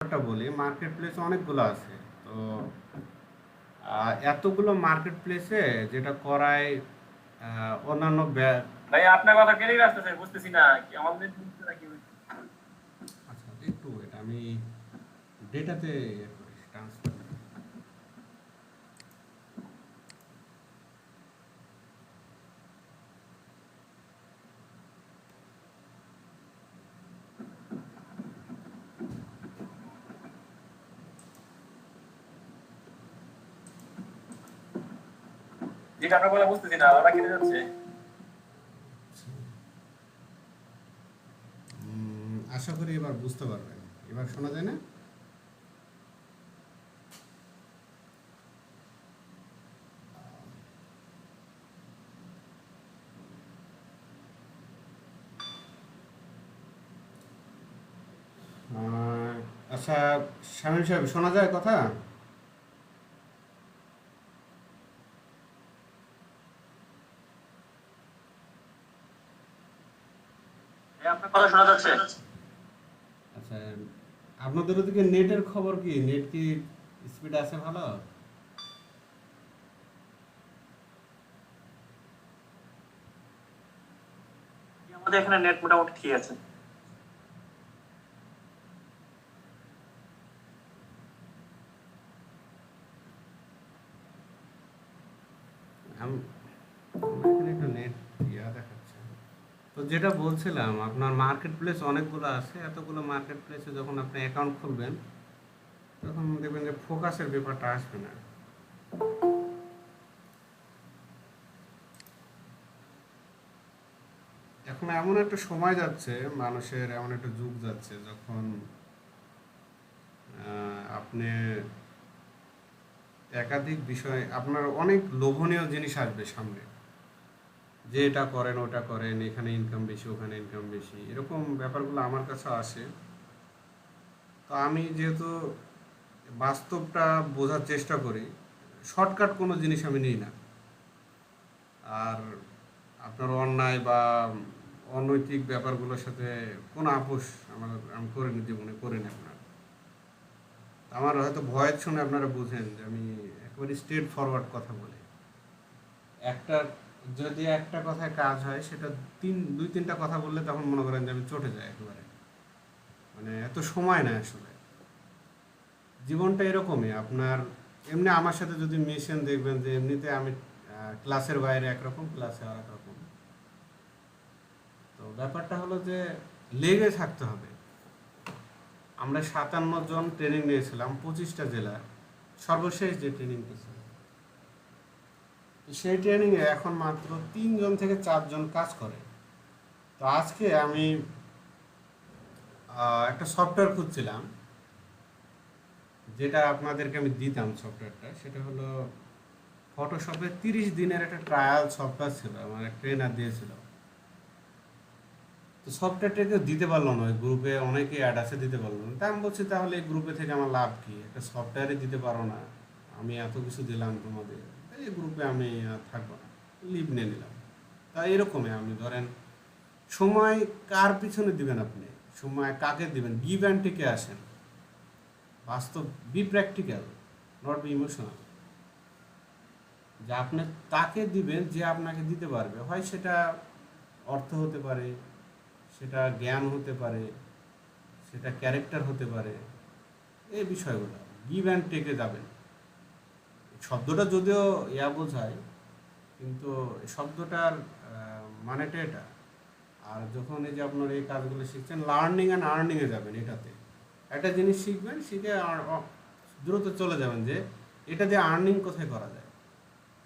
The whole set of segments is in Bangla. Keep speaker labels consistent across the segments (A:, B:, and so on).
A: একটা বলি, মার্কেট প্লেস অনেকগুলো আছে। তো এতগুলো মার্কেট প্লেসে যেটা করায় অন্যান্য
B: ভাই আপনার কথা ক্লিয়ার আসতেছে, বুঝতেছি না কি আমাদের বুঝতে নাকি
A: আচ্ছা একটু এটা আমি ডেটাতে ইয়ে করি, ট্রান্সফার করি।
B: যেটা আপনার বলা বুঝতেছি না, ওরা কেটে যাচ্ছে।
A: আশা করি এবার বুঝতে পারবেন। এবার শোনা যায় না? আহ, আচ্ছা, শামীম সাহেব শোনা যায় কথা?
B: হ্যাঁ, আপনার কথা শোনা যাচ্ছে।
A: আচ্ছা, আপনাদের ওদিকে নেটের খবর কি? নেট কি স্পিড আছে ভালো?
B: আমাদের এখানে নেট মোটামুটি ঠিক আছে।
A: আম- আমার এখানে একটু নেট ইয়া দেখাচ্ছে। তো যেটা বলছিলাম, আপনার মার্কেট প্লেস অনেকগুলো আছে। এতগুলো মার্কেট প্লেসে যখন আপনি অ্যাকাউন্ট খুলবেন, তখন দেখবেন যে ফোকাসের ব্যাপারটা আসবে না। এখন এমন একটা সময় যাচ্ছে, মানুষের এমন একটা যুগ যাচ্ছে, যখন আপনি একাধিক বিষয়, আপনার অনেক লোভনীয় জিনিস আসবে সামনে, যে এটা করেন ওটা করেন, এখানে ইনকাম বেশি ওখানে ইনকাম বেশি, এরকম ব্যাপারগুলো আমার কাছে আসে। তো আমি যেহেতু বাস্তবটা বোঝার চেষ্টা করি, শর্টকাট কোনো জিনিস আমি নিই না। আর আপনার অন্যায় বা অনৈতিক ব্যাপারগুলোর সাথে কোনো আপোষ আমি করিনি, জীবনে করিনি আপনার। আমার হয়তো ভয়েস শুনে আপনারা বুঝেন যে আমি একেবারে স্ট্রেট ফরওয়ার্ড কথা বলি। একটা যদি একটা কথায় কাজ হয়, সেটা দুই তিনটা কথা বললে তখন মনে করেন যে আমি চটে যাই একেবারে। মানে এত সময় নেয় আসলে। জীবনটা এরকমই আপনার। এমনি আমার সাথে যদি মিশেন, দেখবেন যে এমনিতে আমি ক্লাসের বাইরে একরকম, ক্লাসে আর এক রকম। তো ব্যাপারটা হলো যে লেগে থাকতে হবে। আমরা 57 জন ট্রেনিং নিয়েছিলাম 25টা জেলার, সর্বশেষ যে ট্রেনিংটা ছিল। তো সেই ট্রেনিংয়ে এখন মাত্র 3 জন থেকে 4 জন কাজ করে। তো আজকে আমি একটা সফটওয়্যার খুঁজছিলাম, যেটা আপনাদেরকে আমি দিতাম। সফটওয়্যারটা সেটা হলো ফটোশপে 30 দিনের একটা ট্রায়াল সফটওয়্যার ছিল, আমার এক ট্রেনার দিয়েছিল। তো সফটওয়্যারটাকে দিতে পারলো না, ওই গ্রুপে অনেকে অ্যাড আছে, দিতে পারলো না। তাই আমি বলছি, তাহলে এই গ্রুপে থেকে আমার লাভ কি? একটা সফটওয়্যারই দিতে পারো না, আমি এত কিছু দিলাম তোমাদের, এই গ্রুপে আমি আর থাকবো না, লিভ নিয়ে নিলাম। তাই এরকমই আমি ধরেন, সময় কার পিছনে দিবেন আপনি, সময় কাকে দিবেন, গিভ অ্যান্ড টেকে আসেন। বাস্তব, B practical, not be emotional. যে আপনি তাকে দিবেন যে আপনাকে দিতে পারবে, হয় সেটা অর্থ হতে পারে, সেটা জ্ঞান হতে পারে, সেটা ক্যারেক্টার হতে পারে, এই বিষয়গুলো। গিভ অ্যান্ড টেকে যাবেন। শব্দটা যদিও ইয়া বোঝায়, কিন্তু শব্দটার মানেটা এটা। আর যখন এই যে আপনার এই কাজগুলো শিখছেন, লার্নিং অ্যান্ড আর্নিংয়ে যাবেন। এটাতে একটা জিনিস শিখবেন, শিখে দ্রুত চলে যাবেন যে এটা দিয়ে আর্নিং কোথায় করা যায়,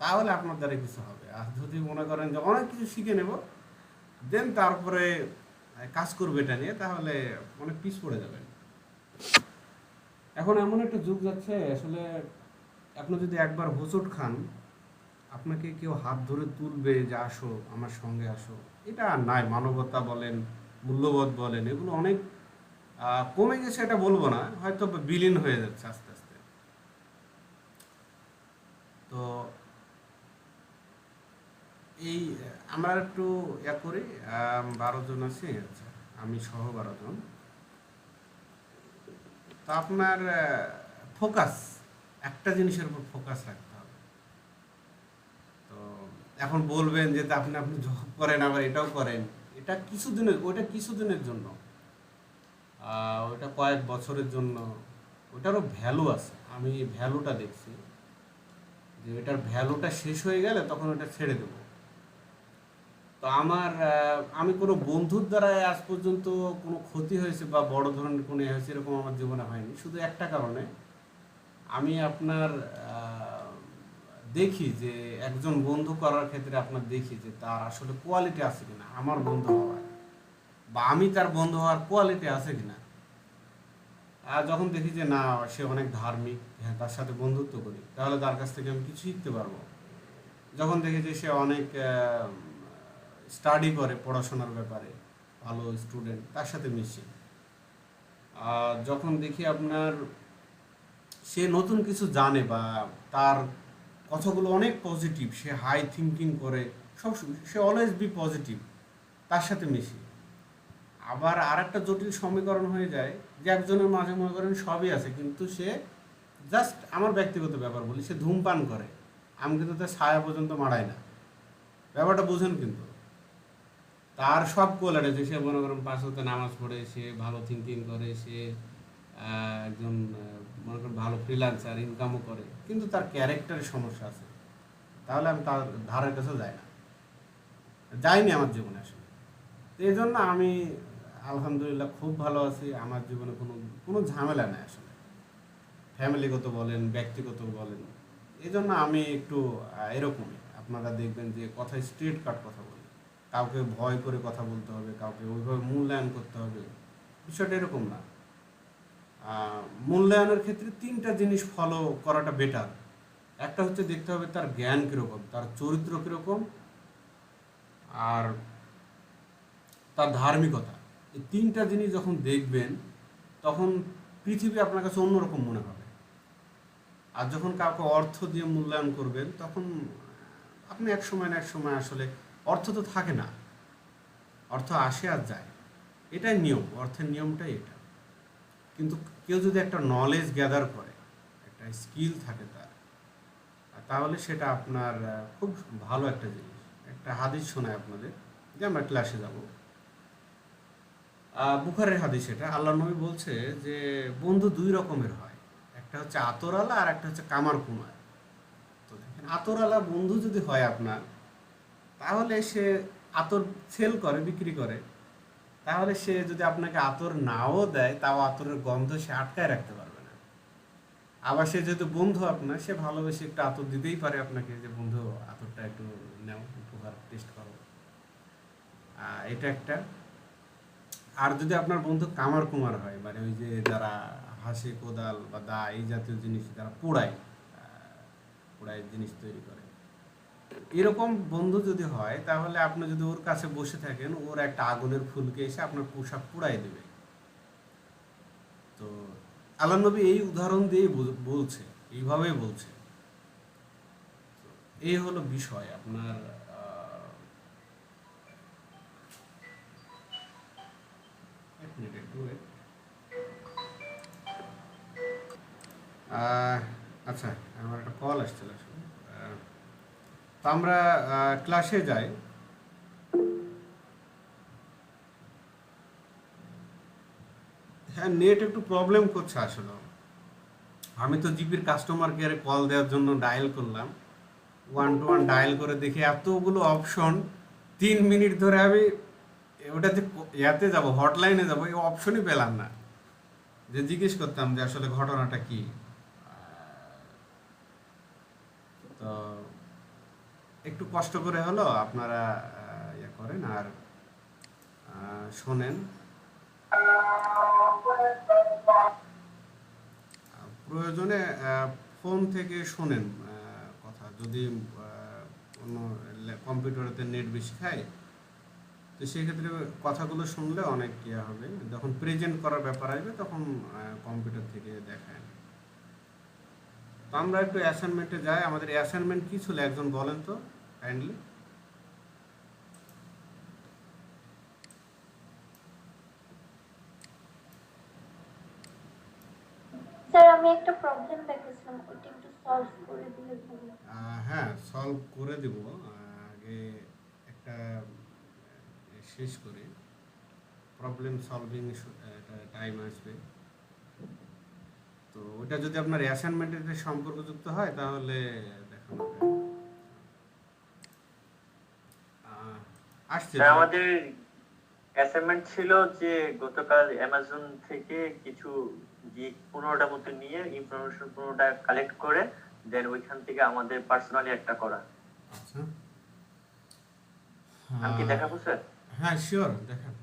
A: তাহলে আপনার দ্বারা কিছু হবে। আর যদি মনে করেন যে অনেক কিছু শিখে নেব, দেন তারপরে কাজ করবে এটা নিয়ে, তাহলে অনেক পিছ পড়ে যাবেন। এখন এমন একটা যুগ যাচ্ছে আসলে, আপনি যদি একবার হোঁচট খান, আপনাকে কেউ হাত ধরে তুলবে যে আসো আমার সঙ্গে আসো, এটা আর নাই। মানবতা বলেন, মূল্যবোধ বলেন, এগুলো অনেক কমে গেছে, এটা বলবো না, হয়তো বিলীন হয়ে যাচ্ছে আস্তে আস্তে। তো এই আমরা একটু ইয়া করি। 12 জন আছি, আচ্ছা, আমি সহ 12 জন। তো আপনার ফোকাস, একটা জিনিসের উপর ফোকাস রাখতে হবে। তো এখন বলবেন যে তা আপনি আপনি জব করেন আবার এটাও করেন, এটা কিছুদিনের, ওইটা কিছুদিনের জন্য, ওইটা কয়েক বছরের জন্য, ওটারও ভ্যালু আছে। আমি ভ্যালুটা দেখছি যে ওইটার ভ্যালুটা শেষ হয়ে গেলে তখন ওটা ছেড়ে দেবো। তো আমার আমি কোনো বন্ধুর দ্বারা আজ পর্যন্ত কোনো ক্ষতি হয়েছে বা বড় ধরনের কোনো এ হয়েছে এরকম আমার জীবনে হয়নি, শুধু একটা কারণে। আমি আপনার দেখি যে একজন বন্ধু করার ক্ষেত্রে আপনার দেখি যে তার আসলে কোয়ালিটি আছে কিনা আমার বন্ধু হওয়ার, বা আমি তার বন্ধু হওয়ার কোয়ালিটি আছে কিনা। আর যখন দেখি যে না, সে অনেক ধার্মিক, হ্যাঁ তার সাথে বন্ধুত্ব করি, তাহলে তার কাছ থেকে আমি কিছু শিখতে পারবো। যখন দেখি যে সে অনেক স্টাডি করে পড়াশোনার ব্যাপারে, ভালো স্টুডেন্ট, তার সাথে মিশি। আর যখন দেখি আপনার সে নতুন কিছু জানে বা তার কথাগুলো অনেক পজিটিভ, সে হাই থিঙ্কিং করে, সব সে অলওয়েজ বি পজিটিভ, তার সাথে মিশি। আবার আর একটা জটিল সমীকরণ হয়ে যায় যে একজনের মাঝে মনে করেন সবই আছে, কিন্তু সে জাস্ট, আমার ব্যক্তিগত ব্যাপার বলি, সে ধূমপান করে, আমি কিন্তু তার ছায়া পর্যন্ত মাড়াই না। ব্যাপারটা বুঝেন কিন্তু, তার সব কোয়ালিটি আছে, সে মনে করেন 5 ওয়াক্ত নামাজ পড়ে, সে ভালো থিঙ্কিং করে, সে একজন মনে করেন ভালো ফ্রিল্যান্সার, ইনকামও করে, কিন্তু তার ক্যারেক্টারের সমস্যা আছে, তাহলে আমি তার ধারের কাছেও যাই না, যাইনি আমার জীবনে আসলে। তো এই জন্য আমি আলহামদুলিল্লাহ খুব ভালো আছি, আমার জীবনে কোনো কোনো ঝামেলা নেই আসলে, ফ্যামিলিগত বলেন, ব্যক্তিগত বলেন। এই জন্য আমি একটু এরকমই, আপনারা দেখবেন যে কথায় স্ট্রেট কাট কথা বলি, কাউকে ভয় করে কথা বলতে হবে, কাউকে ওইভাবে মূল্যায়ন করতে হবে, বিষয়টা এরকম না। মূল্যায়নের ক্ষেত্রে 3টা জিনিস ফলো করাটা বেটার। একটা হচ্ছে দেখতে হবে তার জ্ঞান কীরকম, তার চরিত্র কীরকম, আর তার ধার্মিকতা। এই 3টা জিনিস যখন দেখবেন তখন পৃথিবী আপনার কাছে অন্যরকম মনে হবে। আর যখন কাউকে অর্থ দিয়ে মূল্যায়ন করবেন তখন আপনি এক সময় না এক সময় আসলে, অর্থ তো থাকে না, অর্থ আসে আর যায়, এটাই নিয়ম, অর্থের নিয়মটাই এটা। কিন্তু কেউ যদি একটা নলেজ গ্যাদার করে, একটা স্কিল থাকে তার, তাহলে সেটা আপনার খুব ভালো একটা জিনিস। একটা হাদিস শোনায় আপনাদের, যে আমরা ক্লাসে যাব, বুখারের হাদিস এটা। আল্লাহ নবী বলছে যে বন্ধু 2 রকমের হয়, একটা হচ্ছে আতরালা আর একটা হচ্ছে কামার কুমার। তো দেখেন, আতরালা বন্ধু যদি হয় আপনার, তাহলে সে আতর সেল করে, বিক্রি করে, তাহলে সে যদি আপনাকে আতর নাও দেয়, তাও আতরের গন্ধ সে আটকায় রাখতে পারবে না। আবার সে যেহেতু বন্ধু আপনার, সে ভালোবেসে একটু আতর দিতেই পারে আপনাকে, যে বন্ধু আতরটা একটু নাও, উপহার টেস্ট করো। এটা একটা। আর যদি আপনার বন্ধু কামার কুমার হয়, মানে ওই যে যারা হাসি, কোদাল বা দা, এই জাতীয় জিনিস যারা পোড়ায়, পোড়ায় জিনিস তৈরি করে, এরকম বন্ধু যদি হয়, তাহলে আপনি যদি ওর কাছে বসে থাকেন, ওর একটা আগুনের ফুলকে এসে আপনার পোশাক পুড়াই দেবে। তো আল্লাহ নবী এই উদাহরণ দিয়ে বলছে, এইভাবেই বলছে। এই হলো বিষয় আপনার। এক মিনিট একটু wait। আচ্ছা, আমার একটা কল আসছিল আসলে। তো আমরা ক্লাসে যাই। হ্যাঁ, নেট একটু প্রবলেম করছে আসলে। আমি তো জিপির কাস্টমার কেয়ারে কল দেওয়ার জন্য ডায়াল করলাম, 1 to 1 ডায়াল করে দেখি এতগুলো অপশন, 3 মিনিট ধরে আমি ওটাতে ইয়াতে যাব, হটলাইনে যাব, এই অপশনই পেলাম না, যে জিজ্ঞেস করতাম যে আসলে ঘটনাটা কি। তো একটু কষ্ট করে হলো আপনারা ইয়ে করেন আর শোনেন, প্রয়োজনে ফোন থেকে শোনেন কথা। যদি অন্য কম্পিউটারেতে নেট বেশি খায়, তো সেক্ষেত্রে কথাগুলো শুনলে অনেক ইয়ে হবে। যখন প্রেজেন্ট করার ব্যাপার আসবে তখন কম্পিউটার থেকে দেখায়। তো আমরা একটু অ্যাসাইনমেন্টে যাই। আমাদের অ্যাসাইনমেন্ট কী ছিল একজন বলেন তো কাইন্ডলি।
C: আমি একটা প্রবলেম দেখেছিলাম, ওইটা একটু সলভ করে দিলে ভালো হতো।
A: হ্যাঁ, সলভ করে দেব। আগে একটা শেষ করি, প্রবলেম সলভিং একটা টাইম আসবে। তো ওটা যদি আপনার অ্যাসাইনমেন্টের সাথে সম্পর্কযুক্ত হয় তাহলে দেখানো যায়। আহ, আসছে
D: স্যার
A: তো।
D: আমাদের অ্যাসাইনমেন্ট ছিল যে গতকাল অ্যামাজন থেকে কিছু গিগ 15টা মতো নিয়ে ইনফরমেশন 15টা কালেক্ট করে দেন ওইখান থেকে আমাদের পার্সোনালি একটা করা।
A: আচ্ছা।
D: আমি কি
A: আহ,
D: দেখাবো স্যার?
A: হ্যাঁ, শিওর, দেখান।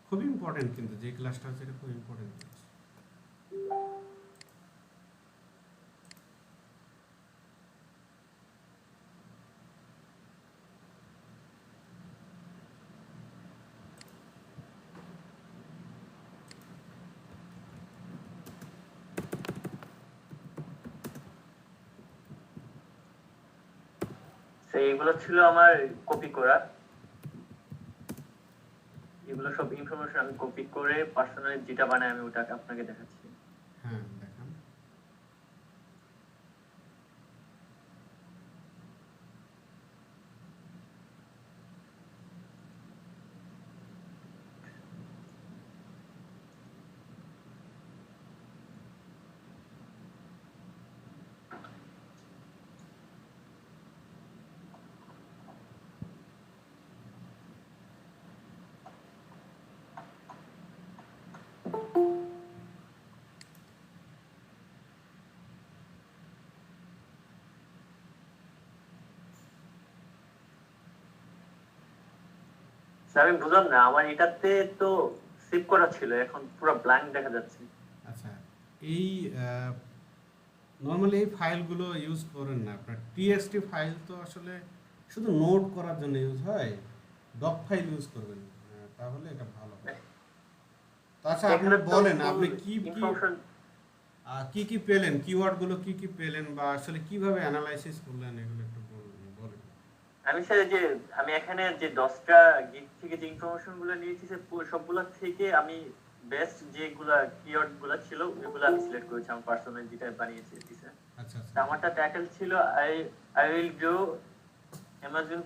A: খুব ইম্পর্টেন্ট, কিন্তু যে ক্লাসটা হচ্ছে এটা খুব ইম্পর্টেন্ট ক্লাস।
D: স্যার এগুলো ছিল আমার কপি করা, এগুলো সব ইনফরমেশন আমি কপি করে পার্সোনালি যেটা বানাই আমি ওটাকে আপনাকে দেখাচ্ছি।
A: হ্যাঁ, দেখান।
D: স্যার আমি বুঝলাম না, আমার এটাতে তো সেভ করা ছিল, এখন পুরো ব্ল্যাঙ্ক দেখা যাচ্ছে।
A: আচ্ছা, এই নর্মালি এই ফাইলগুলো ইউজ করেন না আপনার। টিএক্সটি ফাইল তো আসলে শুধু নোট করার জন্য ইউজ হয়। ডক ফাইল ইউজ করবেন, তাহলে এটা ভালো হয়। তো আচ্ছা, আপনি
D: এখানে তো
A: বলেন আপনি
D: ইনফরমেশন
A: কি কি পেলেন, কিওয়ার্ডগুলো কি কি পেলেন, বা আসলে কিভাবে অ্যানালাইসিস করলেন, এগুলো একটু বলেন।
D: আমি স্যার যে আমি এখানে যে 10টা গিগ থেকে যে ইনফরমেশন গুলো নিয়েছি স্যার সবগুলো থেকে আমি বেস্ট যেগুলা কিওয়ার্ড গুলা ছিল ওইগুলো আমি সিলেক্ট করেছি আমার পার্সোনাল যেটা বানিয়েছি স্যার।
A: আচ্ছা আচ্ছা।
D: আমারটা টাইটেল ছিল I I will do Amazon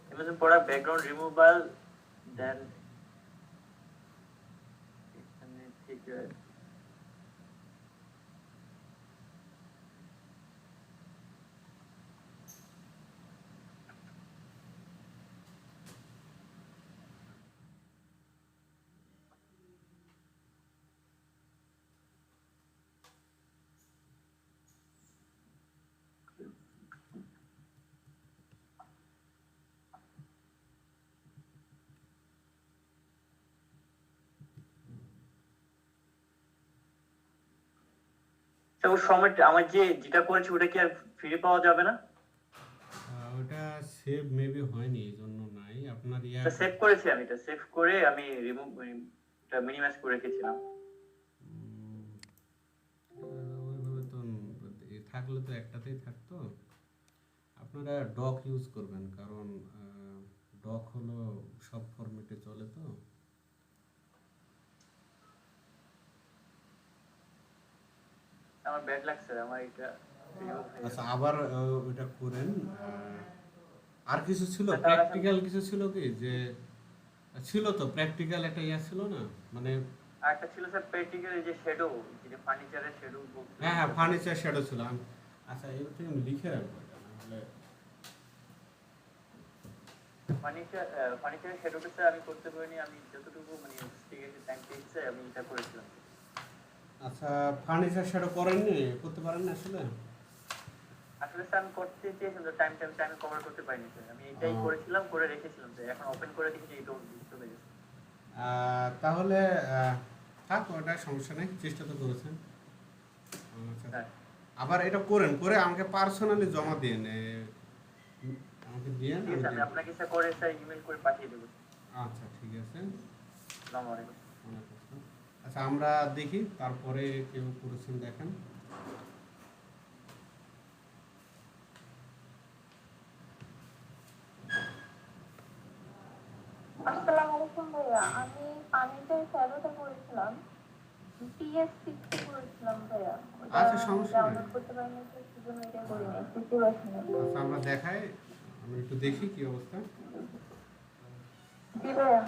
D: Amazon product background removal, then এখানে থেকে তো ওই সময় আমার যে যেটা করেছি ওটা কি আর ফিরে পাওয়া যাবে না?
A: ওটা সেভ মেবি হয়নি, এই জন্য নাই আপনার
D: সেভ করেছি, আমি এটা সেভ করে আমি রিমুভ এটা মিনিমাইজ করে রেখেছিলাম।
A: ওইভাবে তো থাকলে তো একটাতেই থাকতো। আপনারা ডক ইউজ করবেন, কারণ ডক হলো সব ফরম্যাটে চলে তো।
D: আমার ব্যাড লাগছে আমার এটা remove হয়ে
A: আচ্ছা,
D: গেছে।
A: আবার ওইটা করেন। আর কিছু ছিল,
D: তাহলে
A: প্র্যাকটিক্যাল কিছু ছিল কি, যে ছিল তো প্র্যাকটিক্যাল একটা ইয়া ছিল না, মানে।
D: আর একটা ছিল স্যার প্র্যাকটিক্যাল যে শ্যাডো, যে ফার্নিচারের শ্যাডো বলতে।
A: হ্যাঁ হ্যাঁ, ফার্নিচার শ্যাডো ছিল। আচ্ছা, এর থেকে আমি লিখে রাখবো এটা, নাহলে।
D: ফার্নিচারের শ্যাডোটা স্যার আমি করতে পারিনি, আমি যতটুকু মানে ঠিক আছে টাইম পেয়েছে আমি এটা করেছিলাম।
A: আচ্ছা, ফার্নিচার শ্যাডো করেননি, করতে পারেন না আসলে।
D: আসলে স্যার আমি করতে চেয়েছিলাম তো টাইম কভার করতে পারিনি স্যার, আমি এটাই করেছিলাম করে রেখেছিলাম স্যার, এখন ওপেন করে দেখি যে এটাও চলে গেছে।
A: তাহলে থাক, ওটা সমস্যা নেই, চেষ্টা তো করেছেন। আচ্ছা,
D: হ্যাঁ
A: আবার এটা করেন, করে আমাকে পার্সোনালি জমা দিন, আমাকে দিয়েন,
D: ঠিক আছে, আমি আপনাকে স্যার করে স্যার ইমেল করে পাঠিয়ে দেবো।
A: আচ্ছা, ঠিক আছে।
D: আসসালামু আলাইকুম।
A: অনেক কষ্ট। আচ্ছা, আমরা দেখি তারপরে কেউ করেছেন, দেখেন।
C: আসসালামু আলাইকুম ভাইয়া, আমি ফার্নিচার 7-তে করেছিলাম, PS 6-এ করেছিলাম ভাইয়া। ওটা
A: আচ্ছা, সমস্যা নাই।
C: ডাউনলোড করতে পারিনি তো সেজন্য এটা করিনি, বুঝতে পারছি না।
A: আচ্ছা, আমরা দেখাই, আমি একটু দেখি কি অবস্থা।
C: জি ভাইয়া।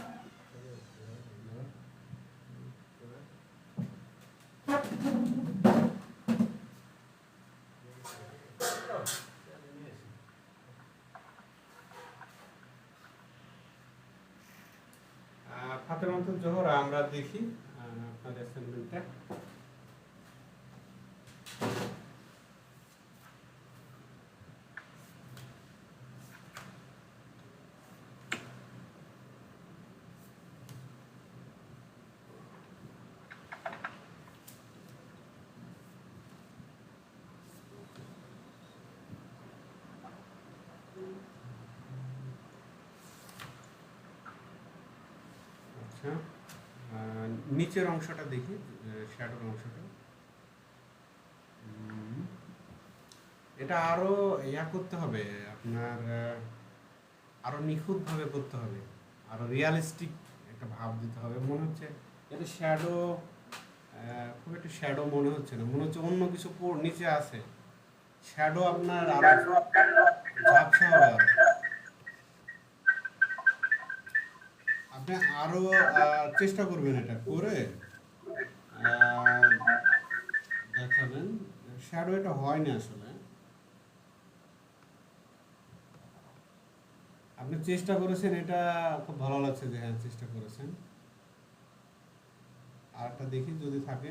A: ফাতেমাতুল জোহরা, আমরা দেখি আপনার অ্যাসাইনমেন্টটা। আচ্ছা, নিচের অংশটা দেখি, শ্যাডোর অংশটা। এটা আরো ইয়া করতে হবে আপনার, আরো নিখুঁতভাবে করতে হবে, আরো রিয়ালিস্টিক একটা ভাব দিতে হবে। মনে হচ্ছে এটা শ্যাডো, খুব একটা শ্যাডো মনে হচ্ছে না, মনে হচ্ছে অন্য কিছু নিচে আছে। শ্যাডো আপনার আরো ঝাপসা হবে আরো। আপনি আরো চেষ্টা করবেন, এটা করে দেখাবেন। শ্যাডো এটা হয় না আসলে, আপনি চেষ্টা করেছেন, এটা খুব ভালো লাগছে যে হ্যাঁ চেষ্টা করেছেন। আর একটা দেখি যদি থাকে।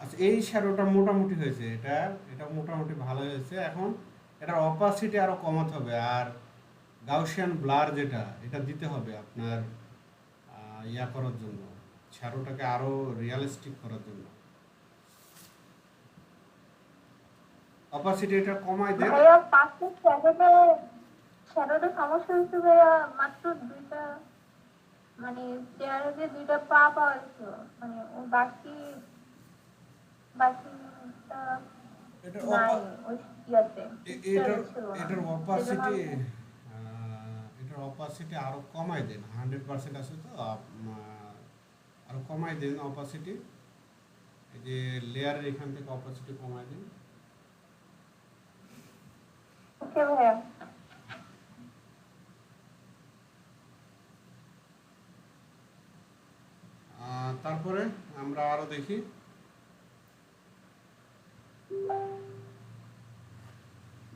A: আচ্ছা, এই শ্যাডোটা মোটামুটি হয়েছে, এটা মোটামুটি ভালো হয়েছে। এখন এটার অপাসিটি আরো কমাতে হবে, আর গাউসিয়ান ব্লার যেটা, এটা দিতে হবে আপনার ইয়া করার জন্য, শ্যাডোটাকে আরো রিয়ালিস্টিক করার জন্য। অপাসিটি এটা কমাই দেন।
C: ভাইয়া পাঁচটা শ্যাডোতে সমস্যা হচ্ছে ভাইয়া, মাত্র দুইটা, মানে চেয়ারে যে দুইটা পা পাওয়া গেছে, মানে ও বাকিটা
A: এটার
C: নাই ওই ইয়াতে
A: এটার
C: ছিল না,
A: এটার
C: সেজন্য
A: অপাসিটি,
C: আমি-
A: এটার অপাসিটি আরো কমাই দেন। 100% আছে তো, আরো কমাই দেন অপাসিটি। এই যে লেয়ারের এখান থেকে অপাসিটি কমাই দেন।
C: ওকে ভাইয়া।
A: তারপরে আমরা আরো দেখি।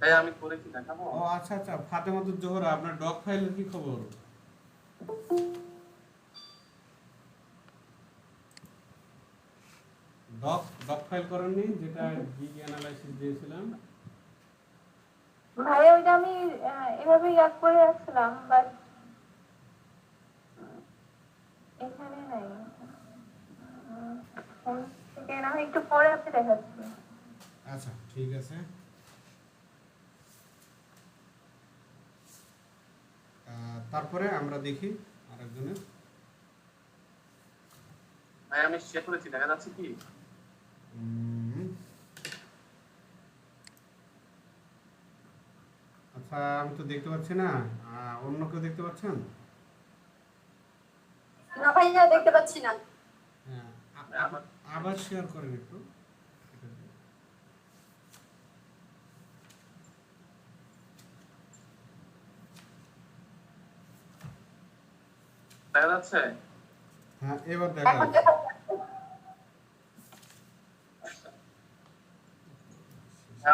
B: ভাই আমি করেছি, দেখাবো?
A: ও আচ্ছা আচ্ছা, ফাতেমাতুল জোহরা, আপনার ডগ ফাইলের কি খবর? ডগ ফাইল করেননি, যেটা গিগ অ্যানালাইসিস দিয়েছিলাম?
C: ভাইয়া ওইটা আমি এভাবে ইয়াদ করে রাখছিলাম, বাট এখানে নাই। ফোন থেকে না হয় একটু পরে আপনি দেখাচ্ছি।
A: আচ্ছা, ঠিক আছে। তারপরে আমরা দেখি আরেকজনের।
B: ভাই আমি শেয়ার করেছি, দেখা যাচ্ছে কি?
A: আচ্ছা, আমি তো দেখতে পাচ্ছি না, অন্য কেউ দেখতে পাচ্ছেন?
E: না ভাইয়া দেখতে পাচ্ছি না।
A: হ্যাঁ, আবার শেয়ার করেন একটু।
B: দেখা যাচ্ছে?
A: হ্যাঁ, এবার দেখা
E: এখন
A: যাচ্ছে।
E: দেখা যাচ্ছে।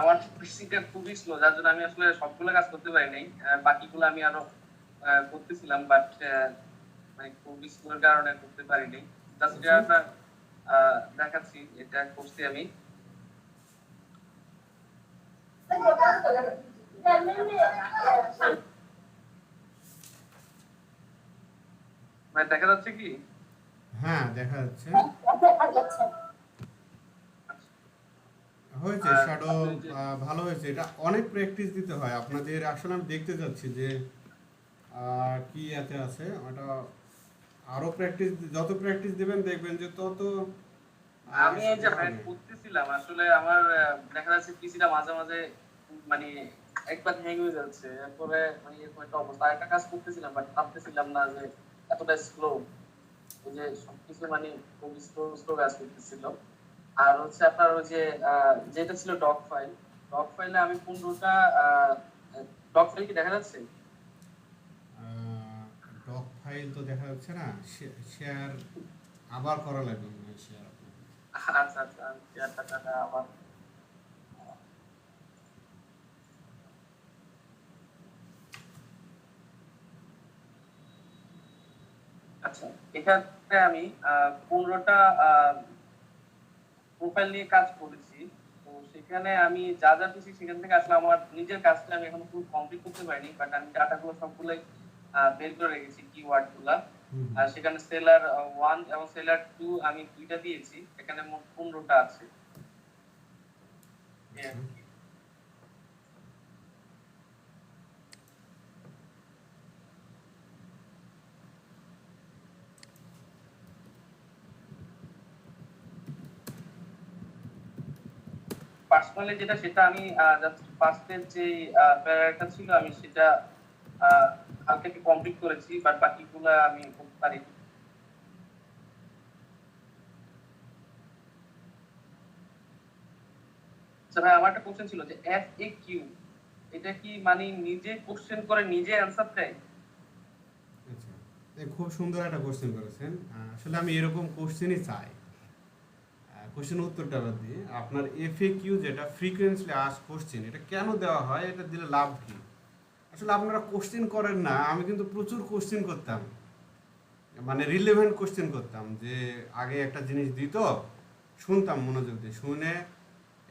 B: আমার পিসিটা খুবই স্লো, যার জন্য আমি আসলে সবগুলো কাজ করতে পারি নাই। বাকিগুলো আমি আরো করতেছিলাম, বাট মানে খুবই স্লোর কারণে করতে পারি নাই। জাস্ট এটা দেখাচ্ছি, এটা করছি আমি। ভাই দেখা যাচ্ছে কি?
A: হ্যাঁ, দেখা যাচ্ছে।
E: দেখা যাচ্ছে।
A: হয়েছে, শ্যাডো ভালো হয়েছে। এটা অনেক প্র্যাকটিস দিতে হয় আপনাদের। আসলে আমি দেখতে যাচ্ছি যে কি এতে আছে, ওটা আরো প্র্যাকটিস, যত প্র্যাকটিস দিবেন দেখবেন যে তত
B: আমি এই যে ভাই করতেছিলাম, আসলে আমার দেখা যাচ্ছে পিসিটা মাঝে মাঝে মানে একবার হ্যাং হয়ে যাচ্ছে, এরপরে মানে এরকম একটা অবস্থা। আরেকটা কাজ করতেছিলাম বাট ভাবতেছিলাম না যে এতটা স্লো, ওই যে সবকিছু মানে খুবই স্লো স্লো কাজ করতেছিল। আর হচ্ছে আপনার ওই যে যেটা ছিল ডক ফাইলে আমি 15টা ডক ফাইল কি দেখা যাচ্ছে?
A: ডক ফাইল তো দেখা যাচ্ছে না, শেয়ার আবার করা লাগবে মনে হয় শেয়ার আপনার।
B: আচ্ছা আচ্ছা, আমি টাকাটা আবার আচ্ছা, এখানে আমি 15টা প্রোফাইল নিয়ে কাজ করেছি। তো সেখানে আমি যা যা পেয়েছি সেখান থেকে আসলে আমার নিজের কাজটা আমি এখনো পুরো কমপ্লিট করতে পারিনি, বাট আমি ডাটাগুলো সবগুলোই বের করে রেখেছি, কিওয়ার্ড গুলা।
A: হুম
B: আর সেখানে সেলার 1 এবং সেলার 2 আমি দুইটা দিয়েছি, এখানে মোট 15টা আছে। এই আর
A: আচ্ছা।
B: কি। পার্সোনালি যেটা সেটা আমি জাস্ট ফার্স্টের যে প্যারাটা ছিল আমি সেটা আহ, হালকা একটু কমপ্লিট করেছি, বাট বাকিগুলো আমি করতে পারিনি। আচ্ছা ভাই, আমার একটা কোশ্চেন ছিল যে FAQ, এটা কি মানে নিজে কোশ্চেন করে নিজে অ্যান্সার দেয়?
A: আচ্ছা, খুব সুন্দর একটা কোশ্চেন করেছেন। আসলে আমি এরকম কোশ্চেনই চাই। কোশ্চেন উত্তরটা বাদ দিয়ে আপনার এফএকিউ যেটা ফ্রিকোয়েন্সলি আস্ক কোশ্চেন, এটা কেন দেওয়া হয়, এটা দিলে লাভ কি? আসলে আপনারা কোশ্চেন করেন না, আমি কিন্তু প্রচুর কোশ্চেন করতাম, মানে রিলেভেন্ট কোশ্চেন করতাম। যে আগে একটা জিনিস দিত, শুনতাম মনোযোগ দিয়ে, শুনে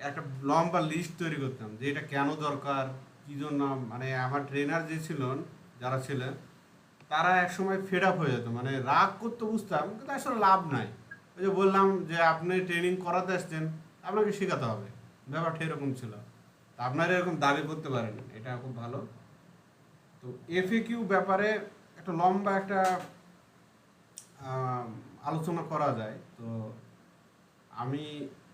A: একটা লম্বা লিস্ট তৈরি করতাম যে এটা কেন দরকার, কী জন্য। মানে আমার ট্রেনার যে ছিলেন, যারা ছিলেন, তারা একসময় ফেড আপ হয়ে যেত, মানে রাগ করতে বুঝতাম, কিন্তু আসলে লাভ নাই। ওই যে বললাম যে আপনি ট্রেনিং করাতে আসছেন, আপনাকে শেখাতে হবে, ব্যাপারটা এরকম ছিল। তা আপনারা এরকম দাবি করতে পারেন, এটা খুব ভালো। তো এফএকিউ ব্যাপারে একটা লম্বা একটা আহ, আলোচনা করা যায়। তো আমি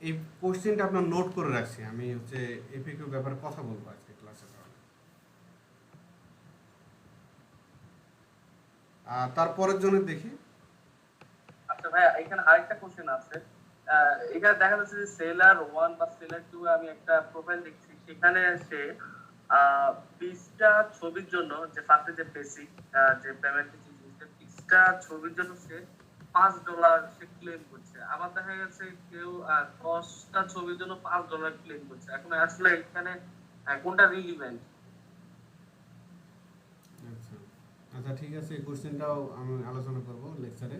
A: এই কোশ্চেনটা আপনার নোট করে রাখছি, আমি হচ্ছে এফএকিউ ব্যাপারে কথা বলবো আজকে ক্লাসে। তারপরের জন্য দেখি।
B: আচ্ছা ভাই, এখানে আরেকটা কোশ্চেন আছে। এখানে দেখা যাচ্ছে যে সেলার 1 বা সেলার 2 আমি একটা প্রোফাইল দেখছি, সেখানে সে 20টা ছবির জন্য যে ফার্স্টে যে বেসিক যে পেমেন্ট যে জিনিসটা, 20টা ছবির জন্য সে $5 সে ক্লেম করছে। আবার দেখা গেছে কেউ 10টা ছবির জন্য $5 ক্লেম করছে। এখন আসলে এখানে কোনটা রিলিভেন্ট?
A: আচ্ছা আচ্ছা, ঠিক আছে, এই কোশ্চেনটাও আমি আলোচনা করব লেকচারে।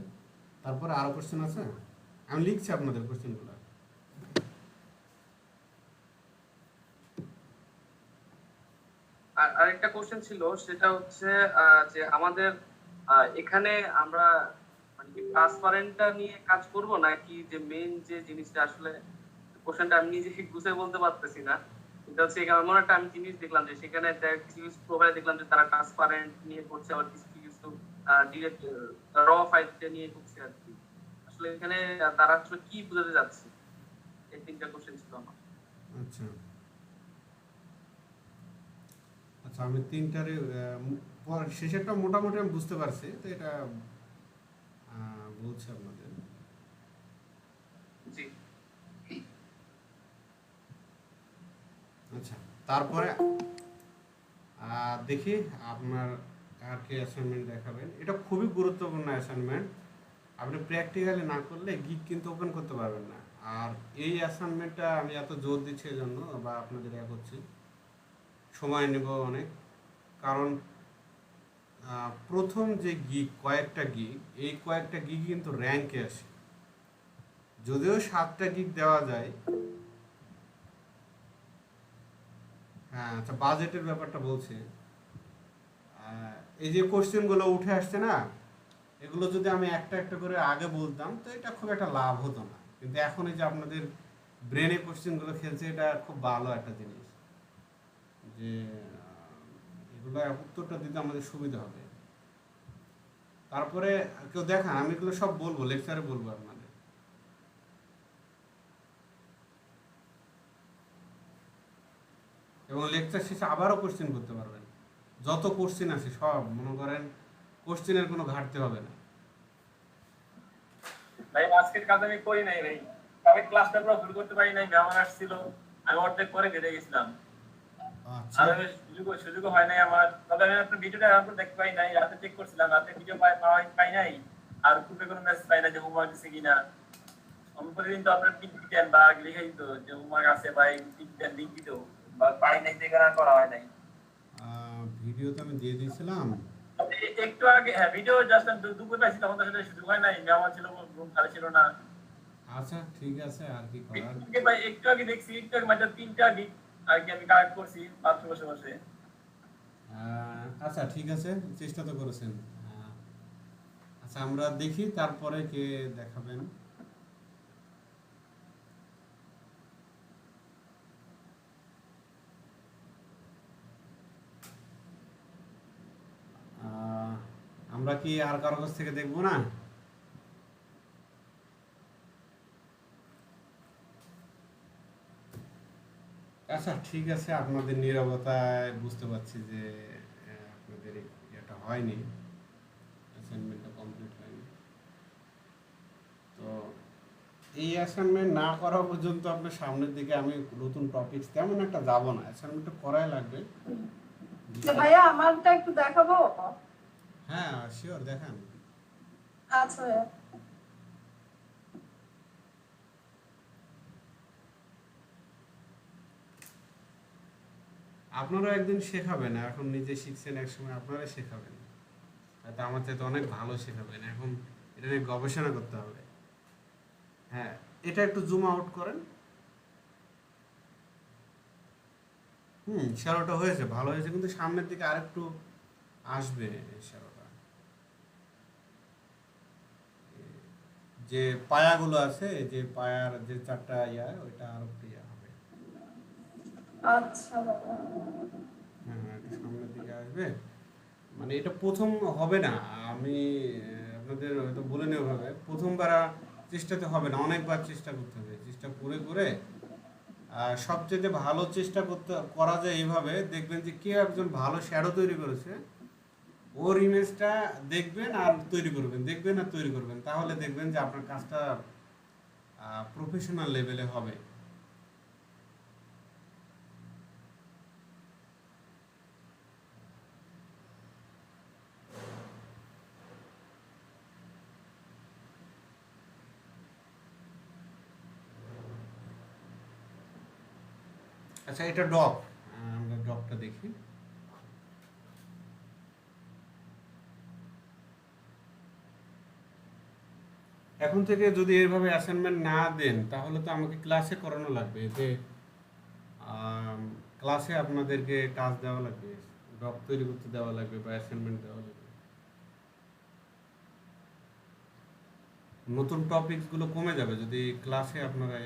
A: তারপরে আরও কোশ্চেন আছে, আমি লিখছি আপনাদের কোশ্চেনগুলো।
B: আর আরেকটা কোশ্চেন ছিল, সেটা হচ্ছে যে আমাদের এখানে আমরা মানে কি ট্রান্সপারেন্টটা নিয়ে কাজ করব নাকি যে মেইন যে জিনিসটা, আসলে কোশ্চেনটা আমি নিজে গুছিয়ে বলতে পারতেছি না। এটা হচ্ছে এখানে এমন একটা আমি জিনিস দেখলাম যে সেখানে কিছু কিছু প্রোফাইল দেখলাম যে তারা ট্রান্সপারেন্ট নিয়ে করছে, আবার কিছু কিছু ডিরেক্ট র ফাইলটা নিয়ে করছে আর কি। আসলে এখানে তারা আসলে কি বোঝাতে যাচ্ছে? এই তিনটা কোশ্চেন ছিল আমার।
A: আচ্ছা আচ্ছা, আমি তিনটারে শেষেরটা মোটামুটি আমি বুঝতে পারছি, তো এটা বলছি আপনাদের।
B: জি।
A: আচ্ছা, তারপরে দেখি আপনার আর কি অ্যাসাইনমেন্ট দেখাবেন। এটা খুবই গুরুত্বপূর্ণ অ্যাসাইনমেন্ট, আপনি প্র্যাকটিক্যালি না করলে গিগ কিন্তু ওপেন করতে পারবেন না। আর এই অ্যাসাইনমেন্টটা আমি এত জোর দিচ্ছি এই জন্য, বা আপনাদের করছি, সময় নেব অনেক। কারণ প্রথম যে গিগ, কয়েকটা গিগ, এই কয়েকটা গিগ কিন্তু র্যাঙ্কে আসে। যদিও 7টা গিগ দেওয়া যায়। হ্যাঁ আচ্ছা, বাজেটের ব্যাপারটা বলছি। এই যে কোশ্চেনগুলো উঠে আসছে না, এগুলো যদি আমি একটা একটা করে আগে বলতাম তো এটা খুব একটা লাভ হতো না, কিন্তু এখন এই যে আপনাদের ব্রেনে কোশ্চেনগুলো খেলছে, এটা খুব ভালো একটা জিনিস, যে এগুলো উত্তরটা দিতে আমাদের সুবিধা হবে। তারপরে কেউ দেখান, আমি এগুলো সব বলবো, লেকচারে বলবো আপনাদের। এবং লেকচার শেষে আবারও কোশ্চেন করতে পারবেন। যত কোশ্চেন আছে সব মনে করেন, কোশ্চেনের কোনো ঘাটতি হবে না।
D: ভাই আজকের কাজ আমি করি নাই ভাই, আমি ক্লাসটা পুরো ফুল করতে পারি নাই, মেহমান আসছিল, আমি অর্ধেক করে কেটে গেছিলাম।
A: আচ্ছা
D: আর আমি সুযোগ হয় নাই আমার। তবে আমি আপনার ভিডিওটা এখন দেখতে পাই নাই, রাতে চেক করছিলাম, রাতে ভিডিও পাই নাই। আর গ্রুপে কোনো মেসেজ পাই না যে হোমওয়ার্ক দিছে কিনা। আমি প্রতিদিন তো আপনার পিক দিতেন বা লিখে দিত যে হোমওয়ার্ক আছে বা পিক দেন, লিঙ্ক দিত, বা পাই নাই দেখে আর করা হয় নাই।
A: ভিডিও তো আমি দিয়ে দিয়েছিলাম।
D: তবে একটু আগে হ্যাঁ ভিডিও জাস্ট দুপুর পাইছি, তখন তো সেটা সুযোগ হয় নাই, মেহমান ছিল, রুম খালি ছিল না।
A: আচ্ছা ঠিক আছে, আর কি করার।
D: ভাই একটু আগে দেখছি, একটু আগে মাত্র 3টা গিগ আর কি আমি কালেক্ট করছি মাত্র বসে বসে।
A: আচ্ছা ঠিক আছে, চেষ্টা তো করেছেন। আচ্ছা আমরা দেখি তারপরে কে দেখাবেন। আমরা কি আর কারো কাছ থেকে দেখবো না? আচ্ছা ঠিক আছে, আপনাদের নীরবতায় বুঝতে পারছি যে আপনাদের এটা হয়নি, অ্যাসাইনমেন্টটা কমপ্লিট হয়নি। তো এই অ্যাসাইনমেন্ট না করা পর্যন্ত আপনার সামনের দিকে আমি নতুন টপিক তেমন একটা যাব না, অ্যাসাইনমেন্টটা করাই লাগবে।
E: ভাইয়া আমারটা একটু দেখাবো?
A: হ্যাঁ শিওর, দেখান।
E: আচ্ছা ভাইয়া।
A: আপনারাও একদিন শেখাবেন, এখন নিজে শিখছেন, এক সময় আপনারাই শেখাবেন, হয়তো আমার চাইতে অনেক ভালো শেখাবেন। এখন এটা নিয়ে গবেষণা করতে হবে। হ্যাঁ এটা একটু জুম আউট করেন। শ্যালোটা হয়েছে, ভালো হয়েছে, কিন্তু সামনের দিকে আরেকটু আসবে শ্যালোটা। যে পায়াগুলো আছে, যে পায়ার যে 4টা ওইটা আরো একটু হবে।
E: আচ্ছা ভাইয়া।
A: হ্যাঁ একটু সামনের দিকে আসবে। মানে এটা প্রথম হবে না, আমি আপনাদের হয়তো বলে নেব ভাবে, প্রথমবার চেষ্টাতে হবে না, অনেকবার চেষ্টা করতে হবে। চেষ্টা করে করে সবচেয়ে ভালো চেষ্টা করা যায় এইভাবে, দেখবেন যে কেউ একজন ভালো শ্যাডো তৈরি করেছে, ওর ইমেজটা দেখবেন আর তৈরি করবেন, দেখবেন আর তৈরি করবেন, তাহলে দেখবেন যে আপনার কাজটা প্রফেশনাল লেভেলে হবে। আচ্ছা এটা ডক, আমরা ডকটা দেখি। এখন থেকে যদি এইভাবে অ্যাসাইনমেন্ট না দেন তাহলে তো আমাকে ক্লাসে করানো লাগবে, যে ক্লাসে আপনাদেরকে কাজ দেওয়া লাগবে, ডক তৈরি করতে দেওয়া লাগবে বা অ্যাসাইনমেন্ট দেওয়া লাগবে। নতুন টপিকসগুলো কমে যাবে যদি ক্লাসে আপনারা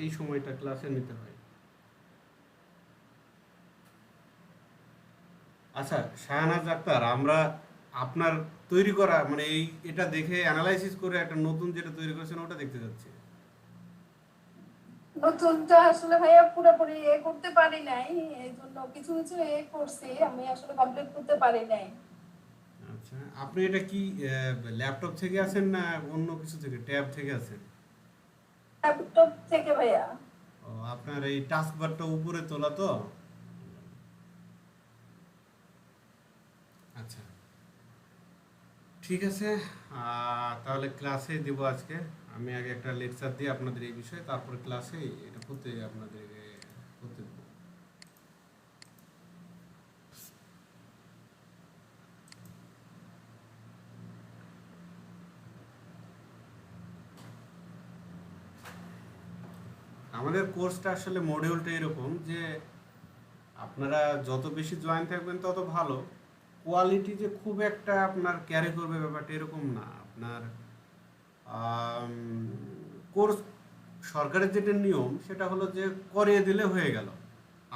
A: এই সময়টা ক্লাসে নিতে হয়। আচ্ছা শাহনাজ আক্তার, আমরা আপনার তৈরি করা মানে এটা দেখে অ্যানালাইসিস করে একটা নতুন যেটা তৈরি করেছেন ওটা দেখতে যাচ্ছি।
E: নতুনটা আসলে ভাইয়া পুরোপুরি করতে পারি নাই, এই জন্য কিছু কিছু করছি, আমি আসলে কমপ্লিট করতে পারি নাই।
A: আচ্ছা আপনি এটা কি ল্যাপটপ থেকে আছেন না অন্য কিছু থেকে, ট্যাব থেকে আছেন?
E: ল্যাপটপ থেকে ভাইয়া।
A: ও আপনার এই টাস্ক বারটা উপরে তোলা তো? আচ্ছা ঠিক আছে, তাহলে ক্লাসে দিব আজকে। আমি আগে একটা লেকচার দিই আপনাদের এই বিষয়ে, তারপরে ক্লাসে এটা করতে আপনাদেরকে করতে দেবো। আমাদের কোর্সটা আসলে মডিউলটা এরকম যে আপনারা যত বেশি জয়েন থাকবেন তত ভালো, কোয়ালিটি যে খুব একটা আপনার ক্যারি করবে ব্যাপারটা এরকম না। আপনার কোর্স সরকারের যেটা নিয়ম সেটা হলো যে করিয়ে দিলে হয়ে গেল,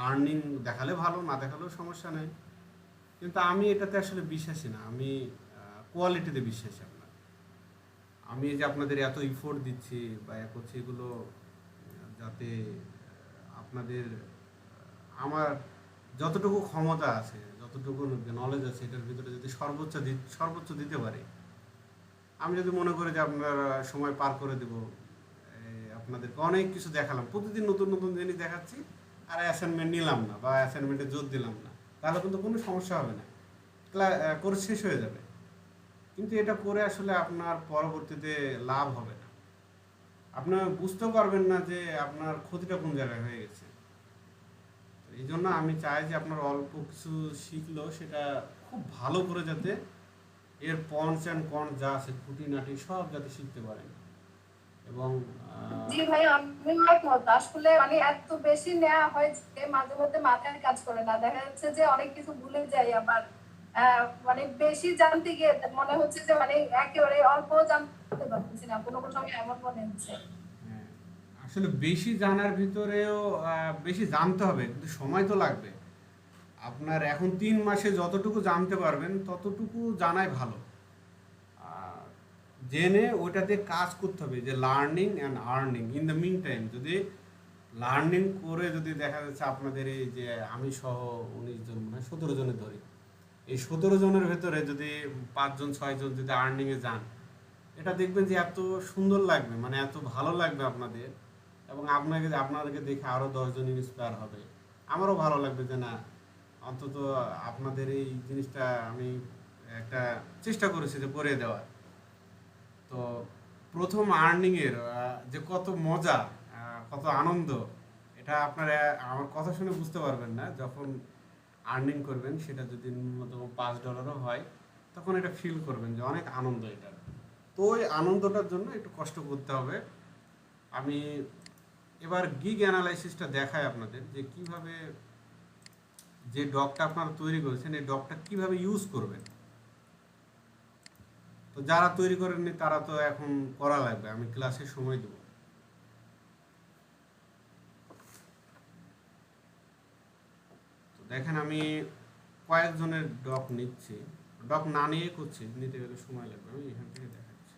A: আর্নিং দেখালে ভালো, না দেখালেও সমস্যা নেই, কিন্তু আমি এটাতে আসলে বিশ্বাসী না, আমি কোয়ালিটিতে বিশ্বাসী। আমি যে আপনাদের এত ইফোর্ট দিচ্ছি বা করছি, এগুলো যাতে আপনাদের আমার যতটুকু ক্ষমতা আছে, যতটুকু নলেজ আছে, এটার ভিতরে যদি সর্বোচ্চ দিতে পারি, আমি যদি মনে করি যে আপনার সময় পার করে দেব, আপনাদেরকে অনেক কিছু দেখালাম, প্রতিদিন নতুন নতুন জিনিস দেখাচ্ছি, আর অ্যাসাইনমেন্ট নিলাম না বা অ্যাসাইনমেন্টে জোর দিলাম না, তাহলে কিন্তু কোনো সমস্যা হবে না, কোর্স শেষ হয়ে যাবে। কিন্তু এটা করে আসলে আপনার পরবর্তীতে লাভ হবে না, আপনার বুঝতেও পারবেন না যে আপনার ক্ষতিটা কোন জায়গায় হয়ে গেছে। এই জন্য আমি চাই যে আপনার অল্প কিছু শিখলেও সেটা খুব ভালো করে যাতে এর পন্স অ্যান্ড কনস যা আছে খুঁটিনাটি সব যাতে শিখতে পারেন। এবং
E: জি ভাই, আমি একমত। আসলে মানে এত বেশি নেওয়া হয় যে মাঝে মধ্যে মাথায় কাজ করে না, দেখা যাচ্ছে যে অনেক কিছু ভুলে যাই। আবার মানে বেশি জানতে গিয়ে মনে হচ্ছে যে মানে একেবারে অল্প জানতে পারতেছি না, কোনো কোনো সময় এমন মনে হচ্ছে।
A: হ্যাঁ, আসলে বেশি জানার ভিতরেও বেশি জানতে হবে, কিন্তু সময় তো লাগবে। আপনার এখন 3 মাসে যতটুকু জানতে পারবেন ততটুকু জানাই ভালো। আর জেনে ওইটাতে কাজ করতে হবে, যে learning and earning in the mean time. যদি লার্নিং করে যদি দেখা যাচ্ছে আপনাদের এই যে আমি সহ 19 জন, মানে 17 জনের ধরি, এই 17 জনের ভেতরে যদি 5 জন 6 জন যদি আর্নিংয়ে যান, এটা দেখবেন যে এত সুন্দর লাগবে, মানে এত ভালো লাগবে আপনাদের, এবং আপনাদেরকে দেখে আরও 10 জন ইন্সপায়ার হবে। আমারও ভালো লাগবে যে না, অন্তত আপনাদের এই জিনিসটা আমি একটা চেষ্টা করেছি যে করে দেওয়ার। তো প্রথম আর্নিংয়ের যে কত মজা, কত আনন্দ, এটা আপনারা আমার কথা শুনে বুঝতে পারবেন না। যখন আর্নিং করবেন, সেটা যদি ন্যূনতম $5 হয়, তখন এটা ফিল করবেন যে অনেক আনন্দ এটা। তো ওই আনন্দটার জন্য একটু কষ্ট করতে হবে। আমি এবার গিগ অ্যানালাইসিসটা দেখাই আপনাদের, যে কিভাবে যে ডকটা আপনারা তৈরি করেছেন, এই ডকটা কিভাবে ইউজ করবেন। তো যারা তৈরি করেননি তারা তো এখন করা লাগবে, আমি ক্লাসে সময় দেব। তো দেখেন, আমি কয়েকজনের ডক নিচ্ছি, ডক না নিয়ে করছি, নিতে গেলে সময় লাগবে, আমি এখান থেকে দেখাচ্ছি।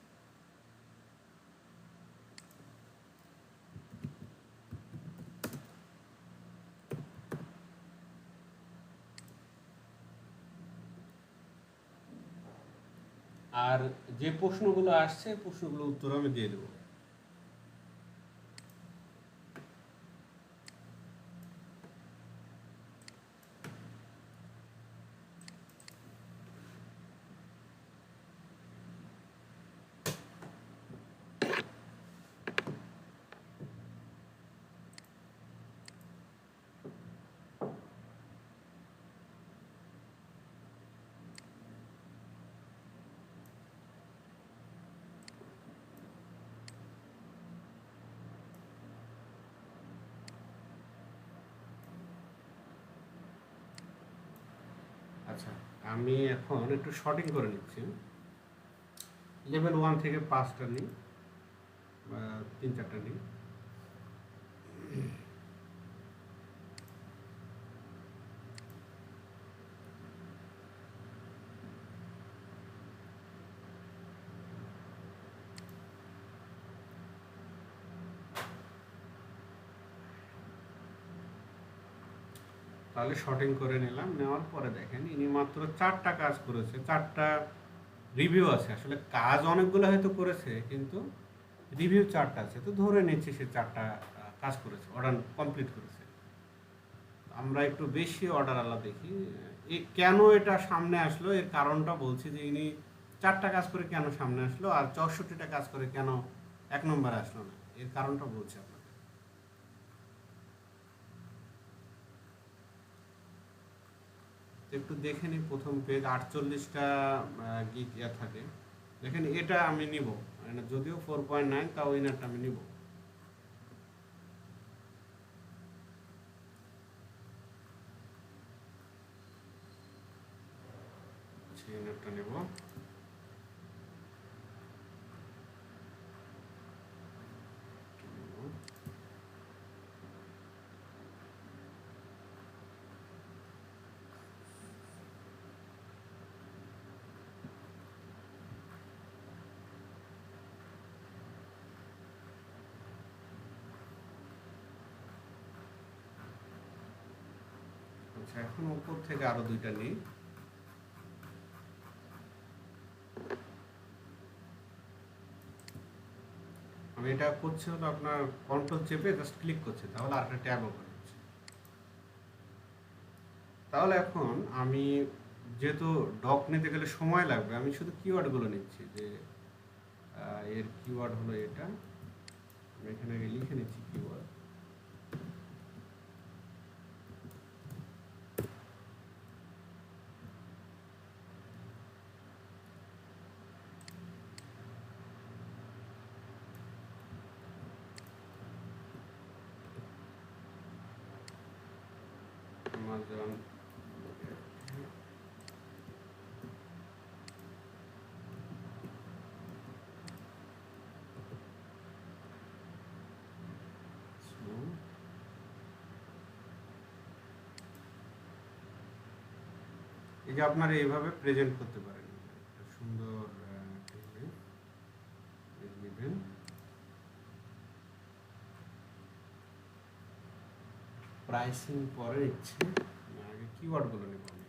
A: আর যে প্রশ্নগুলো আসছে, প্রশ্নগুলো উত্তর আমি দিয়ে দেবো। আচ্ছা, আমি এখন একটু শর্টিং করে নিচ্ছি। লেভেল 1 থেকে 5টা নিই, বা 3-4টা নিই। তাহলে শর্টিং করে নিলাম, নেওয়ার পরে দেখেন ইনি মাত্র 4টা কাজ করেছে, 4টা রিভিউ আছে। আসলে কাজ অনেকগুলো হয়তো করেছে, কিন্তু রিভিউ 4টা আছে, তো ধরে নিচ্ছি সে 4টা কাজ করেছে, অর্ডার কমপ্লিট করেছে। আমরা একটু বেশি অর্ডার আলা দেখি, কেন এটা সামনে আসলো, এর কারণটা বলছি, যে ইনি 4টা কাজ করে কেন সামনে আসলো, আর 64টা কাজ করে কেন 1 নম্বরে আসলো না, এর কারণটা বলছি আপনাকে। একটু দেখে নিই, প্রথম পেজ 48টা গিগ থাকে। দেখেন, এটা আমি নিব, যদিও 4.9, তাও উইনারটা আমি নিব। উইনারটা নেব। আচ্ছা, এখন উপর থেকে আরো দুইটা নিই। আমি এটা করছি হলো আপনার কন্ট্রোল চেপে জাস্ট ক্লিক করছি, তাহলে আরেকটা ট্যাব ওপেন হচ্ছে। তাহলে এখন আমি যেহেতু ডক নিতে গেলে সময় লাগবে, আমি শুধু কিওয়ার্ডগুলো নিচ্ছি যে এর কিওয়ার্ড হলো এটা, আমি এখানে লিখে নিচ্ছি কিওয়ার্ড। Amazon এই যে আপনারা এইভাবে প্রেজেন্ট করতে পারেন, একটা সুন্দর নেবেন। প্রাইসিং পরে ইচ্ছে, আগে কিওয়ার্ডগুলো নেব আমি।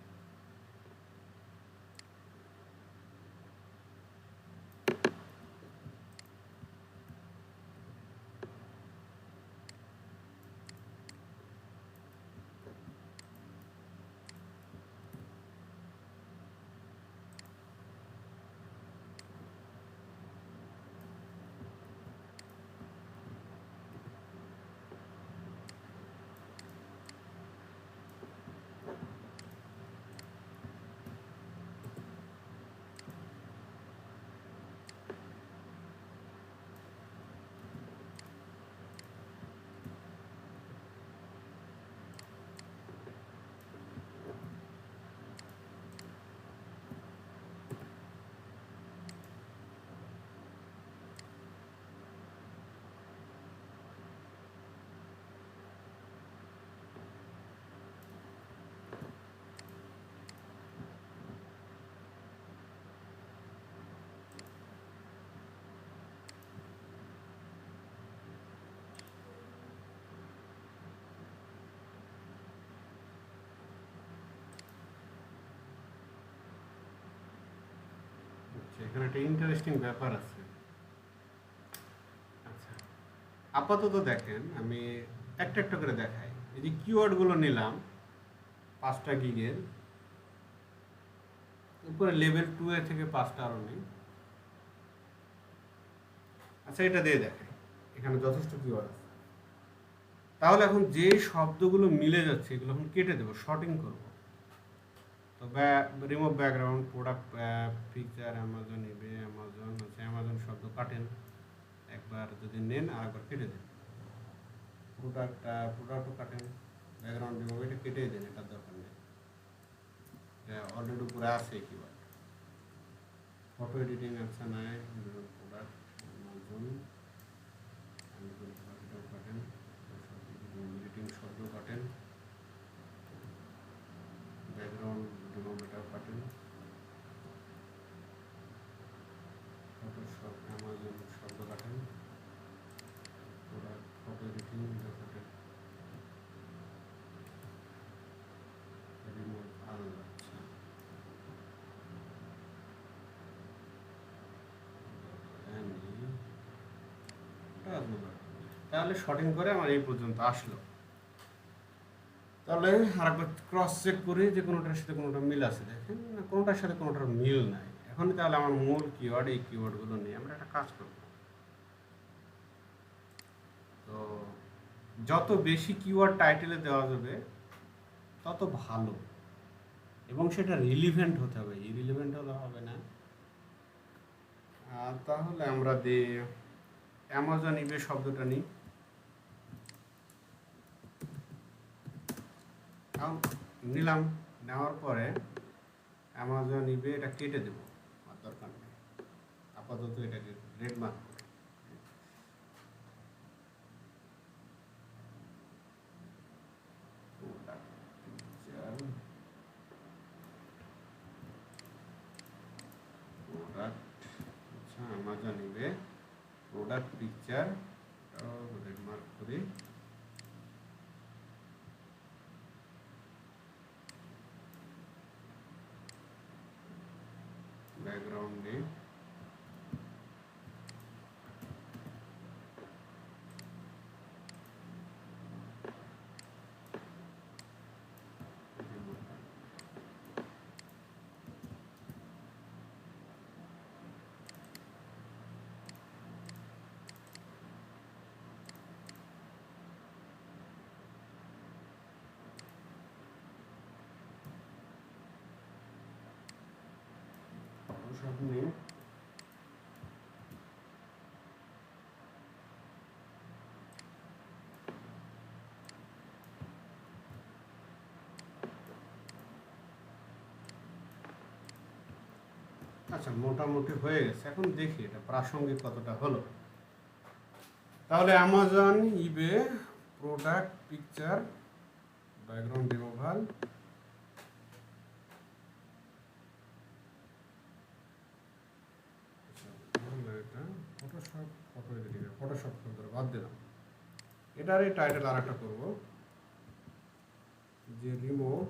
A: এখানে একটা ইন্টারেস্টিং ব্যাপার আছে। আচ্ছা, আপাতত দেখেন আমি একটা একটা করে দেখাই। এই যে কিওয়ার্ডগুলো নিলাম 5টা গিগের উপরে, লেভেল 2 এ থেকে 5টা আরও নেই। আচ্ছা, এটা দিয়ে দেখাই, এখানে যথেষ্ট কিওয়ার্ড আছে। তাহলে এখন যে শব্দগুলো মিলে যাচ্ছে এগুলো এখন কেটে দেবো, শর্টিং করবো। তো remove background, product picture, Amazon eBay, Amazon আছে, অ্যামাজন শব্দ কাটেন, একবার যদি নেন আর একবার কেটে দেন। প্রোডাক্টও কাটেন, ব্যাকগ্রাউন্ড রিমুভ, এটা কেটেই দেন, এটার দরকার নেই, অলরেডি উপরে আছে কিওয়ার্ড। ফটো এডিটিং আছে নাই, প্রোডাক্ট অ্যামাজন, এটাও কাটেন, এডিটিং শব্দ কাটেন, ব্যাকগ্রাউন্ড রিমুভ এটাও কাটেন, ফটোশপ অ্যামাজন শব্দ কাটেন, প্রোডাক্ট ফটো এডিটিং এটাও কাটেন, রিমুভ আল। আচ্ছা, তাহলে শর্টিং করে আমার এই পর্যন্ত আসলো। তাহলে আরেকবার ক্রস চেক করি যে কোনোটার সাথে কোনোটা মিল আছে। দেখেন না, কোনোটার সাথে কোনোটার মিল নাই। এখন তাহলে আমার মূল কিওয়ার্ড, এই কিওয়ার্ডগুলো নিয়ে আমরা একটা কাজ করব। তো যত বেশি কিওয়ার্ড টাইটেলে দেওয়া যাবে তত ভালো, এবং সেটা রিলিভেন্ট হতে হবে, ইরিলিভেন্ট হলে হবে না। তাহলে আমরা অ্যামাজন ইবে শব্দটা নিই, নিলাম। নেওয়ার পরে অ্যামাজন ইবে এটা কেটে দেব, আর দরকার নেই, আপাতত এটাকে রেড মার্ক করে। আচ্ছা, অ্যামাজন ইবে প্রোডাক্ট পিকচার রেড মার্ক করি। ব্যাকগ্রাউন্ডে ফটোশপ নিয়ে আচ্ছা মোটামুটি হয়ে গেছে। এখন দেখি এটা প্রাসঙ্গিক কতটা হলো। তাহলে অ্যামাজন, ইবে, প্রোডাক্ট, পিকচার, ব্যাকগ্রাউন্ড রিমুভাল, এটা Photoshop, photo editing, Photoshop folder বাদ দিলাম। এটারই টাইটেল আর একটা করবো যে remove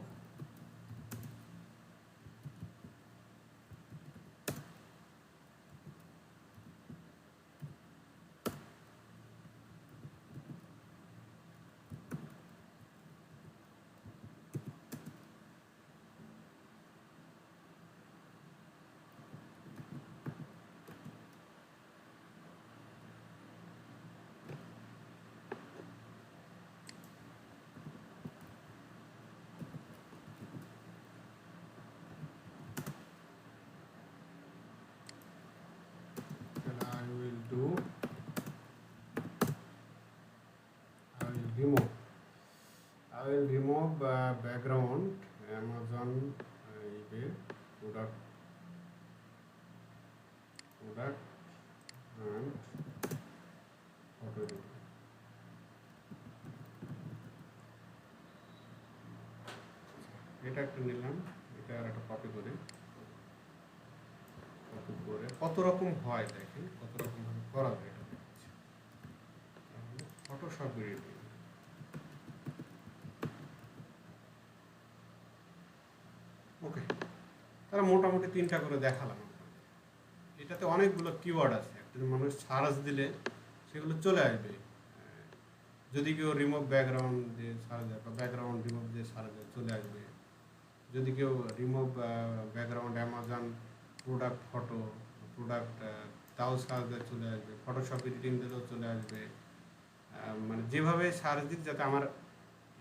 A: I will do, I will remove background, Amazon, eBay, product and photo editing. এটা একটা নিলাম, এটা আর একটা কপি করে কত রকম হয় দেখেন, কত রকম ভাবে করা যায় এটা দেখছি। তাহলে ফটোশপ এডিটিং, ওকে, তারা মোটামুটি 3টা করে দেখালাম। এটাতে অনেকগুলো কিওয়ার্ড আছে, একজন মানুষ সার্চ দিলে সেগুলো চলে আসবে। যদি কেউ রিমুভ ব্যাকগ্রাউন্ড দিয়ে সার্চ দেয় বা ব্যাকগ্রাউন্ড রিমুভ দিয়ে সার্চ দেয় চলে আসবে। যদি কেউ remove background Amazon product photo, product তাও সার্চ দিয়ে চলে আসবে, ফটোশপ এডিটিং দিলেও চলে আসবে। মানে যেভাবে সার্চ দিক যাতে আমার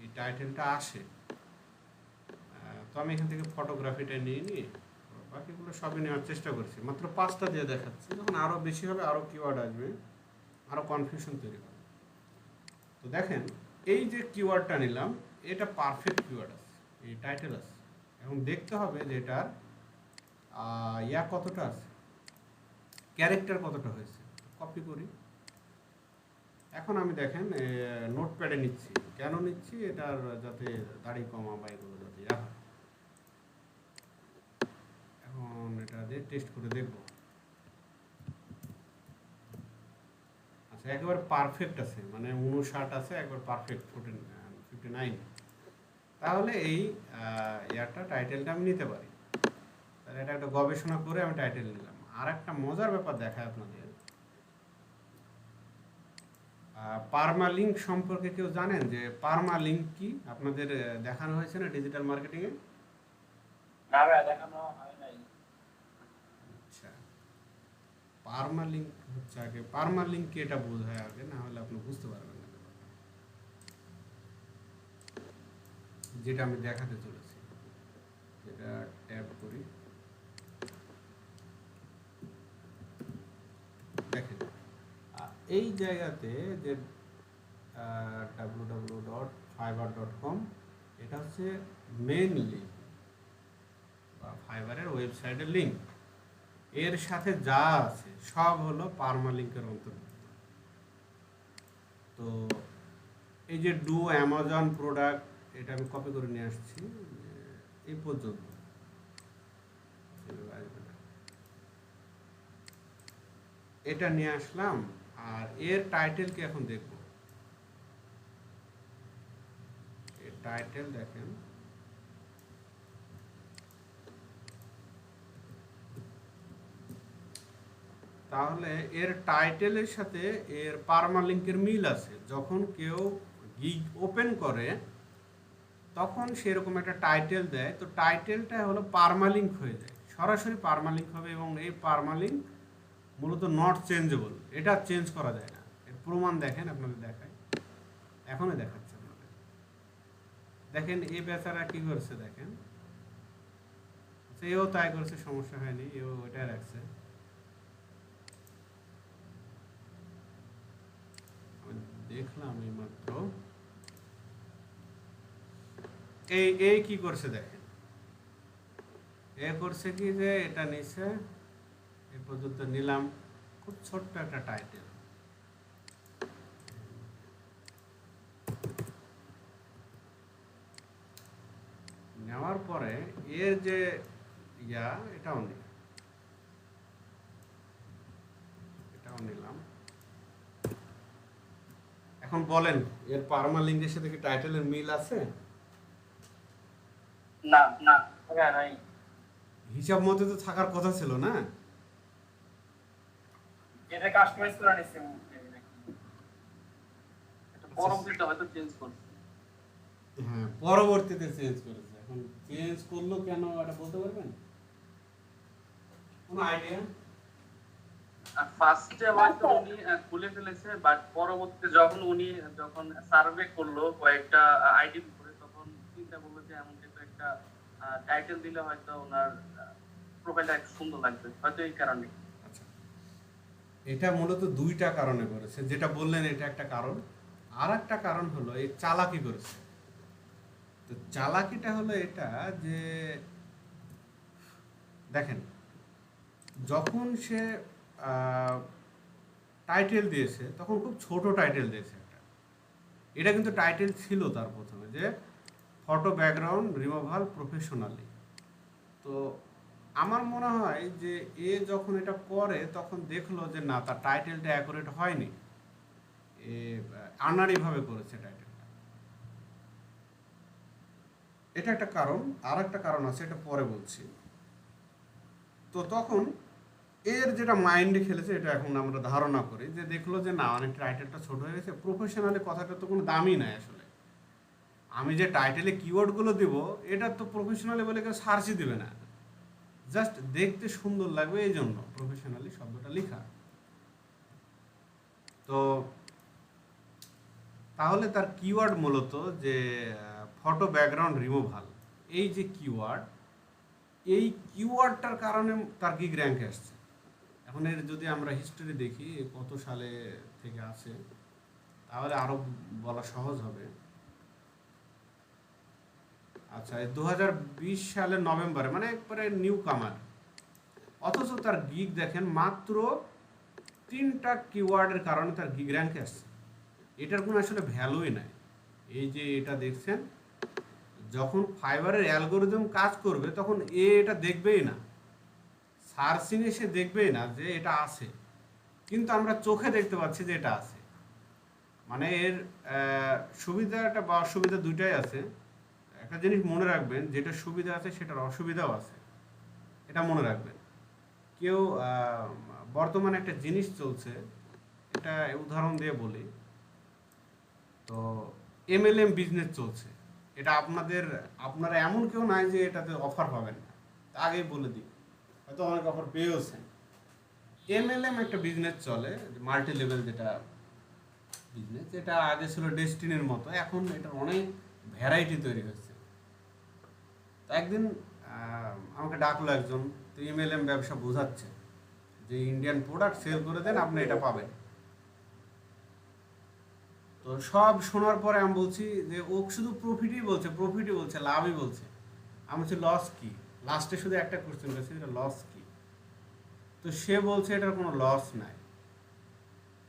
A: এই টাইটেলটা আসে। তো আমি এখান থেকে ফটোগ্রাফিটা নিয়ে নিয়ে বাকিগুলো সবই নেওয়ার চেষ্টা করছি। মাত্র 5টা দিয়ে দেখাচ্ছি, যখন আরও বেশি হবে আরও কিওয়ার্ড আসবে, আরও কনফিউশন তৈরি হবে। তো দেখেন এই যে কিওয়ার্ডটা নিলাম এটা পারফেক্ট কিওয়ার্ড আছে, এই টাইটেল আছে। এখন দেখতে হবে যে এটার কতটা আছে, ক্যারেক্টার কতটা হয়েছে। কপি করি। এখন আমি দেখেন নোটপ্যাডে নিচ্ছি। কেন নিচ্ছি? এটার যাতে দাড়ি কমা বা এগুলো যাতে হয়। এখন এটা দিয়ে টেস্ট করে দেখব। আচ্ছা, একবার পারফেক্ট আছে, মানে 59 আছে, একবার পারফেক্ট 59। তাহলে এই টাইটেলটা আমি নিতে পারি। তাহলে এটা একটা গবেষণা করে আমি টাইটেল নিলাম। আর একটা মজার ব্যাপার দেখায় আপনাদের, পারমালিঙ্ক সম্পর্কে কেউ জানেন যে পারমালিঙ্ক কি? আপনাদের দেখানো হয়েছে না ডিজিটাল মার্কেটিং এ?
B: না ভাই, দেখানো হয় নাই।
A: আচ্ছা, পারমালিঙ্ক হচ্ছে আগে, পারমালিঙ্ক কি এটা বোঝায় আগে, না হলে আপনি বুঝতে পারবেন না। যেটা আমি দেখাতে চলেছি, যেটা ট্যাব করি, দেখেন এই জায়গাতে যে www.fiverr.com, এটা হচ্ছে মেইন লিঙ্ক বা ফাইবারের ওয়েবসাইটের লিঙ্ক। এর সাথে যা আছে সব হলো পারমালিঙ্কের অন্তর্ভুক্ত। তো এই যে ডু অ্যামাজন প্রোডাক্ট, এটা আমি কপি করে নিয়ে আসছি এই পর্যন্ত। এটা নিয়ে আসলাম, আর এর টাইটেলকে এখন দেখব। এর টাইটেল দেখেন, তাহলে এর টাইটেলের সাথে এর পারমালিঙ্কের মিল আছে। যখন কেউ গিগ ওপেন করে তখন সেরকম একটা টাইটেল দেয়, তো টাইটেলটা হলো পারমালিঙ্ক হয়ে যায়, সরাসরি পারমালিঙ্ক হবে। এবং এই পারমালিঙ্ক মূলত নট চেঞ্জেবল, এটা চেঞ্জ করা যায় না। এর প্রমাণ দেখেন, আপনাদের দেখায়, এখনই দেখাচ্ছে আপনাদের। দেখেন এই বেচারা কি করছে দেখেন, এও তাই করছে, সমস্যা হয়নি, এও ওইটা রাখছে। দেখলাম এই মাত্র এই কি করছে দেখেন, এ করছে কি যে এটা নিচে এ পর্যন্ত নিলাম, খুব ছোট্ট একটা টাইটেল, নেওয়ার পরে এর যে এটাও নিই, এটাও নিলাম। এখন বলেন এর পারমালিঙ্কের সাথে কি টাইটেলের মিল আছে?
B: না না, হ্যাঁ নাই।
A: হিসাব মতে তো থাকার কথা ছিল না?
B: এটা কাস্টমাইজ করে নিছি, এটা পরবর্তীতে হয়তো চেঞ্জ করছে।
A: হ্যাঁ, পরবর্তীতে চেঞ্জ করেছে। এখন চেঞ্জ করলো কেন এটা বলতে পারবেন? কোনো আইডিয়া?
B: ফার্স্টে হয়তো উনি খুলে ফেলেছে, বাট পরবর্তীতে যখন সার্ভে করলো কয়েকটা আইডি করে, তখন চিন্তা করলো যে এমন কিছু একটা টাইটেল দিলে হয়তো ওনার প্রোফাইলটা একটু সুন্দর লাগবে, হয়তো এই কারণে।
A: আচ্ছা, এটা মূলত দুইটা কারণে করেছে, যেটা বললেন এটা একটা কারণ। আর একটা কারণ হলো এই চালাকি করেছে। তো চালাকিটা হলো এটা যে দেখেন, যখন সে টাইটেল দিয়েছে তখন খুব ছোট টাইটেল দিয়েছে একটা। এটা কিন্তু টাইটেল ছিল তার প্রথমে, যে ফটো ব্যাকগ্রাউন্ড রিমুভাল প্রফেশনালি। তো আমার মনে হয় যে এ যখন এটা করে তখন দেখলো যে না, তার টাইটেলটা অ্যাকুরেট হয়নি, এ আনাড়িভাবে করেছে টাইটেলটা। এটা একটা কারণ। আর একটা কারণ আছে, এটা পরে বলছি। তো তখন এর যেটা মাইন্ডে খেলেছে, এটা এখন আমরা ধারণা করি যে দেখলো যে না, অনেক টাইটেলটা ছোট হয়ে গেছে, প্রফেশনালি কথাটা তো কোনো দামই নাই আসলে। আমি যে টাইটেলে কিওয়ার্ডগুলো দিব, এটা তো প্রফেশনালি বলে কেউ সার্চই দিবে না, জাস্ট দেখতে সুন্দর লাগবে এই জন্য প্রফেশনালি শব্দটা লেখা। তো তাহলে তার কিওয়ার্ড মূলত যে ফটো ব্যাকগ্রাউন্ড রিমুভাল, এই যে কিওয়ার্ড, এই কিওয়ার্ডটার কারণে তার গিগ র্যাঙ্কে আসছে। এখন এর যদি আমরা হিস্টোরি দেখি কত সালে থেকে আছে, তাহলে আরো বলা সহজ হবে। আচ্ছা, 2020 সালের নভেম্বরে, মানে একবারে নিউ কামার, অথচ তার গিগ দেখেন মাত্র 3টা কিওয়ার্ডের কারণে তার গিগ র্যাঙ্কে আসছে। এটার কোনো আসলে ভ্যালুই নাই। এই যে এটা দেখছেন, যখন ফাইবারের অ্যালগোরিদম কাজ করবে তখন এটা দেখবেই না, সার্চিংয়ে সে দেখবেই না যে এটা আছে, কিন্তু আমরা চোখে দেখতে পাচ্ছি যে এটা আছে। মানে এর সুবিধাটা বা অসুবিধা দুইটাই আছে। একটা জিনিস মনে রাখবেন, যেটা সুবিধা আছে সেটার অসুবিধাও আছে, এটা মনে রাখবেন। কেউ বর্তমানে একটা জিনিস চলছে, এটা উদাহরণ দিয়ে বলি, তো MLM বিজনেস চলছে। এটা আপনারা এমন কেউ নাই যে এটাতে অফার পাবেন না, আগেই বলে দিই, হয়তো অনেক অফার পেয়েওছেন। MLM একটা বিজনেস চলে, মাল্টি লেভেল যেটা বিজনেস, এটা আগে ছিল ডেস্টিনির মতো, এখন এটার অনেক ভ্যারাইটি তৈরি হয়েছে। তো একদিন আমাকে ডাকলো একজন, তো MLM ব্যবসা বোঝাচ্ছে যে ইন্ডিয়ান প্রোডাক্ট সেল করে দেন, আপনি এটা পাবেন। তো সব শোনার পরে আমি বলছি যে ও শুধু প্রফিটই বলছে, লাভই বলছে। আমি বলছি লস কি? লাস্টে শুধু একটা কোশ্চেন করেছি, এটা লস কি? তো সে বলছে এটার কোনো লস নাই।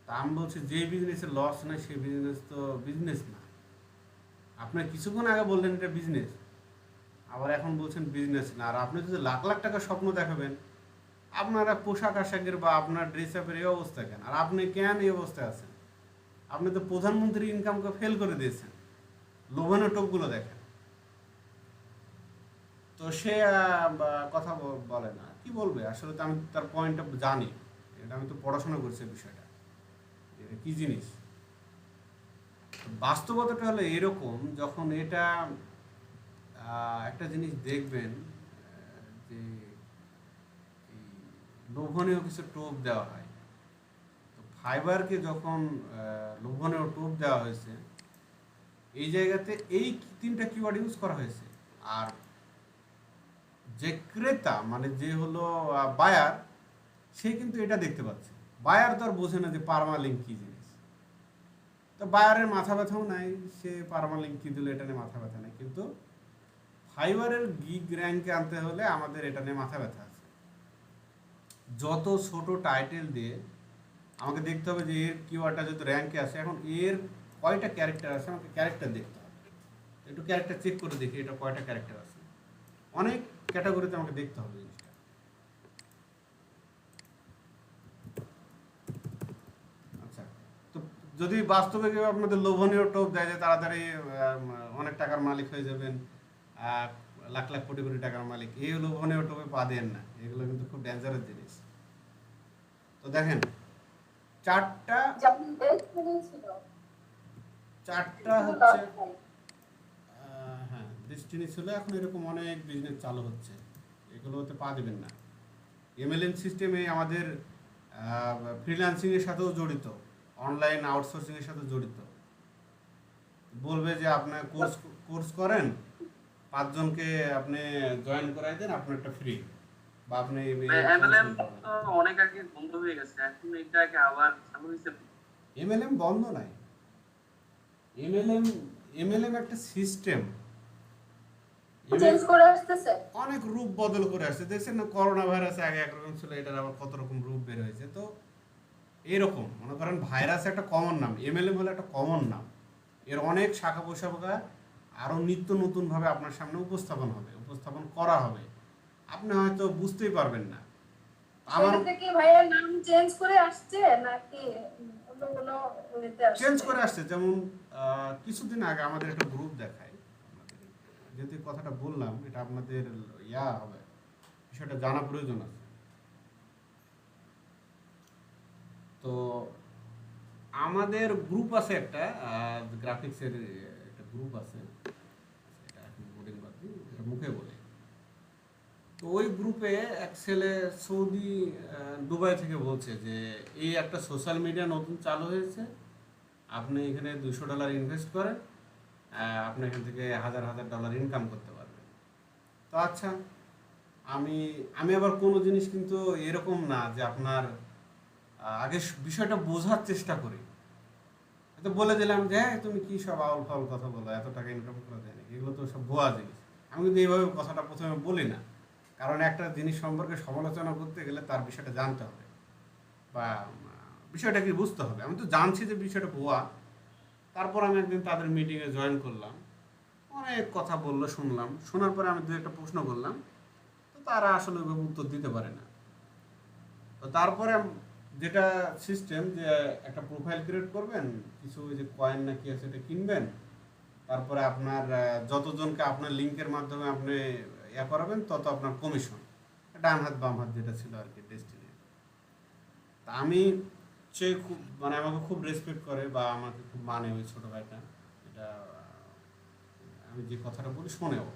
A: তা আমি বলছি যে বিজনেসের লস নাই সেই বিজনেস তো বিজনেস না। আপনার কিছুক্ষণ আগে বললেন এটা বিজনেস, আবার এখন বলছেন বিজনেস না। আর আপনি যদি লাখ লাখ টাকা স্বপ্ন দেখাবেন, আপনারা পোশাক আশাকের বা আপনার ড্রেস আপের এই অবস্থা কেন? আর আপনি কেন এই অবস্থায় আছেন? আপনি তো প্রধানমন্ত্রী ইনকামকে ফেল করে দিয়েছেন, লোভানো টোপগুলো দেখেন। তো সে কথা বলে না, কি বলবে আসলে? তো আমি তার পয়েন্টটা জানি, এটা তাহলে আমি তো পড়াশোনা করছি এই বিষয়টা, এটা কী জিনিস। বাস্তবতাটা হলো এরকম, যখন এটা একটা জিনিস দেখবেন যে এই লোভনীয় কিছু টোপ দেওয়া হয়, তো ফাইবারকে যখন লোভনীয় টোপ দেওয়া হয়েছে, এই জায়গাতে এই 3টা কিওয়ার্ড ইউজ করা হয়েছে। আর যে ক্রেতা মানে যে হলো বায়ার, সে কিন্তু এটা দেখতে পাচ্ছে। বায়ার তো আর বোঝে না যে পারমালিঙ্ক কী জিনিস, তো বায়ারের মাথা ব্যথাও নাই, সে পারমালিঙ্ক কী দিল এটা নিয়ে মাথা ব্যথা নেই। কিন্তু ফাইবারের গিগ র্যাঙ্কে আনতে হলে আমাদের এটা নিয়ে মাথা ব্যথা আছে। যত ছোট টাইটেল দিয়ে আমাকে দেখতে হবে যে এর কিওয়ার্ডটা যদি র্যাঙ্কে আসে, এখন এর কয়টা ক্যারেক্টার আছে, আমাকে ক্যারেক্টার দেখতে হবে। একটু ক্যারেক্টার চেক করে দেখি এটা কয়টা ক্যারেক্টার আছে। অনেক ক্যাটাগরিতে আমাকে দেখতে হবে জিনিসটা। আচ্ছা, তো যদি বাস্তবে কেউ আপনাদের লোভনীয় টোপ দেয় যে তাড়াতাড়ি অনেক টাকার মালিক হয়ে যাবেন, লাখ লাখ কোটি কোটি টাকার মালিক, এই লোভনীয় টোপে পা দেন না, এগুলো কিন্তু খুব ডেঞ্জারাস জিনিস। তো দেখেন, চারটা
E: যেমন ডেস্টিনি ছিল,
A: হচ্ছে হ্যাঁ ডেস্টিনি ছিল। এখন এরকম অনেক বিজনেস চালু হচ্ছে, এগুলোতে পা দেবেন না। এমএলএম সিস্টেমে আমাদের ফ্রিল্যান্সিংয়ের সাথেও জড়িত, অনলাইন আউটসোর্সিংয়ের সাথে জড়িত। বলবে যে আপনার কোর্স করেন, 5 জনকে আপনি জয়েন করাই দেন, আপনার একটা ফ্রি, বা আপনি
B: এমএলএম তো অনেক আগে বন্ধ হয়ে গেছে, এখন এটাকে আবার চালু হয়েছে।
A: এমএলএম বন্ধ নাই, এমএলএম একটা সিস্টেম,
E: চেঞ্জ করে আসতেছে।
A: অনেক রূপ বদল করে আসছে। দেখছেন না, করোনা ভাইরাস আগে একরকম ছিল, এটার আবার কত রকম রূপ বের হয়েছে। তো এইরকম মনে করেন ভাইরাস একটা কমন নাম, এমএলএম হলো একটা কমন নাম, এর অনেক শাখা পোশাখা আরও নিত্য নতুনভাবে আপনার সামনে উপস্থাপন করা হবে, আপনি হয়তো বুঝতেই পারবেন না। আমার
E: সেক্ষেত্রে কি ভাইয়ের নাম চেঞ্জ করে আসছে নাকি অন্য কোনো ওয়েতে আসছে?
A: চেঞ্জ করে আসছে। যেমন কিছুদিন আগে আমাদের একটা গ্রুপ দেখায়, যেহেতু এই কথাটা বললাম, এটা আপনাদের হবে, বিষয়টা জানা প্রয়োজন আছে। তো আমাদের গ্রুপ আছে একটা, গ্রাফিক্সের একটা গ্রুপ আছে, এটা এখন বোর্ডিং বাদ দিই, এটা মুখে বলে। তো ওই গ্রুপে এক ছেলে সৌদি দুবাই থেকে বলছে যে এই একটা সোশ্যাল মিডিয়া নতুন চালু হয়েছে, আপনি এখানে $200 ইনভেস্ট করেন, আপনি এখান থেকে $1000 ইনকাম করতে পারবেন। তো আচ্ছা, আমি আবার কোনো জিনিস কিন্তু এরকম না যে আপনার আগে বিষয়টা বোঝার চেষ্টা করি। তো বলে দিলাম যে হ্যাঁ তুমি কি সব আউল ফাউল কথা বলো, এত টাকা ইনকাম করা যায় না, এগুলো তো সব ভুয়া জিনিস। আমি কিন্তু এইভাবে কথাটা প্রথমে বলি না, কারণ একটা জিনিস সম্পর্কে সমালোচনা করতে গেলে তার বিষয়টা জানতে হবে বা বিষয়টা কি বুঝতে হবে। আমি তো জানছি যে বিষয়টা ভুয়া, তারপর আমি একদিন তাদের মিটিংয়ে জয়েন করলাম, অনেক কথা বললো, শুনলাম, শোনার পরে আমি 2-1টা প্রশ্ন করলাম, তো তারা আসলে ওইভাবে উত্তর দিতে পারে না। তো তারপরে যেটা সিস্টেম, যে একটা প্রোফাইল ক্রিয়েট করবেন, কিছু ওই যে কয়েন না কি আছে এটা কিনবেন, তারপরে আপনার যতজনকে আপনার লিঙ্কের মাধ্যমে আপনি করাবেন তত আপনার কমিশন, ডান হাত বাম হাত যেটা ছিল আর কি ডেস্টিনি। তা আমি সে খুব মানে আমাকে খুব রেসপেক্ট করে বা আমাকে খুব মানে ওই ছোটো ভাইটা, এটা আমি যে কথাটা বলি শোনেও।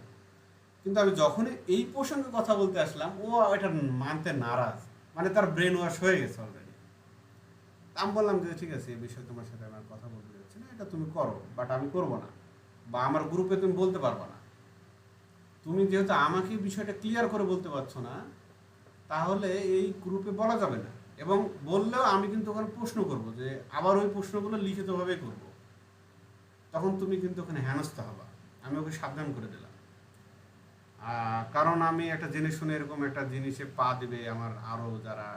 A: কিন্তু আমি যখনই এই প্রসঙ্গে কথা বলতে আসলাম, ও এটা মানতে নারাজ, মানে তার ব্রেন ওয়াশ হয়ে গেছে অলরেডি। আমি বললাম যে ঠিক আছে, এই বিষয়ে তোমার সাথে আমার কথা বলতে যাচ্ছি না, এটা তুমি করো, বাট আমি করবো না, বা আমার গ্রুপে তুমি বলতে পারবো না। তুমি যেহেতু আমাকে বিষয়টা ক্লিয়ার করে বলতে পারছো না, তাহলে এই গ্রুপে বলা যাবে না, এবং বললেও আমি কিন্তু ওখানে প্রশ্ন করবো, যে আবার ওই প্রশ্নগুলো লিখিতভাবে করব, তখন তুমি কিন্তু ওখানে হেনস্থা হবা। আমি ওকে সাবধান করে দিলাম, কারণ আমি একটা জেনে শুনে এরকম একটা জিনিসে পা দেবে আমার আরও যারা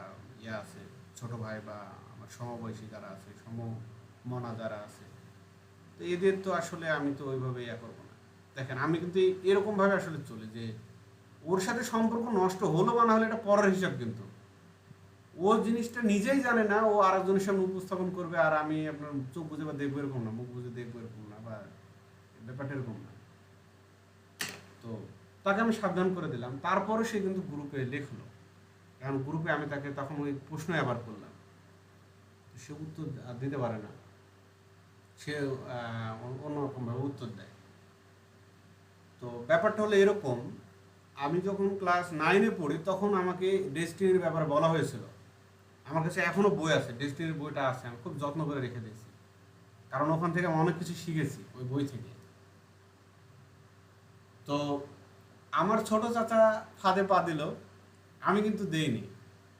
A: আছে, ছোট ভাই বা আমার সমবয়সী যারা আছে, সমমনা যারা আছে, তো এদের তো আসলে আমি তো ওইভাবে করবো না। দেখেন আমি কিন্তু এরকমভাবে আসলে চলি যে ওর সাথে সম্পর্ক নষ্ট হলো বা না হলে এটা পরের হিসাব, কিন্তু ও জিনিসটা নিজেই জানে না, ও আরেকজনের সামনে উপস্থাপন করবে, আর আমি আপনার চোখ বুঝে বা দেখবো এরকম না, মুখ বুঝে দেখবো এরকম না, বা ব্যাপারটা এরকম না। তো তাকে আমি সাবধান করে দিলাম, তারপরে সে কিন্তু গ্রুপে লিখলো, কারণ গ্রুপে আমি তাকে তখন ওই প্রশ্নই আবার করলাম সে উত্তর দিতে পারে না, সে অন্যরকমভাবে উত্তর দেয়। তো ব্যাপারটা হলো এরকম, আমি যখন ক্লাস 9-এ পড়ি তখন আমাকে ডেস্টিনির ব্যাপারে বলা হয়েছিল। আমার কাছে এখনও বই আছে, ডেস্টিনির বইটা আছে, আমি খুব যত্ন করে রেখে দিয়েছি, কারণ ওখান থেকে আমি অনেক কিছু শিখেছি ওই বই থেকে। তো আমার ছোট চাচা ফাঁদে পা দিল, আমি কিন্তু দেইনি,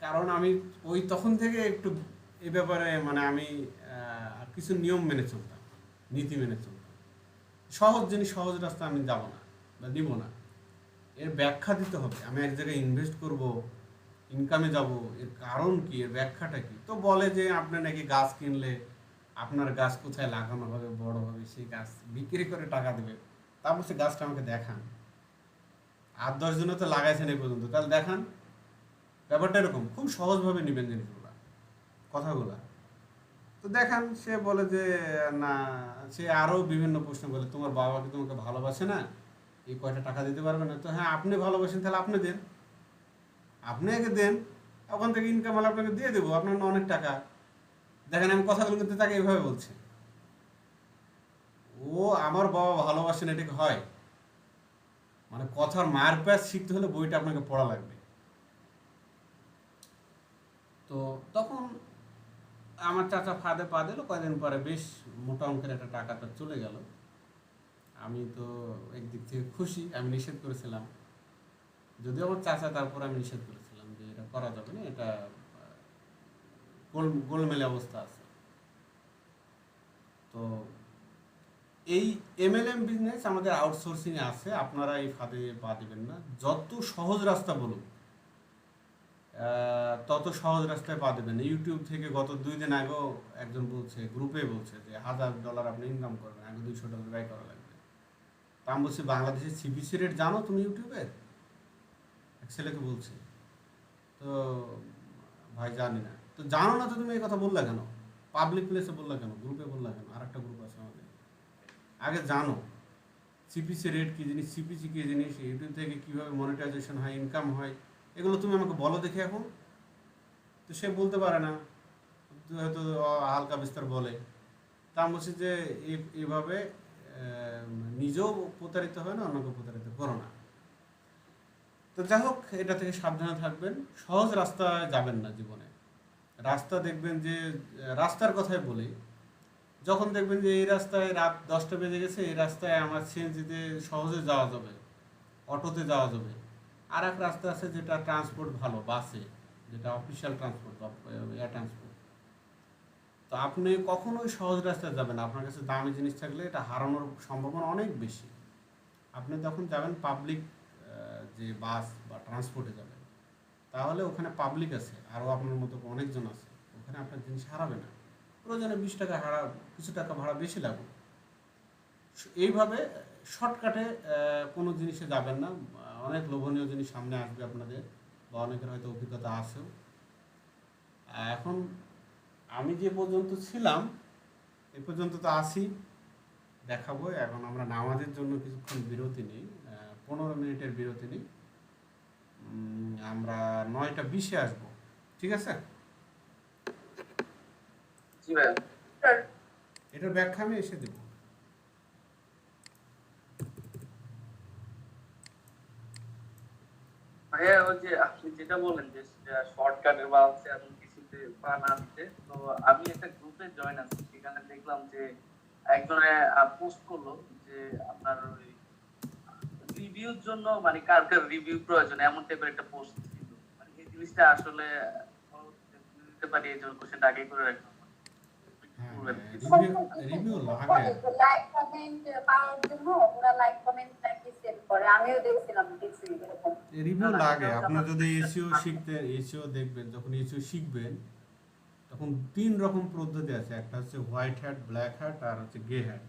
A: কারণ আমি ওই তখন থেকে একটু এই ব্যাপারে মানে আমি কিছু নিয়ম মেনে চলতাম, নীতি মেনে চলতাম। সহজ জিনিস সহজ রাস্তা আমি যাব না বা নিব না, এর ব্যাখ্যা দিতে হবে। আমি এক জায়গায় ইনভেস্ট করব, ইনকামে যাব, এর কারণ কি, এর ব্যাখ্যাটা কি। তো বলে যে আপনি নাকি গাছ কিনলে আপনার গাছ কোথায় লাগানো হবে, বড় হবে, সেই গাছ বিক্রি করে টাকা দেবে। তারপর সে গাছটা আমাকে দেখান, 8-10 জনে তো লাগাইছেন এই পর্যন্ত, তাহলে দেখান। ব্যাপারটা এরকম, খুব সহজভাবে নেবেন জিনিসগুলা, কথাগুলা। তো দেখান, সে বলে যে না, সে আরও বিভিন্ন প্রশ্ন বলে, তোমার বাবা কি তোমাকে ভালোবাসে না, এই কয়টা টাকা দিতে পারবে না? তো হ্যাঁ, আপনি ভালোবাসেন, তাহলে আপনি দেন, আপনি একে দেন, ওখান থেকে ইনকাম হলে আপনাকে দিয়ে দেবো, আপনার না অনেক টাকা। দেখেন আমি কথাগুলো কিন্তু তাকে এইভাবে বলছি। ও আমার বাবা ভালোবাসেন এটা কি হয়? মানে কথার মায়ের প্যাচ শিখতে হলে বইটা আপনাকে পড়া লাগবে। তো তখন আমার চাচা ফাঁদে পা দিল, কয়েকদিন পরে বেশ মোটা অঙ্কের একটা টাকাটা চলে গেল। আমি তো একদিক থেকে খুশি, আমি নিষেধ করেছিলাম, যদিও আমার চাচা, তারপর আমি নিষেধ করেছিলাম যে এটা করা যাবে না, এটা গোলমেলে অবস্থা আছে। তো এই MLM বিজনেস আমাদের আউটসোর্সিংয়ে আছে, আপনারা এই ফাঁদে পা দিবেন না। যত সহজ রাস্তা বলুন তত সহজ রাস্তায় পা দেবেন। ইউটিউব থেকে গত 2 দিন আগেও একজন বলছে, গ্রুপে বলছে যে $1000 আপনি ইনকাম করবেন, আগে $200 ব্যয় করা লাগবে। তা আমি বলছি, বাংলাদেশের CPC রেট জানো তুমি ইউটিউবে? এক ছেলেকে বলছে। তো ভাই জানি না। তো জানো না তো তুমি এই কথা বললা কেন, পাবলিক প্লেসে বললা কেন, গ্রুপে বললা কেন? আর একটা গ্রুপ আছে আমাদের, আগে জানো CPC রেট কী জিনিস, CPC কী জিনিস, ইউটিউব থেকে কীভাবে মনিটাইজেশন হয়, ইনকাম হয়, এগুলো তুমি আমাকে বলো দেখি এখন। তো সে বলতে পারে না, হয়তো হালকা বিস্তার বলে। তা আমি বলছি যে এইভাবে নিজেও প্রতারিত হয় না, অন্যকে প্রতারিত করো না। তো যাই হোক, এটা থেকে সাবধানে থাকবেন, সহজ রাস্তায় যাবেন না জীবনে। রাস্তা দেখবেন যে, রাস্তার কথাই বলি, যখন দেখবেন যে এই রাস্তায় রাত 10টা বেজে গেছে, এই রাস্তায় আমার সিএনজিতে সহজে যাওয়া যাবে, অটোতে যাওয়া যাবে। আর এক রাস্তা আছে যেটা ট্রান্সপোর্ট ভালো, বাসে, যেটা অফিসিয়াল ট্রান্সপোর্ট বা এয়ার ট্রান্সপোর্ট। তো আপনি কখনোই সহজ রাস্তায় যাবেন না, আপনার কাছে দামি জিনিস থাকলে এটা হারানোর সম্ভাবনা অনেক বেশি। আপনি তখন যাবেন পাবলিক যে বাস বা ট্রান্সপোর্টে যাবেন, তাহলে ওখানে পাবলিক আছে, আরও আপনার মতো অনেকজন আছে, ওখানে আপনার জিনিস হারাবে না। প্রয়োজনে 20 টাকা কিছু টাকা ভাড়া বেশি লাগুক। এইভাবে শর্টকাটে কোনো জিনিসে যাবেন না। অনেক লোভনীয় জিনিস সামনে আসবে আপনাদের, বা অনেকের হয়তো অভিজ্ঞতা আছেও। এখন আমি যে পর্যন্ত ছিলাম এ পর্যন্ত তো আসি, দেখাবো। এখন আমরা নামাজের জন্য কিছুক্ষণ বিরতি নিই, 15 মিনিটের বিরতি নিই। আমরা 9টা 20-এ আসবো, ঠিক আছে?
B: জি ভাই।
A: এটার ব্যাখ্যা আমি এসে দেবো।
B: ভাইয়া, ওই যে আপনি যেটা বললেন যে শর্টকাটের বা হচ্ছে এমন কিছুতে পা না দিতে, তো আমি একটা গ্রুপে জয়েন আছি, সেখানে দেখলাম যে একজনে পোস্ট করলো যে আপনার ওই রিভিউর জন্য, মানে কার কার রিভিউ প্রয়োজন, এমন টাইপের একটা পোস্ট ছিল। মানে এই জিনিসটা আসলে দিতে পারি, এই জন্য কোশ্চেনটা আগেই করে রাখলাম।
A: রিভিউ লাগে,
E: লাইক কমেন্ট পাওয়ার জন্য ওরা লাইক কমেন্ট নাকি সেন্ড করে, আমিও দেখছিলাম কিছু এরকম।
A: রিভিউ লাগে। আপনার যদি এসিও দেখবেন, যখন এসিও শিখবেন তখন 3 রকম পদ্ধতি আছে। একটা হচ্ছে হোয়াইট হ্যাট, ব্ল্যাক হ্যাট, আর হচ্ছে গে হ্যাট,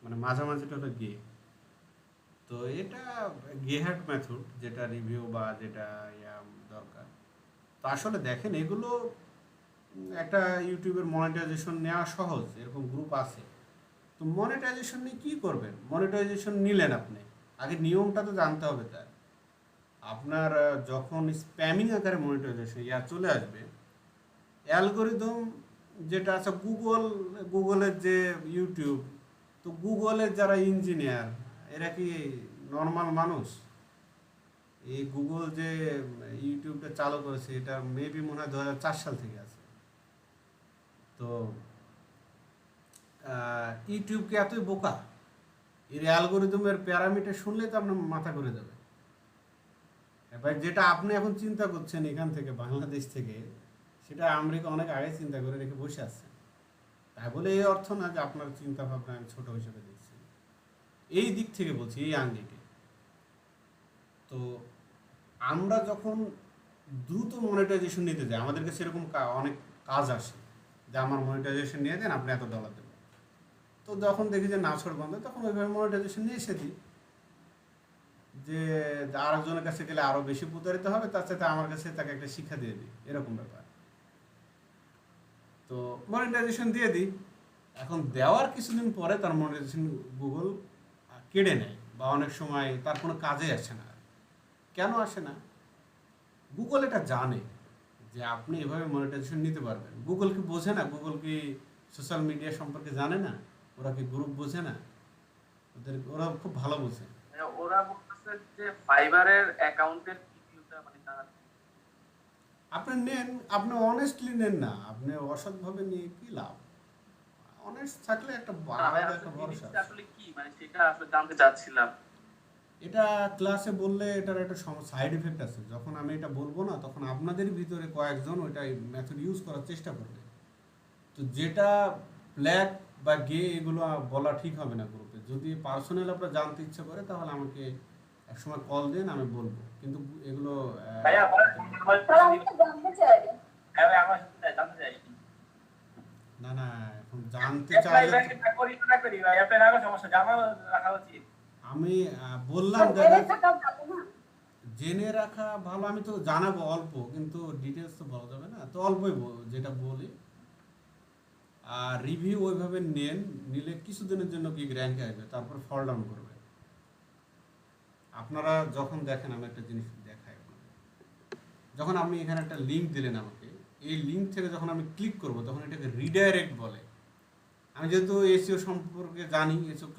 A: মানে মাঝামাঝিটা হলো গে। তো এটা গে হ্যাট মেথড, যেটা রিভিউ বা যেটা দরকার। তো আসলে দেখেন, এগুলো একটা ইউটিউবের মনিটাইজেশন নেওয়া সহজ, এরকম গ্রুপ আছে। তো মনিটাইজেশন নিয়ে কী করবেন? মনিটাইজেশন নিলেন, আপনি আগে নিয়মটা তো জানতে হবে। তার আপনার যখন স্প্যামিং আকারে মনিটাইজেশন চলে আসবে, অ্যালগোরিদম যেটা আছে গুগলের যে ইউটিউব, তো গুগলের যারা ইঞ্জিনিয়ার এরা কি নর্মাল মানুষ? এই গুগল যে ইউটিউবটা চালু করেছে এটা মেবি মনে হয় 2004 সাল থেকে আছে। তো ইউটিউব কি এতই বোকা? এর অ্যালগোরিদমের প্যারামিটার শুনলেই তো আপনার মাথা ঘুরে যাবে। এবার যেটা আপনি এখন চিন্তা করছেন এখান থেকে বাংলাদেশ থেকে, সেটা আমেরিকা অনেক আগে চিন্তা করে রেখে বসে আছে। তাই বলে এই অর্থ না যে আপনার চিন্তা ভাবনা আমি ছোট হিসেবে দেখছি, এই দিক থেকে বলছি, এই আঙ্গিকে। তো আমরা যখন দ্রুত মনিটাইজেশন নিতে যাই, আমাদেরকে সেরকম অনেক কাজ আসে যে আমার মনিটাইজেশন নিয়ে দেন, আপনি এত ডলার দেবেন। তো যখন দেখি যে নাছর বন্ধ, তখন ওইভাবে মনিটাইজেশন নিয়ে এসে দিই, যে আরেকজনের কাছে গেলে আরও বেশি প্রতারিত হবে, তার সাথে আমার কাছে তাকে একটা শিক্ষা দিয়ে দিই, এরকম ব্যাপার। তো মনিটাইজেশন দিয়ে দিই। এখন দেওয়ার কিছুদিন পরে তার মনিটাইজেশন গুগল কেড়ে নেয়, বা অনেক সময় তার কোনো কাজে আসে না। কেন আসে না? গুগল এটা জানে যে আপনি এভাবে মনিটাইজেশন নিতে পারবেন। গুগল কি বোঝে না? গুগল কি সোশ্যাল মিডিয়া সম্পর্কে জানে না? ওরা কি গ্রুপ বোঝে না? ওরা খুব ভালো বোঝে।
B: ওরা বলতেছে যে ফাইবারের অ্যাকাউন্টের রিভিউটা মানে তারা
A: আপনি নেন, আপনি অনেস্টলি নেন না, আপনি অসৎভাবে নিয়ে কি লাভ? অনেস্ট থাকলে একটা আলাদা একটা ভরসা আছে।
B: আসলে কি মানে সেটা আসলে জানতে চাচ্ছিলাম।
A: এটা ক্লাসে বললে এটার একটা সাইড এফেক্ট আছে। যখন আমি এটা বলবো না, তখন আপনাদের ভিতরে কয়েকজন ওইটা মেথড ইউজ করার চেষ্টা করবে। তো যেটা ব্ল্যাক বা গে এগুলো বলা ঠিক হবে না গ্রুপে। যদি পার্সোনাল আপনার জানতে ইচ্ছে করে তাহলে আমাকে একসময় কল দেন, আমি বলবো। কিন্তু এগুলো
D: ভাইয়া
C: তাহলে আমি তো জানতে চাই।
D: হ্যাঁ আমার জানতে চাই
A: না না, এখন জানতে
D: অ্যাপ্লাই
A: চাইলে
D: ব্যাংকে করি না করি ভাই, অ্যাপ্লাই না করে সমস্যা, জানা রাখা উচিত।
A: আমি বললাম
C: জেনে থাকা ভালো না?
A: জেনে রাখা ভালো। আমি তো জানাবো অল্প, কিন্তু ডিটেলস তো বলা যাবে না, তো অল্পই যেটা বলি। আর রিভিউ ওইভাবে নেন, নিলে কিছুদিনের জন্য গিগ র্যাঙ্কে আসবে, তারপর ফল ডাউন করবে। আপনারা যখন দেখেন, আমি একটা জিনিস দেখাই আপনাদের। যখন আপনি এখানে একটা লিঙ্ক দিলেন আমাকে, এই লিঙ্ক থেকে যখন আমি ক্লিক করব, তখন এটাকে রিডাইরেক্ট বলে। আমি যেহেতু এসইও সম্পর্কে জানি, এসইও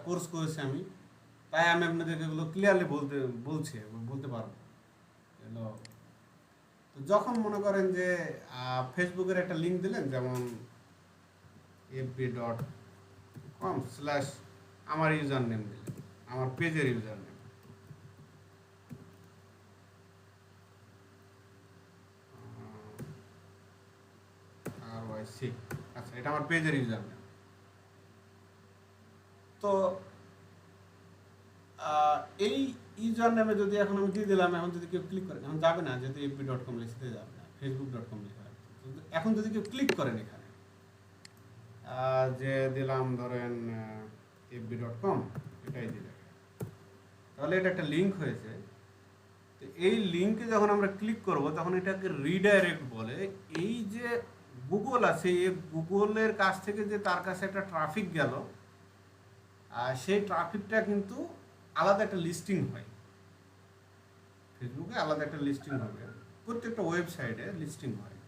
A: কোর্স করেছি আমি, তাই আমি আপনাদেরকে এগুলো ক্লিয়ারলি বলতে পারবো। এগুলো তো যখন মনে করেন যে ফেসবুকের একটা লিঙ্ক দিলেন, যেমন fb.com/ আমার ইউজার নেম দিলেন, আমার পেজের ইউজার নেম, RYC, আচ্ছা এটা আমার পেজের ইউজার নেম। তো এই ইউজার নেমে যদি এখন আমি দিয়ে দিলাম, এখন যদি কেউ ক্লিক করে, এখন যাবে না, যেহেতু fb.com লিখতে যাবে না, facebook.com লেখা আছে। এখন যদি কেউ ক্লিক করেন এখানে, যে দিলাম ধরেন fb.com, এটাই দিলাম, তাহলে এটা একটা লিঙ্ক হয়েছে। তো এই লিঙ্কে যখন আমরা ক্লিক করব, তখন এটাকে রিডাইরেক্ট বলে। এই যে গুগল আছে, এই গুগলের কাছ থেকে যে তার কাছে একটা ট্রাফিক গেল, সেই ট্রাফিকটা কিন্তু আলাদা একটা লিস্টিং হয় ফেসবুকে, আলাদা একটা লিস্টিং হবে, প্রত্যেকটা ওয়েবসাইটে লিস্টিং হয়,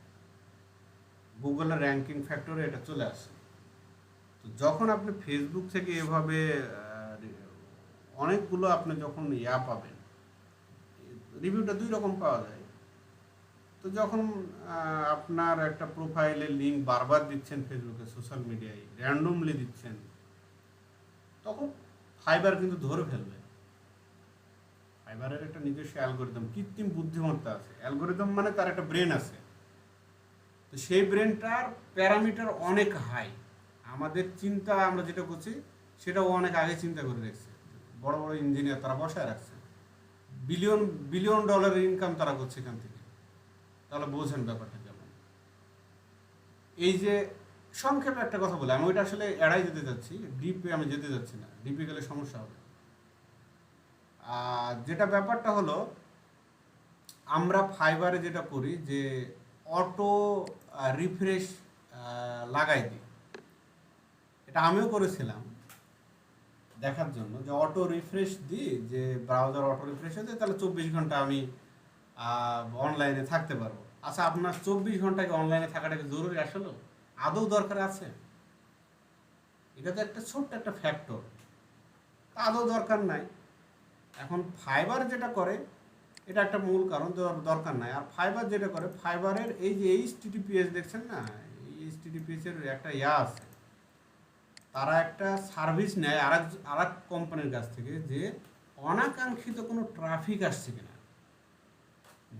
A: গুগলের র্যাঙ্কিং ফ্যাক্টরে এটা চলে আসে। তো যখন আপনি ফেসবুক থেকে এভাবে অনেকগুলো আপনি যখন পাবেন, রিভিউটা দুই রকম পাওয়া যায়। তো যখন আপনার একটা প্রোফাইলের লিঙ্ক বারবার দিচ্ছেন ফেসবুকে, সোশ্যাল মিডিয়ায় র্যান্ডমলি দিচ্ছেন, তখন ফাইবার কিন্তু ধরে ফেলবে। ফাইবারের একটা নিজস্ব অ্যালগোরিদম, কৃত্রিম বুদ্ধিমত্তা আছে। অ্যালগোরিদম মানে তার একটা ব্রেন আছে, তো সেই ব্রেনটার প্যারামিটার অনেক হাই। আমাদের চিন্তা আমরা যেটা করছি সেটাও অনেক আগে চিন্তা করে রেখেছে। বড় বড় ইঞ্জিনিয়ার তারা বসায় রাখছে, বিলিয়ন বিলিয়ন ডলারের ইনকাম তারা করছে এখান থেকে। তাহলে বোঝেন ব্যাপারটা কেমন। এই যে সংক্ষেপে একটা কথা বলে, আমি ওইটা আসলে এড়াই যেতে যাচ্ছি, ডিপে আমি যেতে যাচ্ছি না, ডিপে গেলে সমস্যা হবে। আর যেটা ব্যাপারটা হলো, আমরা ফাইবারে যেটা করি যে অটো রিফ্রেশ লাগাই দিই। এটা আমিও করেছিলাম দেখার জন্য, যে অটো রিফ্রেশ দিই, যে ব্রাউজার অটো রিফ্রেশ হয়ে যায়, তাহলে 24 ঘন্টা আমি অনলাইনে থাকতে পারবো। আচ্ছা, আপনার 24 ঘন্টায় অনলাইনে থাকাটা কি জরুরি আসলে? আদৌ দরকার আছে? এটা তো একটা ছোট্ট একটা ফ্যাক্টর, আদৌ দরকার নাই। এখন ফাইবার যেটা করে, এটা একটা মূল কারণ, দরকার নাই। আর ফাইবার যেটা করে, ফাইবারের এই যে এইচটিটিপিএস দেখছেন না, এই এইচটিটিপিএস এর একটা আছে, তারা একটা সার্ভিস নেয় আর এক কোম্পানির কাছ থেকে, যে অনাকাঙ্ক্ষিত কোনো ট্রাফিক আসছে কিনা,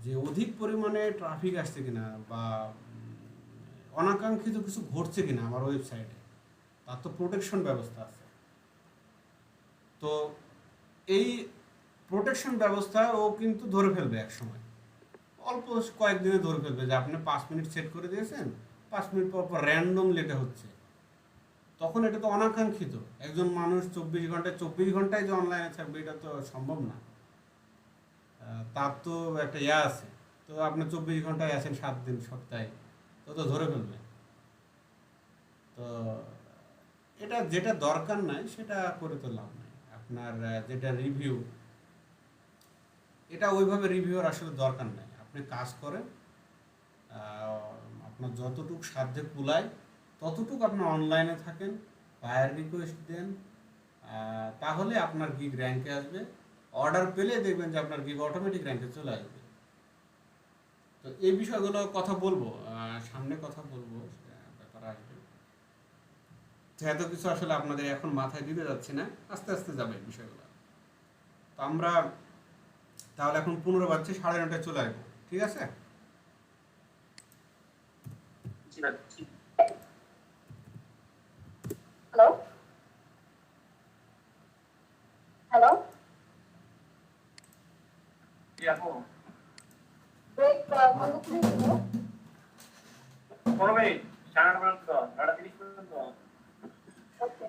A: যে অধিক পরিমাণে ট্রাফিক আসছে কিনা, বা অনাকাঙ্ক্ষিত কিছু ঘটছে কিনা আমার ওয়েবসাইটে, তার তো প্রোটেকশন ব্যবস্থা আছে। তো এই প্রোটেকশন ব্যবস্থা ও কিন্তু ধরে ফেলবে এক সময়, অল্প কয়েকদিনে ধরে ফেলবে যে আপনি 5 মিনিট সেট করে দিয়েছেন, 5 মিনিট পর পর র্যান্ডম লেটে হচ্ছে। তখন এটা তো অনাকাঙ্ক্ষিত। একজন মানুষ 24 ঘন্টায় যে অনলাইনে থাকবে, এটা তো সম্ভব না। তার তো একটা আছে। তো আপনি 24 ঘন্টায় আছেন 7 দিন সপ্তাহে, তো ধরে ফেলবে। তো এটা যেটা দরকার নাই সেটা করে তো লাভ নাই। আপনার যেটা রিভিউ, এটা ওইভাবে রিভিউর আসলে দরকার নাই। আপনি কাজ করেন, আপনার যতটুকু সাধ্যে কুলায় ততটুকু আপনি অনলাইনে থাকেন, ফায়ার রিকোয়েস্ট দেন, তাহলে আপনার গিগ র্যাঙ্কে আসবে। অর্ডার পেলে দেখবেন যে আপনার গিগ অটোমেটিক র্যাঙ্কে চলে আসবে। তো এই বিষয়গুলো কথা বলবো, সামনে কথা বলবো, ব্যাপার আসবে। তো এত কিছু আসলে আপনাদের এখন মাথায় দিতে যাচ্ছি না, আস্তে আস্তে যাবে এই বিষয়গুলো। তো আমরা তাহলে এখন 15 বাজছে, 9:30টায় চলে আসবো, ঠিক আছে?
B: জি ভাই, জি।
C: হ্যালো হ্যালো,
B: জি আপু,
C: ব্রেক বন্ধ করে দিবো।
B: 15 মিনিট, 9:30 পর্যন্ত, 9:30 পর্যন্ত।
C: ওকে।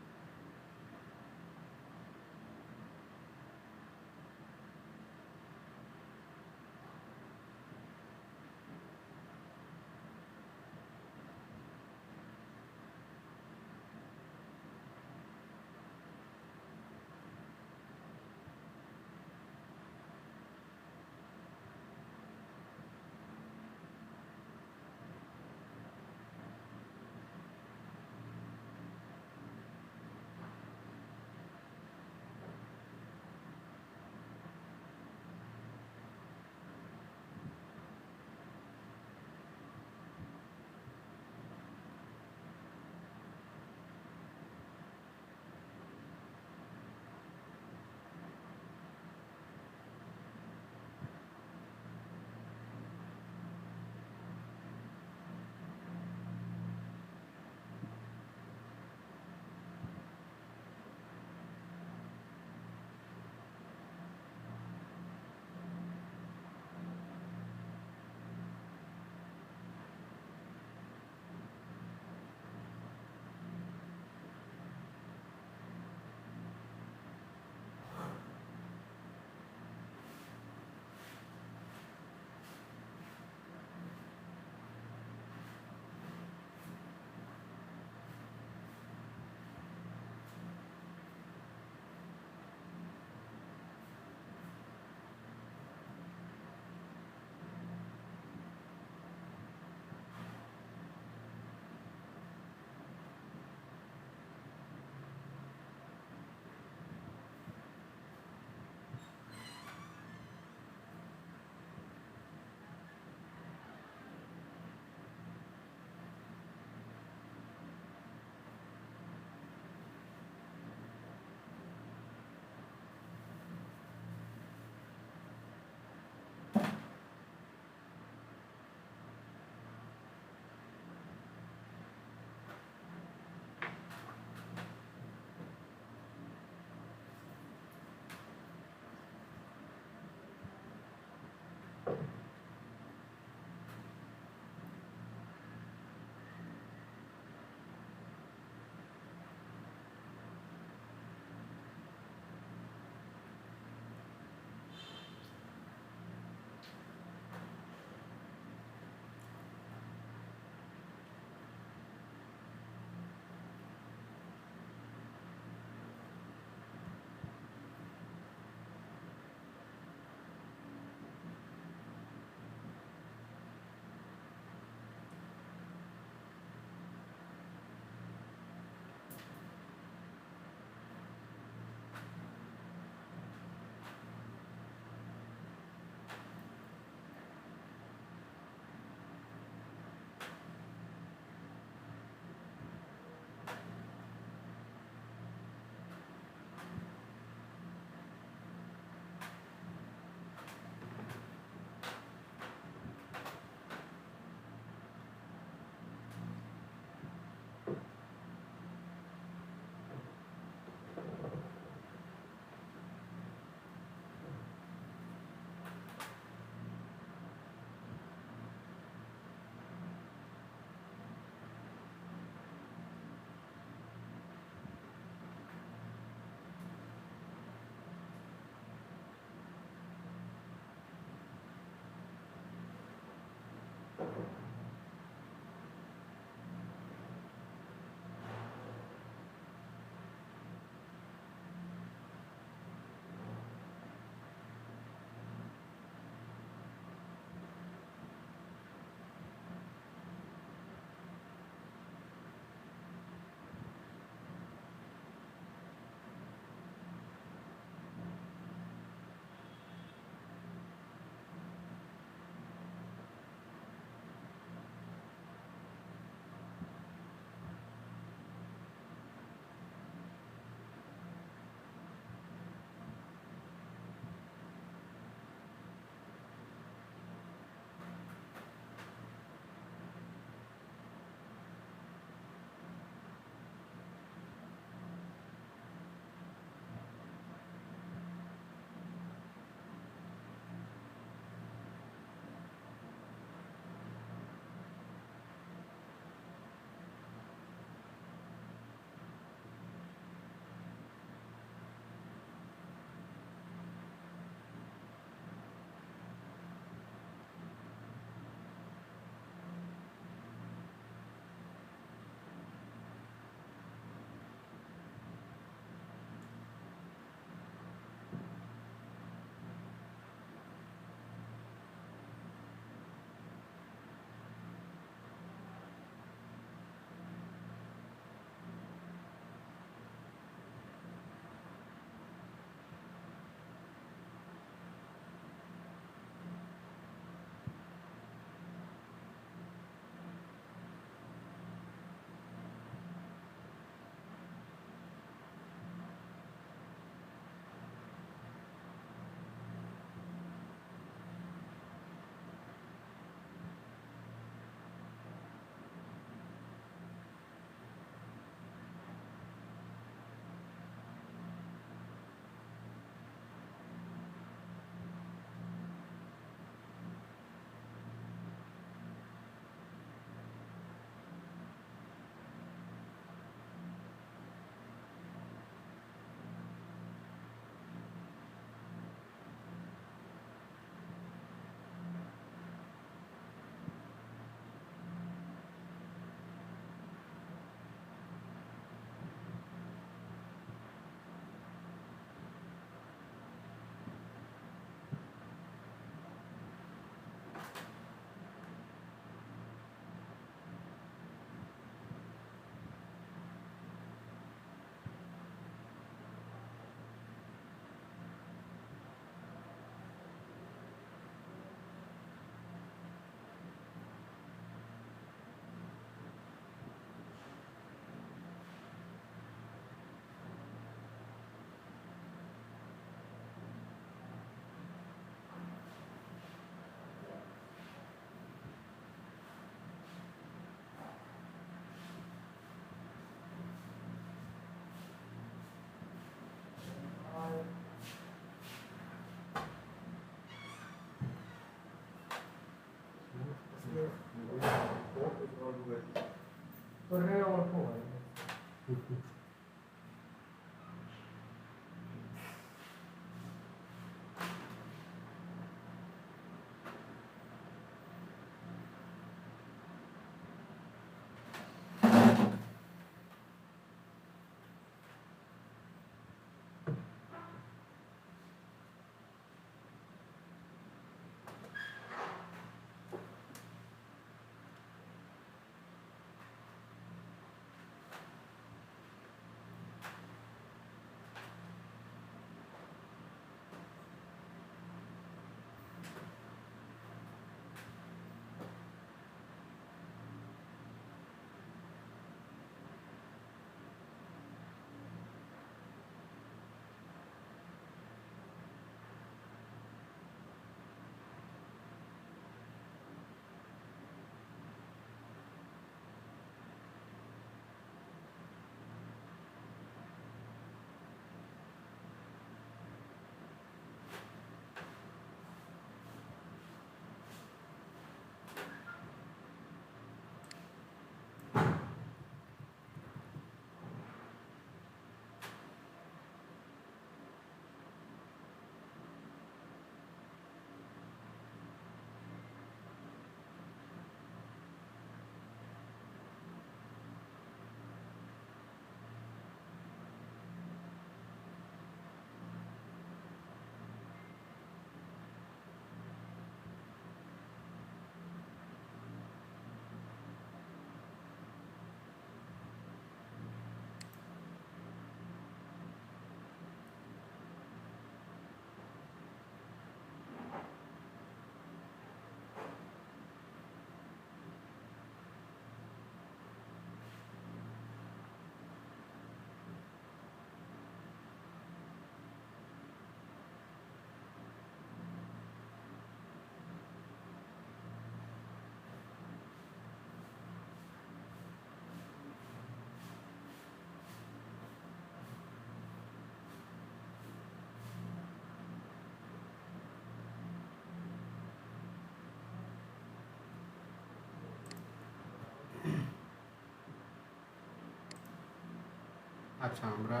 A: আচ্ছা, আমরা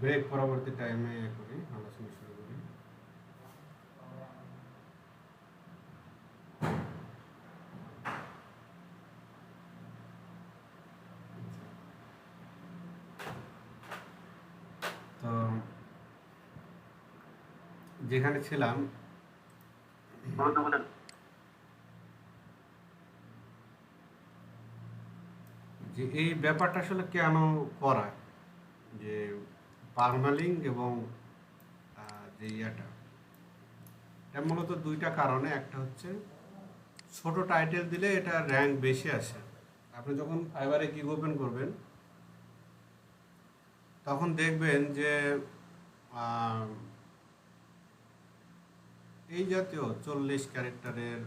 A: ব্রেক পরবর্তী টাইমে করি, আলোচনা শুরু করি। তো যেখানে ছিলাম, যে এই ব্যাপারটা আসলে কেন করা, যে পার্মালিঙ্ক এবং যে এটা মূলত দুইটা কারণে। একটা হচ্ছে ছোট টাইটেল দিলে এটা র্যাঙ্ক বেশি আসে। আপনি যখন ফাইবারে গিগ ওপেন করবেন তখন দেখবেন যে এই জাতীয় 40 ক্যারেক্টারের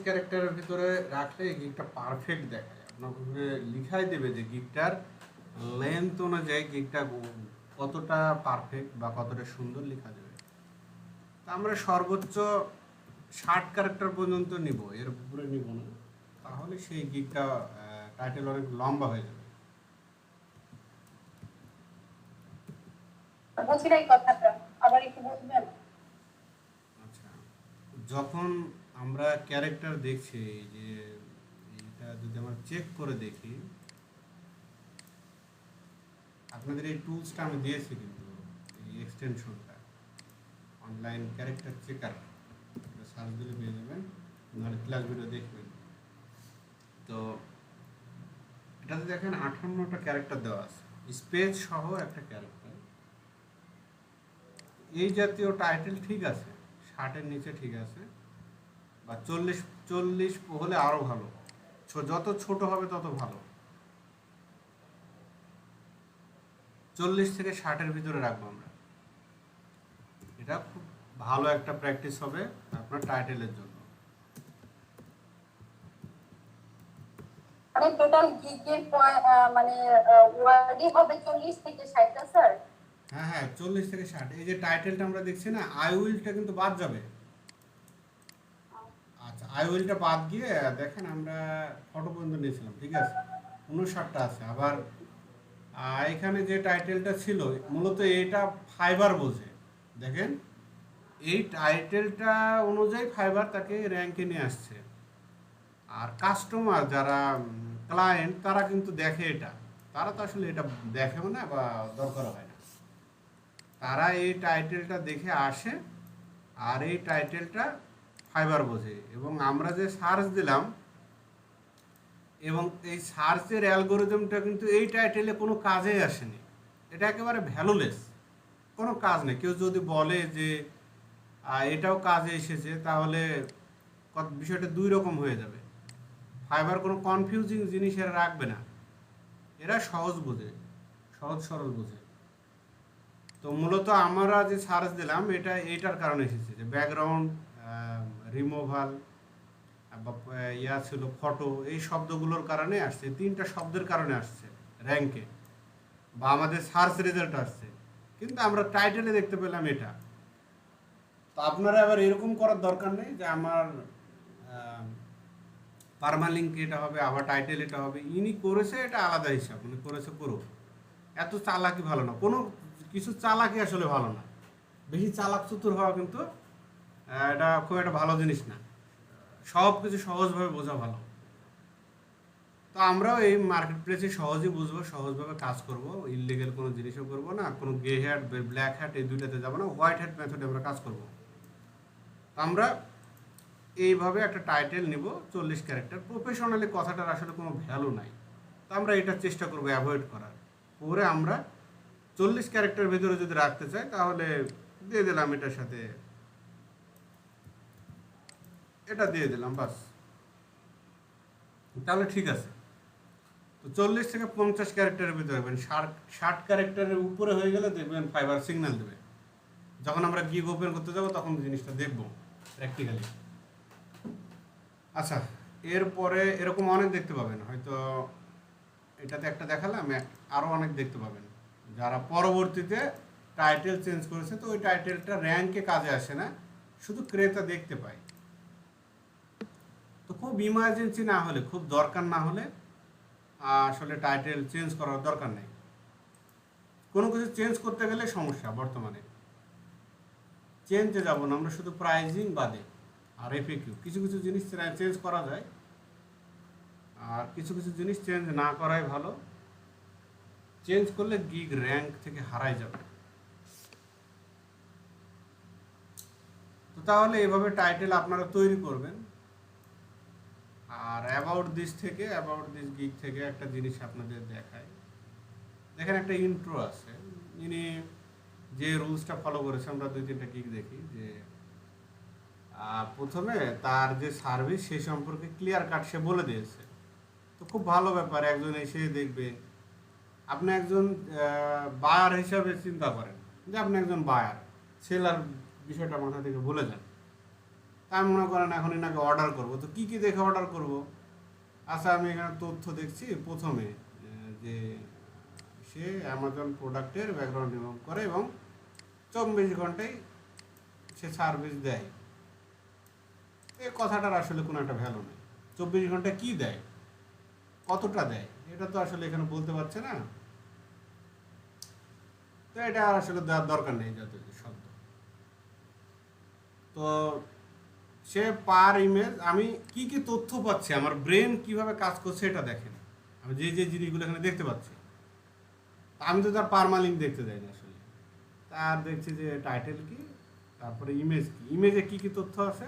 A: ক্যারেক্টারের ভিতরে রাখলে এই গিগটা পারফেক্ট দেখা যায়। আপনাকে লিখাই দেবে যে গিগটার লেন্থ অনুযায়ী গিগটা কতটা পারফেক্ট বা কতটা সুন্দর লেখা যাবে। তা আমরা সর্বোচ্চ 60 ক্যারেক্টার পর্যন্ত নিব, এর উপরে নিব না, তাহলে সেই গিগটা টাইটেল অনেক লম্বা হয়ে যাবে।
E: বুঝি নাই কথাটা, আবার একটু বলবেন?
A: আচ্ছা, যখন আমরা ক্যারেক্টার দেখছি, যে এটা যদি আমরা চেক করে দেখি, আপনাদের এই টুলসটা আমি দিয়েছি, কিন্তু এই এক্সটেনশনটা অনলাইন ক্যারেক্টার চেকার, এটা সার্চ দিলে পেয়ে যাবেন, নাহলে ক্লাস ভিডিও দেখবেন। তো এটাতে দেখেন 58টা ক্যারেক্টার দেওয়া আছে, স্পেস সহ একটা ক্যারেক্টার। এই জাতীয় টাইটেল ঠিক আছে, 60-এর নিচে ঠিক আছে, বা 40 হলে আরো ভালো, যত ছোট হবে তত ভালো। 40 থেকে 60-এর ভিতরে রাখবো আমরা। এটা খুব ভালো একটা প্র্যাকটিস হবে আপনার টাইটেলের জন্য।
E: মানে টোটাল গিগের মানে ওয়ার্ডই হবে 40 থেকে 60টা স্যার।
A: হ্যাঁ হ্যাঁ, 40 থেকে 60। এই যে টাইটেলটা আমরা দেখছি না, আই উইলটা কিন্তু বাদ যাবে। আচ্ছা, আই উইলটা বাদ গিয়ে দেখেন আমরা ফটো পর্যন্ত নিয়েছিলাম, ঠিক আছে, 59টা আছে। আবার এখানে যে টাইটেলটা ছিল মূলত এটা ফাইবার বোঝে, দেখেন এই টাইটেলটা অনুযায়ী ফাইবার তাকে র্যাঙ্কে নিয়ে আসছে। আর কাস্টমার যারা ক্লায়েন্ট তারা কিন্তু দেখে এটা, তারা তো আসলে এটা দেখেও না বা দরকার হয় না, তারা এই টাইটেলটা দেখে আসে আর এই টাইটেলটা ফাইবার বোঝে। এবং আমরা যে সার্চ দিলাম এবং এই সার্চের অ্যালগোরিদমটা কিন্তু এই টাইটেলে কোনো কাজেই আসেনি, এটা একেবারে ভ্যালুলেস, কোনো কাজ নেই। কেউ যদি বলে যে এটাও কাজে এসেছে তাহলে বিষয়টা দুই রকম হয়ে যাবে। ফাইবার কোনো কনফিউজিং জিনিস এরা রাখবে না, এরা সহজ বোঝে, সহজ সরল বোঝে। তো মূলত আমরা যে সার্চ দিলাম এটা এইটার কারণে এসেছে যে ব্যাকগ্রাউন্ড রিমুভাল বা ইয়া ছিল ফটো, এই শব্দগুলোর কারণে আসছে, 3টা শব্দের কারণে আসছে র্যাঙ্কে বা আমাদের সার্চ রেজাল্ট আসছে, কিন্তু আমরা টাইটেলে দেখতে পেলাম এটা। তো আপনারা আবার এরকম করার দরকার নেই যে আমার পারমালিঙ্ক এটা হবে আবার টাইটেল এটা হবে, ইনি করেছে এটা আলাদা হিসাব, উনি করেছে করুক, এত চালাকি ভালো না, কোনো কিছু চালাকি আসলে ভালো না, বেশি চালাক চতুর হওয়া কিন্তু এটা খুব একটা ভালো জিনিস না, সব কিছু সহজভাবে বোঝা ভালো। তো আমরাও এই মার্কেট প্লেসে সহজেই বুঝবো, সহজভাবে কাজ করব, ইললিগেল কোনো জিনিসও করব না, কোনো গ্রে হ্যাট ব্ল্যাক হ্যাট এই দুইটাতে যাবো না, হোয়াইট হ্যাট মেথডে আমরা কাজ করব। আমরা এইভাবে একটা টাইটেল নিব 40 ক্যারেক্টার। প্রফেশনালি কথাটার আসলে কোনো ভ্যালু নাই, তো আমরা এটা চেষ্টা করবো অ্যাভয়েড করার। পরে আমরা 40 ক্যারেক্টার ভেতরে যদি রাখতে চাই তাহলে দিয়ে দিলাম এটার সাথে এটা দিয়ে দিলাম, বাস, তাহলে ঠিক আছে। তো 40 থেকে 50 ক্যারেক্টারের ভিতরে রাখবেন। 60 ক্যারেক্টারের উপরে হয়ে গেলে দেখবেন ফাইবার সিগন্যাল দেবে। যখন আমরা গিগ ওপেন করতে যাব তখন জিনিসটা দেখবো প্র্যাকটিক্যালি। আচ্ছা, এরপরে এরকম অনেক দেখতে পাবেন, হয়তো এটাতে একটা দেখালাম, আরও অনেক দেখতে পাবেন যারা পরবর্তীতে টাইটেল চেঞ্জ করেছে। তো ওই টাইটেলটা র্যাঙ্কে কাজে আসে না, শুধু ক্রেতা দেখতে পায়। তো খুব ইমার্জেন্সি না হলে, খুব দরকার না হলে আসলে টাইটেল চেঞ্জ করার দরকার নেই। কোনো কিছু চেঞ্জ করতে গেলে সমস্যা, বর্তমানে চেঞ্জে যাব না আমরা, শুধু প্রাইজিং বাদে আর এফএকিউ কিছু কিছু জিনিস চেঞ্জ করা যায়, আর কিছু কিছু জিনিস চেঞ্জ না করাই ভালো। চেঞ্জ করলে গিগ র্যাঙ্ক থেকে হারাই যাবে। তো তাহলে এভাবে টাইটেল আপনারা তৈরি করবেন। আর অ্যাবাউট দিস থেকে, অ্যাবাউট দিস গিগ থেকে একটা জিনিস আপনাদের দেখায়, দেখেন একটা ইন্ট্রো আছে, ইনি যে রুলসটা ফলো করেছে, আমরা 2-3টা গিগ দেখি যে প্রথমে তার যে সার্ভিস সে সম্পর্কে ক্লিয়ার কাট সে বলে দিয়েছে। তো খুব ভালো ব্যাপার, একজন এসে দেখবে, আপনি একজন বায়ার হিসাবে চিন্তা করেন যে আপনি একজন বায়ার, সেলার বিষয়টা মাথা থেকে ভুলে যান। তা আমি মনে করেন এখন এনাকে অর্ডার করবো, তো কী কী দেখে অর্ডার করব? আচ্ছা, আমি এখানে তথ্য দেখছি প্রথমে যে সে অ্যামাজন প্রোডাক্টের ব্যাকগ্রাউন্ড রিমুভ করে এবং 24 ঘন্টায় সে সার্ভিস দেয়। এই কথাটার আসলে কোনো একটা ভ্যালু নেই। 24 ঘন্টায় কী দেয়, কতটা দেয়, এটা তো আসলে এখানে বলতে পারছে না। তো এটা আসলে দেওয়ার দরকার নেই যত শব্দ। তো সে পার ইমেজ, আমি কি কি তথ্য পাচ্ছি, আমার ব্রেন কিভাবে কাজ করছে এটা দেখেন। আমি যে যে জিনিসগুলো এখানে দেখতে পাচ্ছি, আমি তো তার পারমালিঙ্ক দেখতে যাই না আসলে, তার দেখছি যে টাইটেল কি, তারপরে ইমেজ কি, ইমেজে কি কি তথ্য আছে,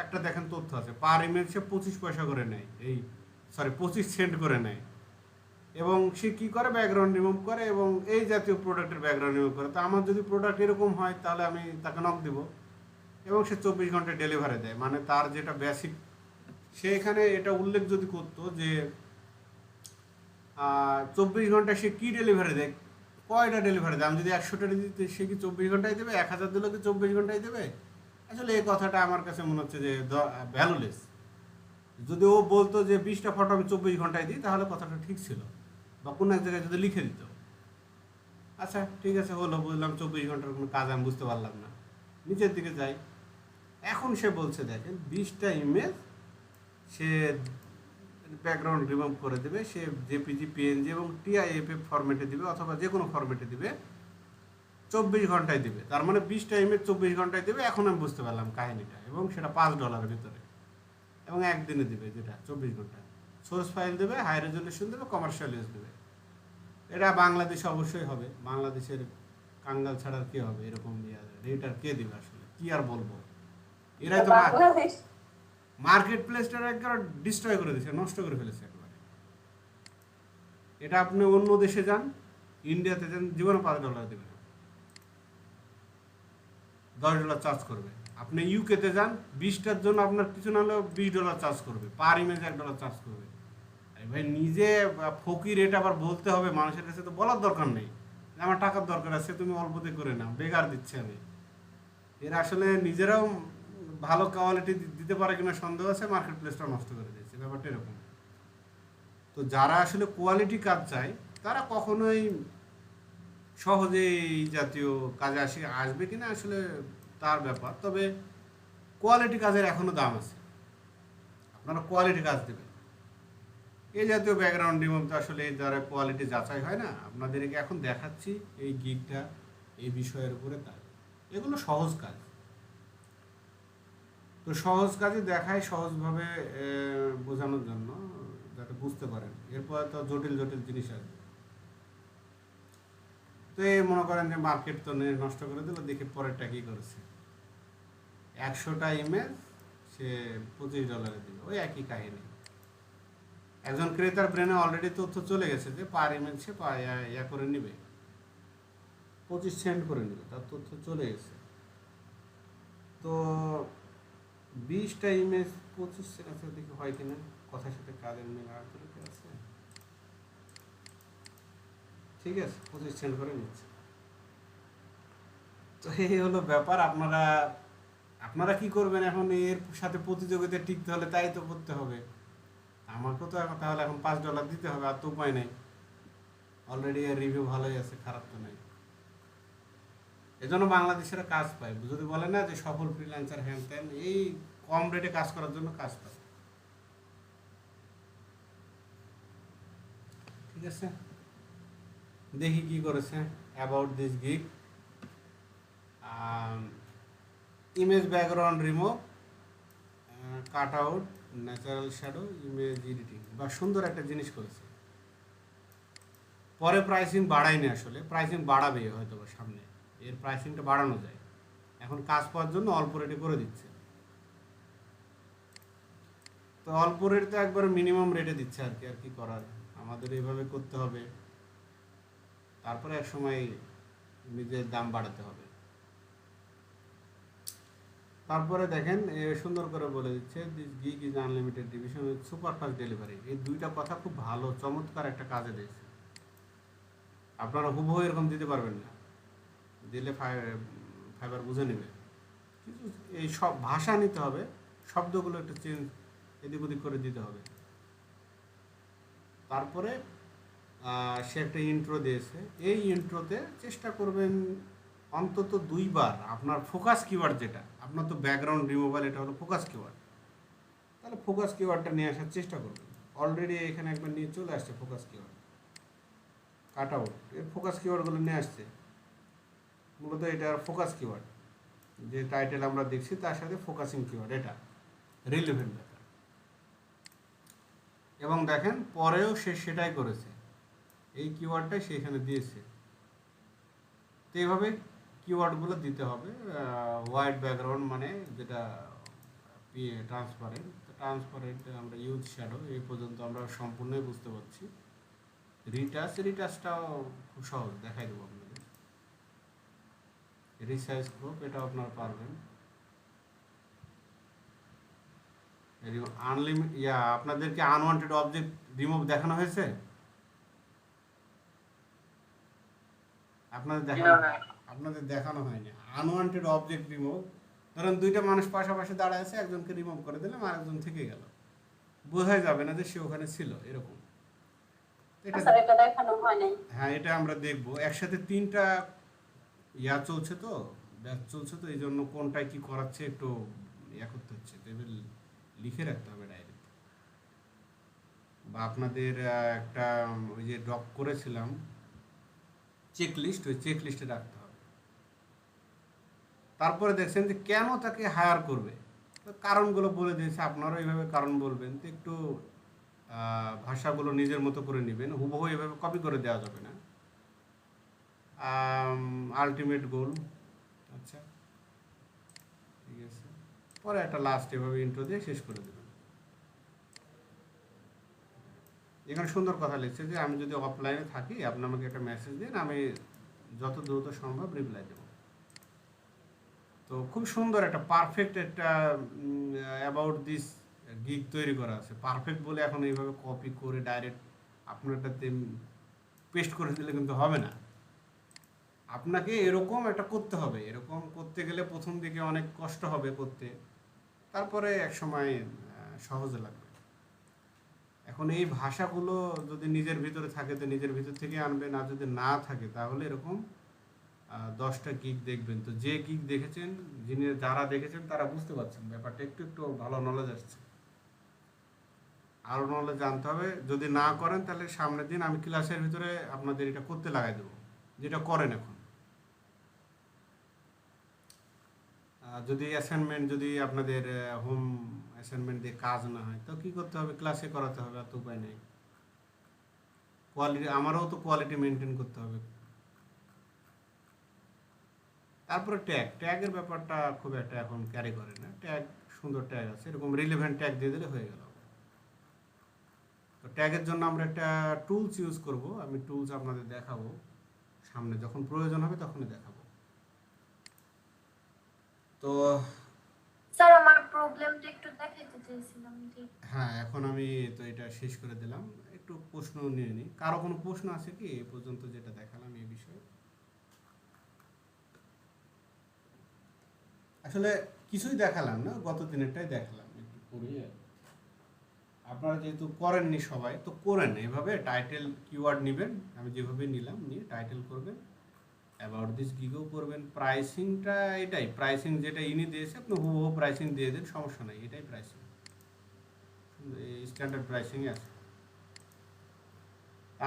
A: একটা দেখেন তথ্য আছে পার ইমেজ সে 25 পয়সা করে নেয়, 25 সেন্ট করে নেয়। এবং সে কী করে, ব্যাকগ্রাউন্ড রিমুভ করে এবং এই জাতীয় প্রোডাক্টের ব্যাকগ্রাউন্ড রিমুভ করে। তো আমার যদি প্রোডাক্ট এরকম হয় তাহলে আমি তাকে নক দিব এবং সে 24 ঘন্টায় ডেলিভারি দেয়। মানে তার যেটা বেসিক, সে এখানে এটা উল্লেখ যদি করতো যে 24 ঘন্টায় সে কী ডেলিভারি দেয়, কয়টা ডেলিভারি দেয়, আমি যদি 100টা দিতে সে কি 24 ঘন্টায় দেবে, 1000 দিলেও কি 24 ঘন্টায় দেবে? আসলে এই কথাটা আমার কাছে মনে হচ্ছে যে ভ্যালুলেস। যদি ও বলতো যে 20টা ফটো আমি 24 ঘন্টায় দিই, তাহলে কথাটা ঠিক ছিল, বা কোনো এক জায়গায় যদি লিখে দিত, আচ্ছা ঠিক আছে হলো, বুঝলাম 24 ঘন্টার কোনো কাজ আমি বুঝতে পারলাম না, নিচের দিকে যাই। এখন সে বলছে দেখেন 20টা ইমেজ সে ব্যাকগ্রাউন্ড রিমুভ করে দেবে, সে জেপিজি, পিএনজি এবং টিআইএফএফ ফরম্যাটে দিবে, অথবা যে কোনো ফরম্যাটে দিবে, 24 ঘন্টায় দিবে। তার মানে 20টা ইমেজ 24 ঘন্টায় দিবে। এখন আমি বুঝতে পারলাম কাহিনীটা, এবং সেটা $5 ভিতরে, এবং একদিনে দিবে, যেটা 24 ঘন্টা। সোর্স ফাইল দেবে, হাই রেজলিউশন দেবে, কমার্শিয়াল ইউজ দেবে। এটা বাংলাদেশে অবশ্যই হবে, বাংলাদেশের কাঙ্গাল ছাড়া আর কে হবে এরকম রেট, আর কে দিবে আসলে, কি আর বলবো। এরাই তো
E: বাংলাদেশ
A: মার্কেট প্লেসটা একবার ডিস্ট্রয় করে দিয়েছে, নষ্ট করে ফেলেছে একবারে। এটা আপনি অন্য দেশে যান, ইন্ডিয়াতে যান, জীবনে $5 দেবে না, $10 চার্জ করবে। আপনি ইউকেতে যান, 20টার জন্য আপনার কিছু না হলেও $20 চার্জ করবে, পার ইমেজ $1 চার্জ করবে। আরে ভাই, নিজে ফকির, এটা আবার বলতে হবে মানুষের কাছে, তো বলার দরকার নেই যে আমার টাকার দরকার আছে, তুমি অল্পতে করে নাও, বেকার দিচ্ছে আমি। এরা আসলে নিজেরাও ভালো কোয়ালিটি দিতে পারে কিনা সন্দেহ আছে, মার্কেট প্লেসটা নষ্ট করে দিয়েছে, ব্যাপারটা এরকম। তো যারা আসলে কোয়ালিটি কাজ চায়, তারা কখনোই সহজে এই জাতীয় কাজে আসবে কিনা আসলে তার ব্যাপার। তবে কোয়ালিটি কাজের এখনো দাম আছে, আপনারা কোয়ালিটি কাজ দেবেন। এই জাতীয় ব্যাকগ্রাউন্ড রিমুভ তো আসলে যারা কোয়ালিটি যাচাই হয় না, আপনাদেরকে এখন দেখাচ্ছি এই গিগটা এই বিষয়ের উপরে কাজ। এগুলো সহজ কাজ, তো সহজ কাজে দেখায় সহজভাবে বোঝানোর জন্য, যাতে বুঝতে পারেন। এরপর তো জটিল জটিল জিনিস আসবে। তো এই মনে করেন যে মার্কেট তো নষ্ট করে দিল, দেখে পরেরটা কী করেছে, 100টা ইমেজ সে $25 দিল, ওই একই কাহিনী। একজন ক্রেতার ব্রেনে অলরেডি তথ্য চলে গেছে যে পার ইমেজ সে ইয়া করে নেবে, 25 সেন্ট করে নেবে, তার তথ্য চলে গেছে। তো 20টা ইমেজ 25 সেন্ট দেখে হয় কিনা, কথার সাথে কাজের মিল আছে, ঠিক আছে, 25 সেন্ট করে নিচ্ছে। তো এই হলো ব্যাপার। আপনারা কি করবেন এখন, এর সাথে প্রতিযোগিতায় টিকতে হলে তাই তো করতে হবে। আমাকেও তো এখন তাহলে এখন $5 দিতে হবে, আর তো উপায় নেই। অলরেডি এর রিভিউ ভালোই আছে, খারাপ তো নেই। এজন্য বাংলাদেশের কাজ পায়, যদি বলে না যে সফল ফ্রিল্যান্সার হ্যান ত্যান, এই কম রেটে কাজ করার জন্য কাজ পায়। ঠিক আছে, দেখি কি করেছে। About this gig, image background remove, cut out, natural shadow, image editing, বা সুন্দর একটা জিনিস করেছে। পরে প্রাইসিং বাড়ায়নি, আসলে প্রাইসিং বাড়াবে হয়তো সামনে, এর প্রাইসিংটা বাড়ানো যায়। এখন কাজ পাওয়ার জন্য অল্প রেটে করে দিচ্ছে, তো অল্প রেট তো একবার মিনিমাম রেটে দিচ্ছে আর কি, আর কি করার, আমাদের এইভাবে করতে হবে। তারপরে এক সময় নিজের দাম বাড়াতে হবে। তারপরে দেখেন সুন্দর করে বলে দিচ্ছে, this gig is unlimited division with super fast delivery. এই দুইটা কথা খুব ভালো, চমৎকার একটা কাজে দিয়েছে। আপনারা হুবহু এরকম দিতে পারবেন না, দিলে ফাইবার বুঝে নেবে। কিন্তু এই সব ভাষা নিতে হবে, শব্দগুলো একটু চেঞ্জ এদিক ওদিক করে দিতে হবে। তারপরে সে একটা ইন্ট্রো দিয়েছে, এই ইন্ট্রোতে চেষ্টা করবেন অন্তত 2বার আপনার ফোকাস কিওয়ার্ড, যেটা আপনার তো ব্যাকগ্রাউন্ড রিমুভাল, এটা হলো ফোকাস কিওয়ার্ড, তাহলে ফোকাস কিওয়ার্ডটা নিয়ে আসার চেষ্টা করবেন। অলরেডি এখানে একবার নিয়ে চলে আসছে ফোকাস কিওয়ার্ড, কাট আউট, এর ফোকাস কিওয়ার্ডগুলো নিয়ে আসছে। মূলত এটা ফোকাস কিওয়ার্ড, যে টাইটেল আমরা দেখছি তার সাথে ফোকাসিং কিওয়ার্ড, এটা রিলেভেন্ট ব্যাপার। এবং দেখেন পরেও সে সেটাই করেছে, এই কিওয়ার্ডটাই সে এখানে দিয়েছে। তো এইভাবে কিওয়ার্ডগুলো দিতে হবে। হোয়াইট ব্যাকগ্রাউন্ড মানে যেটা ট্রান্সপারেন্ট, আমরা ইউজ শ্যাডো, এই পর্যন্ত আমরা সম্পূর্ণই বুঝতে পারছি। রিটাচটাও খুব সহজ, দেখাই দেবো আপনাদের। রিসাইজ গ্রুপ, এটাও আপনারা পারবেন। আপনাদেরকে আনওয়ান্টেড অবজেক্ট রিমুভ দেখানো হয়েছে, আপনাদের দেখানো হয়নি। আনওয়ান্টেড অবজেক্ট রিমুভ, ধরেন 2টা মানুষ পাশাপাশি দাঁড়ায় আছে, একজনকে রিমুভ করে দিলাম, আরেকজন থেকে গেল, বোঝা যাবে না যে সে ওখানে ছিল এরকম। এটা
E: স্যার এটা দেখানো হয় নাই।
A: হ্যাঁ, এটা আমরা দেখব। একসাথে 3টা চলছে তো, ব্যাচ চলছে তো, এই জন্য কোনটায় কি করাচ্ছে একটু করতে হচ্ছে। তো এবার লিখে রাখতে হবে ডায়েরিতে, বা আপনাদের একটা ওই যে ড্রপ করেছিলাম চেক লিস্ট, ওই চেক লিস্টে রাখতে হবে। তারপরে দেখছেন যে কেন তাকে হায়ার করবে, তো কারণগুলো বলে দিয়েছে, আপনারাও এইভাবে কারণ বলবেন। তো একটু ভাষাগুলো নিজের মতো করে নেবেন, হুবহু এভাবে কপি করে দেওয়া যাবে না। আলটিমেট গোল, আচ্ছা ঠিক আছে। পরে একটা লাস্ট এভাবে ইন্ট্রো দিয়ে শেষ করে দেবেন। এখানে সুন্দর কথা লিখছে যে আমি যদি অফলাইনে থাকি আপনি আমাকে একটা মেসেজ দিন, আমি যত দ্রুত সম্ভব রিপ্লাই দেব। তো খুব সুন্দর একটা পারফেক্ট একটা অ্যাবাউট দিস গিগ তৈরি করা আছে। পারফেক্ট বলে এখন এইভাবে কপি করে ডাইরেক্ট আপনারটাতে পেস্ট করে দিলে কিন্তু হবে না। আপনাকে এরকম একটা করতে হবে। এরকম করতে গেলে প্রথম দিকে অনেক কষ্ট হবে করতে, তারপরে এক সময় সহজে লাগবে। এখন এই ভাষাগুলো যদি নিজের ভিতরে থাকে তো নিজের ভিতর থেকে আনবেন, আর যদি না থাকে তাহলে এরকম 10টা গিগ দেখবেন। তো যে গিগ দেখেছেন, যারা দেখেছেন তারা বুঝতে পারছেন ব্যাপারটা, একটু একটু ভালো নলেজ আসছে। আরও নলেজ জানতে হবে। যদি না করেন তাহলে সামনের দিন আমি ক্লাসের ভিতরে আপনাদের এটা করতে লাগাই দেবো, যেটা করেন এখন। যদি অ্যাসাইনমেন্ট, যদি আপনাদের হোম অ্যাসাইনমেন্ট দিয়ে কাজ না হয় তো কী করতে হবে, ক্লাসে করাতে হবে, আর তো উপায় নেই। কোয়ালিটি, আমারও তো কোয়ালিটি মেনটেন করতে হবে। তারপরে ট্যাগের ব্যাপারটা খুব একটা এখন ক্যারি করে না। ট্যাগ, সুন্দর ট্যাগ আছে, এরকম রিলেভেন্ট ট্যাগ দিয়ে দিলে হয়ে গেল। তো ট্যাগের জন্য আমরা একটা টুলস ইউজ করব। আমি টুলস আপনাদের দেখাবো সামনে, যখন প্রয়োজন হবে তখনই দেখাবো। তো
C: স্যার আমার প্রবলেমটা একটু দেখাইতে চাইছিলাম যে
A: হ্যাঁ, এখন আমি তো এটা শেষ করে দিলাম। একটু প্রশ্ন নিয়ে নিই। কারো কোনো প্রশ্ন আছে কি এ পর্যন্ত যেটা দেখালাম এই বিষয়ে? আসলে কিছুই দেখালাম না, গত দিনেরটাই দেখালাম, একটু করি। আপনারা যেহেতু করেননি সবাই, তো করেন এভাবে। টাইটেল কিওয়ার্ড নেবেন, আমি যেভাবে নিলাম, নিয়ে টাইটেল করবেন, অ্যাবাউট দিস গিগও করবেন। প্রাইসিংটা এটাই, প্রাইসিং যেটা ইনি দিয়েছে আপনি হুবহু প্রাইসিং দিয়ে দেন, সমস্যা নেই, এটাই প্রাইসিং, স্ট্যান্ডার্ড প্রাইসিং আছে।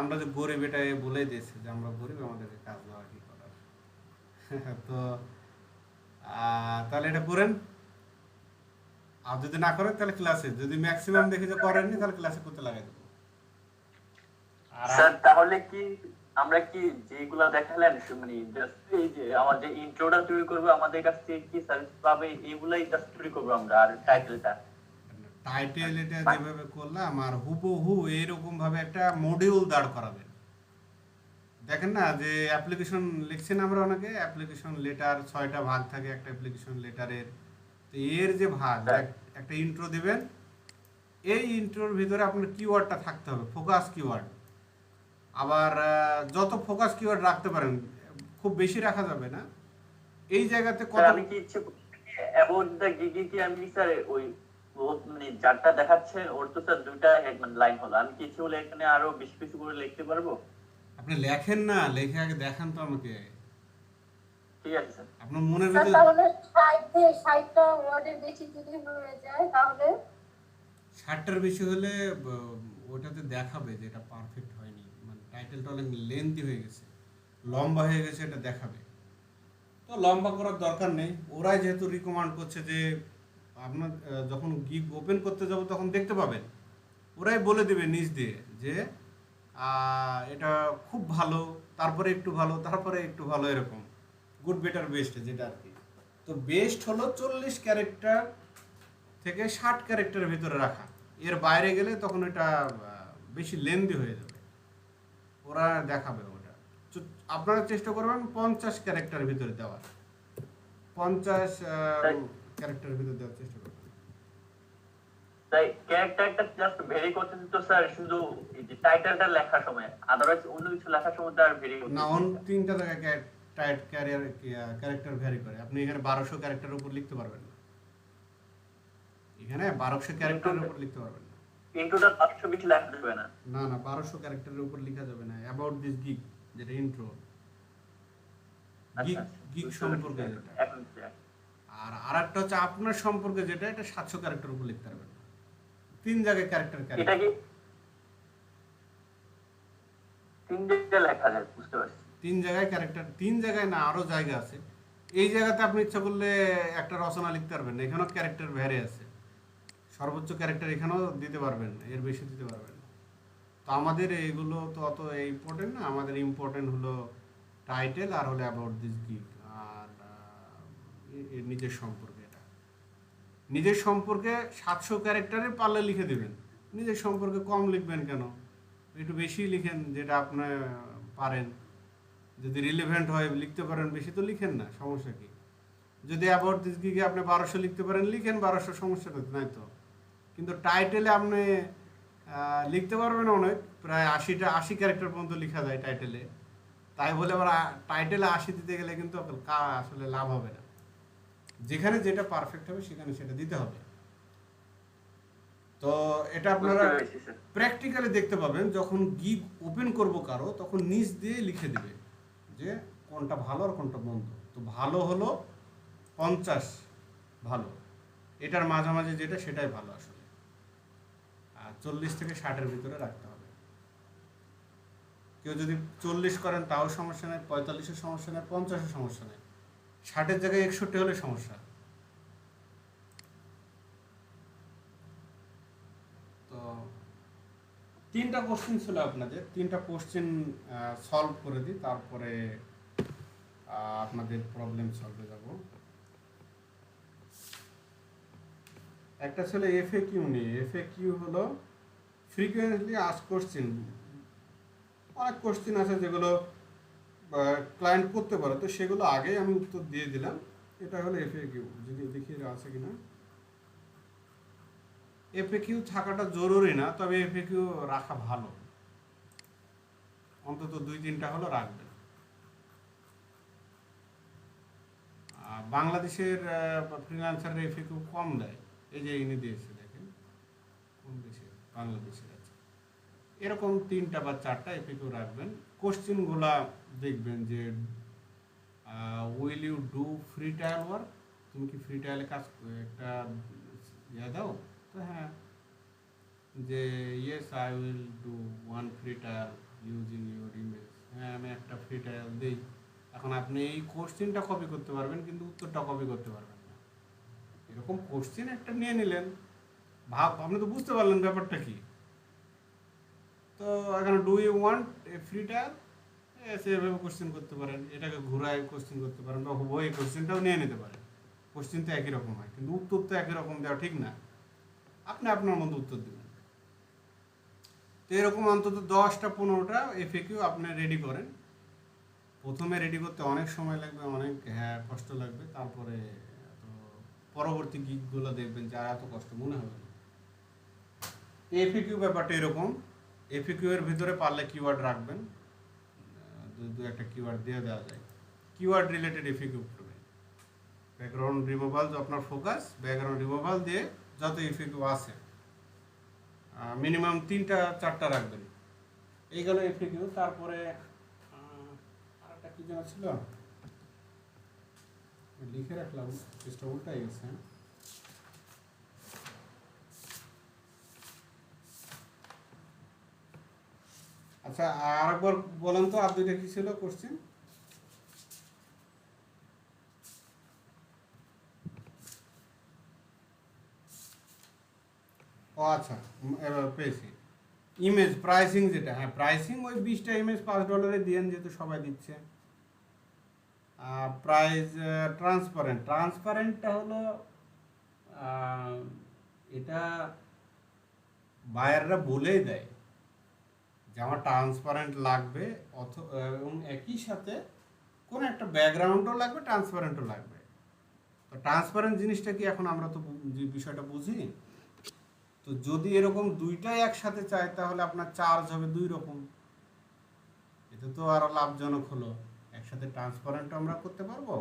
A: আমরা যে গরিব, এটা বলে দিয়েছে যে আমরা গরিব, আমাদেরকে কাজ দেওয়া কি করার। তো তাহলে এটা করেন। আর যদি না করেন তাহলে ক্লাসে, যদি ম্যাক্সিমাম দেখে যে করেননি তাহলে ক্লাসে করতে লাগাই দেবো। আর
D: স্যার তাহলে কি আমরা কি যেগুলা দেখালেন মানে জাস্ট এই যে আমার যে ইন্ট্রোটা তৈরি করবো আমাদের কাছ থেকে কি সার্ভিস পাবে এগুলাই জাস্ট তৈরি করবো আমরা, আর টাইটেলটা
A: টাইটেল এটা যেভাবে করলাম আর হুবহু এইরকম ভাবে একটা মডিউল দাঁড় করাবেন। দেখেন না যে অ্যাপ্লিকেশন লিখছেন আমরা অনেকে, অ্যাপ্লিকেশন লেটার 6টা ভাগ থাকে একটা অ্যাপ্লিকেশন লেটারের। তো এর যে ভাগ, একটা ইন্ট্রো দিবেন, এই ইন্ট্রোর ভিতরে আপনার কিওয়ার্ডটা থাকতে হবে, ফোকাস কিওয়ার্ড। আবার যত ফোকাস কিওয়ার্ড রাখতে পারেন, খুব বেশি রাখা যাবে না। এই জায়গাতে কত,
D: আমি কি ইচ্ছে অ্যাবাউট দ্য গিগে কি আমি স্যার ওই মানে যারটা দেখাচ্ছে ওর তো স্যার দুইটা মানে লাইন হলো, আমি কি ইচ্ছে হলে এখানে আরো বেশি কিছু করে লিখতে পারবো?
A: আপনি লেখেন না, লেখে আগে দেখান তো আমাকে।
D: ঠিক আছে স্যার।
A: আপনার মনের
E: স্যার
A: ভিতরে
E: তাহলে 60টা ওয়ার্ডের বেশি যদি হয়ে যায় তাহলে
A: 60টার বেশি হলে ওটাতে দেখাবে যে এটা পারফেক্ট হয়নি, মানে টাইটেলটা অনেক লেন্থি হয়ে গেছে, লম্বা হয়ে গেছে, এটা দেখাবে। তো লম্বা করার দরকার নেই, ওরাই যেহেতু রিকমেন্ড করছে যে আপনার যখন গিগ ওপেন করতে যাব তখন দেখতে পাবেন, ওরাই বলে দেবে নিচ দিয়ে যে এটা খুব ভালো, তারপরে একটু ভালো, তারপরে একটু ভালো, এরকম গুড বেটার বেস্ট যেটা আর কি। তো বেস্ট হলো 40 ক্যারেক্টার থেকে 60 ক্যারেক্টারের ভিতরে রাখা। এর বাইরে গেলে তখন এটা বেশি লেন্দি হয়ে যাবে, ওরা দেখাবে ওটা। আপনারা চেষ্টা করবেন 50 ক্যারেক্টারের ভিতরে দেওয়ার, 50 ক্যারেক্টারের ভিতরে দেওয়ার চেষ্টা করবেন।
D: তাই ক্যারেক্টারটা জাস্ট ভেরি করতেছি তো স্যার শুধু এই যে টাইটেলটা লেখার সময়, আদারওয়াইজ অন্য কিছু লেখার সময় তো আর ভেরি করতে
A: না, 3টা জায়গায় ক্যারেক্টার ভ্যারি করে। আপনি এখানে 1200 ক্যারেক্টারের উপর লিখতে পারবেন না, এখানে 1200 ক্যারেক্টারের উপর লিখতে পারবেন না।
D: ইন্ট্রোটা 500 বিট লেখা যাবে না।
A: না না, 1200 ক্যারেক্টারের উপর লেখা যাবে না। অ্যাবাউট দিস গিগ, যেটা ইন্ট্রো, গিগ
D: আচ্ছা
A: গিগ
D: বুঝতে
A: সম্পর্কে
D: পারছি।
A: যেটা।
D: এখন
A: আর আরেকটা হচ্ছে আপনার সম্পর্কে যেটা, এটা 700 ক্যারেক্টার উপর লিখতে পারবেন না। 3 জায়গায় ক্যারেক্টার
D: এটা
A: ক্যারেক্টার
D: কি 3 জায়গায় লেখা যায়? বুঝতে পারছি।
A: 3 জায়গায় ক্যারেক্টার, 3 জায়গায় না, আরো জায়গা আছে। এই জায়গাতে আপনি ইচ্ছা করলে একটা রচনা লিখতে পারবেন না, এখানেও ক্যারেক্টার ভ্যারি আছে। সর্বোচ্চ ক্যারেক্টার এখানেও দিতে পারবেন না, এর বেশি দিতে পারবেন না। তো আমাদের এইগুলো তো অত ইম্পর্টেন্ট না, আমাদের ইম্পর্টেন্ট হলো টাইটেল আর হলো অ্যাবাউট দিস গিগ, আর এর নিজের সম্পর্কে। এটা নিজের সম্পর্কে 700 ক্যারেক্টারে পারলে লিখে দেবেন। নিজের সম্পর্কে কম লিখবেন কেন, একটু বেশি লিখেন, যেটা আপনি পারেন। যদি রিলেভেন্ট হয় লিখতে পারেন বেশি, তো লিখেন না, সমস্যা কি। যদি অ্যাবাউট দিস গিগে আপনি 1200 লিখতে পারেন, লিখেন 1200, সমস্যা নাই তো। কিন্তু টাইটেলে আপনি লিখতে পারবেন অনেক, প্রায় 80 ক্যারেক্টার পর্যন্ত লেখা যায় টাইটেলে। তাই বলে আবার টাইটেলে 80 দিতে গেলে কিন্তু আসলে লাভ হবে না। যেখানে যেটা পারফেক্ট হবে সেখানে সেটা দিতে হবে। তো এটা আপনারা
D: বুঝতে পেরেছি স্যার।
A: প্র্যাকটিক্যালি দেখতে পাবেন, যখন গিগ ওপেন করব কারো, তখন নিচ দিয়ে লিখে দিবে যে কোনটা ভালো আর কোনটা মন্দ। তো ভালো হলো 50 ভালো, এটার মাঝামাঝি যেটা সেটাই ভালো আসলে। আর 40 থেকে 60-এর ভিতরে রাখতে হবে। কেউ যদি 40 করেন তাও সমস্যা নেই, 45-এর সমস্যা নেই, 50-এর সমস্যা নেই, 60-এর জায়গায় 61 হলে সমস্যা। তো 3টা কোশ্চেন ছিল আপনাদের, 3টা কোশ্চেন সলভ করে দিই, তারপরে আপনাদের প্রবলেম সলভে যাব। একটা ছিল এফএকিউ নিয়ে। এফএকিউ হলো ফ্রিকোয়েন্টলি আস্কড কোশ্চেন। অনেক কোশ্চেন আছে যেগুলো ক্লায়েন্ট করতে পারে, তো সেগুলো আগেই আমি উত্তর দিয়ে দিলাম। এটা হলো এফএকিউ। যদি দেখি আছে কিনা, এফএকিউ থাকাটা জরুরি না, তবে এফএকিউ রাখা ভালো, অন্তত 2-3টা হলো রাখবেন। বাংলাদেশের ফ্রিল্যান্সারের এফএকিউ কম দেয়। এই যে ইনি দিয়েছে, দেখেন কোন দেশে, বাংলাদেশের আছে। এরকম 3টা বা 4টা এফএকিউ রাখবেন। কোশ্চেনগুলা দেখবেন যে will you do free trial work, তুমি কি ফ্রি ট্রায়ালে কাজ একটা দাও, তো হ্যাঁ, যে yes I will do one free trial using your image, হ্যাঁ আমি একটা ফ্রি ট্রায়াল দিই। এখন আপনি এই কোশ্চেনটা কপি করতে পারবেন, কিন্তু উত্তরটা কপি করতে পারবেন না। এরকম কোশ্চেন একটা নিয়ে নিলেন, আপনি তো বুঝতে পারলেন ব্যাপারটা কি। তো এখানে do you want a free trial, সেভাবে কোশ্চেন করতে পারেন, এটাকে ঘুরায় কোশ্চেন করতে পারেন, বা ওই কোশ্চেনটাও নিয়ে নিতে পারেন। কোশ্চেন তো একই রকম হয়, কিন্তু উত্তর তো একই রকম দেওয়া ঠিক না, আপনি আপনার মতো উত্তর দেবেন। তো এরকম অন্তত 10টা 15টা এফএকিউ আপনি রেডি করেন। প্রথমে রেডি করতে অনেক সময় লাগবে, অনেক কষ্ট লাগবে, তারপরে তো পরবর্তী গিকগুলো দেখবেন যে আর এত কষ্ট মনে হবে না। এফএকিউ ব্যাপারটা এরকম। এফএকিউ এর ভিতরে পারলে কিওয়ার্ড রাখবেন, দু একটা কিওয়ার্ড দিয়ে দেওয়া যায়। কিওয়ার্ড রিলেটেড এফএকিউ করবেন। ব্যাকগ্রাউন্ড রিমুভাল আপনার ফোকাস, ব্যাকগ্রাউন্ড রিমুভাল দিয়ে যত এফএকিউ আছে মিনিমাম 3টা 4টা রাখবেন। এই গেল এফএকিউ। তারপরে আরেকটা কি যেন ছিল, লিখে রাখলাম, চেষ্টা উল্টাই গেছে। আচ্ছা আরেকবার বলেন তো, আর 2টা কি ছিল কোশ্চেন? ও আচ্ছা, এবার পেয়েছি। ইমেজ প্রাইসিং যেটা, হ্যাঁ প্রাইসিং ওই 20টা ইমেজ $5 দিয়েন, যেহেতু সবাই দিচ্ছে। প্রাইস ট্রান্সপারেন্টটা হলো এটা বায়াররা বলেই দেয় যে আমার ট্রান্সপারেন্ট লাগবে, এবং একই সাথে কোনো একটা ব্যাকগ্রাউন্ডও লাগবে, ট্রান্সপারেন্টও লাগবে। তো ট্রান্সপারেন্ট জিনিসটা কি, এখন আমরা তো যে বিষয়টা বুঝি, তো যদি এরকম 2টাই একসাথে চাই, তাহলে আপনার চার্জ হবে 2 রকম। এটা তো আরো লাভজনক হলো, একসাথে ট্রান্সপারেন্টও আমরা করতে পারবো,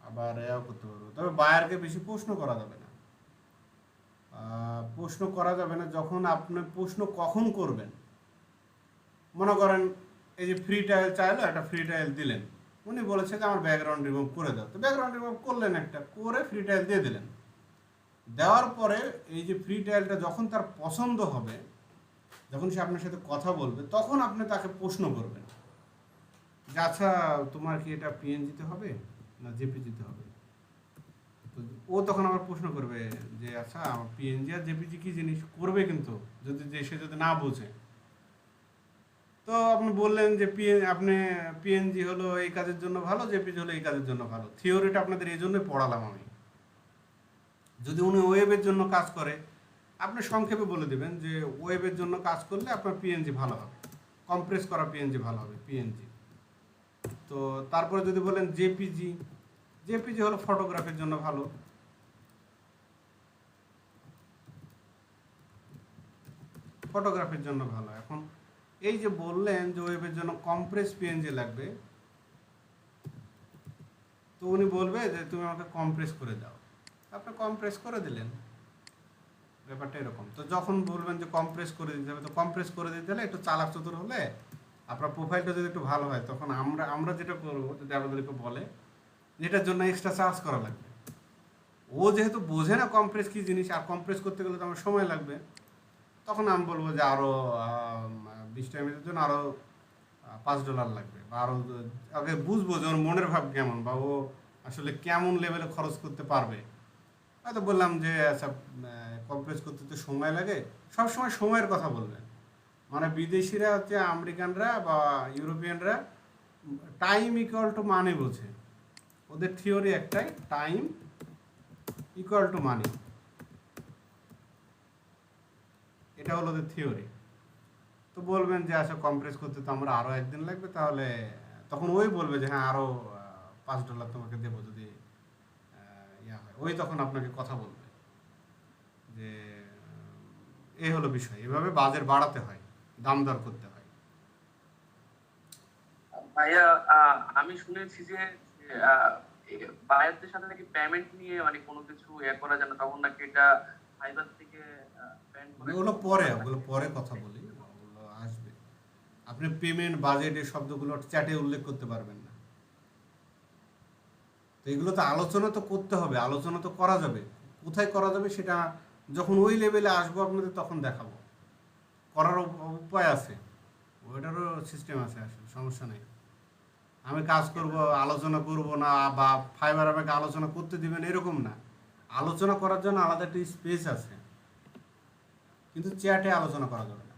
A: আবার এও করতে পারবো। তবে বায়ারকে বেশি প্রশ্ন করা যাবে না। প্রশ্ন করা যাবে না যখন আপনি প্রশ্ন কখন করবেন। মনে করেন এই যে ফ্রি ট্রায়াল চাইলো, একটা ফ্রি ট্রায়াল দিলেন, উনি বলেছে যে আমার ব্যাকগ্রাউন্ড রিমুভ করে দাও, তো ব্যাকগ্রাউন্ড রিমুভ করলেন, একটা করে ফ্রি ট্রায়াল দিয়ে দিলেন। দেওয়ার পরে এই যে ফ্রি ট্রায়ালটা যখন তার পছন্দ হবে, যখন সে আপনার সাথে কথা বলবে, তখন আপনি তাকে প্রশ্ন করবেন যে আচ্ছা তোমার কি এটা পিএনজিতে হবে না জেপিজিতে হবে। তো ও তখন আবার প্রশ্ন করবে যে আচ্ছা আমার পিএনজি আর জেপিজি কি জিনিস, করবে কিন্তু যদি যে সে যদি না বোঝে। তো আপনি বললেন যে আপনি পিএনজি হলো এই কাজের জন্য ভালো, জেপিজি হলো এই কাজের জন্য ভালো। থিওরিটা আপনাদের এই জন্যই পড়ালাম আমি। যদি উনি ওয়েবের জন্য কাজ করে, আপনি সংক্ষেপে বলে দেবেন যে ওয়েবের জন্য কাজ করলে আপনার পিএনজি ভালো হবে, কম্প্রেস করা পিএনজি ভালো হবে, পিএনজি। তো তারপরে যদি বলেন জেপিজি, জেপিজি হলো ফটোগ্রাফির জন্য ভালো। ফটোগ্রাফির জন্য ভালো। এখন এই যে বললেন যে ওয়েবের জন্য কম্প্রেস পিএনজি লাগবে, তো উনি বলবে যে তুমি আমাকে কম্প্রেস করে দাও, আপনি কম্প্রেস করে দিলেন। ব্যাপারটা এরকম। তো যখন বলবেন যে কম্প্রেস করে দিতে হবে, তো কম্প্রেস করে দিতে হলে একটু চালাক চতুর হলে, আপনার প্রোফাইলটা যদি একটু ভালো হয়, তখন আমরা যেটা করবো, যদি আমাদেরকে বলে যেটার জন্য এক্সট্রা চার্জ করা লাগবে, ও যেহেতু বোঝে না কম্প্রেস কী জিনিস, আর কম্প্রেস করতে গেলে তো আমার সময় লাগবে, তখন আমি বলবো যে আরও 20টা মিনিটের জন্য আরও $5 লাগবে, বা আরও আগে বুঝবো যে ওর মনের ভাব কেমন, বা ও আসলে কেমন লেভেলে খরচ করতে পারবে। হয়তো বললাম যে আচ্ছা কম্প্রেস করতে তো সময় লাগে, সবসময় সময়ের কথা বলবেন। মানে বিদেশিরা হচ্ছে আমেরিকানরা বা ইউরোপিয়ানরা টাইম ইকুয়াল টু মানি বোঝে। ওদের থিওরি একটাই, টাইম ইকুয়াল টু মানি, এটা হলো ওদের থিওরি। তো বলবেন যে আচ্ছা কম্প্রেস করতে তো আমরা আরও একদিন লাগবে, তাহলে তখন ওই বলবে যে হ্যাঁ আরও $5 তোমাকে দেবো যদি ইয়া হয়। ওই তখন আপনাকে কথা বলবে যে এই হলো বিষয়, এভাবে বাজেট বাড়াতে হয়, দাম দর করতে হয়।
B: ভাইয়া আমি শুনেছি যে বায়ারদের সাথে নাকি পেমেন্ট নিয়ে মানে কোনো কিছু করা যায় না, তখন নাকি এটা ফাইবার থেকে ব্যান করে।
A: ওগুলো পরে কথা বলি, ওগুলো আসবে। আপনি পেমেন্ট, বাজেট এই শব্দগুলো চ্যাটে উল্লেখ করতে পারবেন না। তো এগুলো তো আলোচনা তো করতে হবে, আলোচনা তো করা যাবে, কোথায় করা যাবে সেটা যখন ওই লেভেলে আসবো আপনাদের তখন দেখাবো। করার উপায় আছে, ওইটারও সিস্টেম আছে, আসলে সমস্যা নেই। আমি কাজ করব, আলোচনা করব না, বা ফাইবার আমাকে আলোচনা করতে দিবেন এরকম না। আলোচনা করার জন্য আলাদা একটা স্পেস আছে, কিন্তু চ্যাটে আলোচনা করা যাবে না।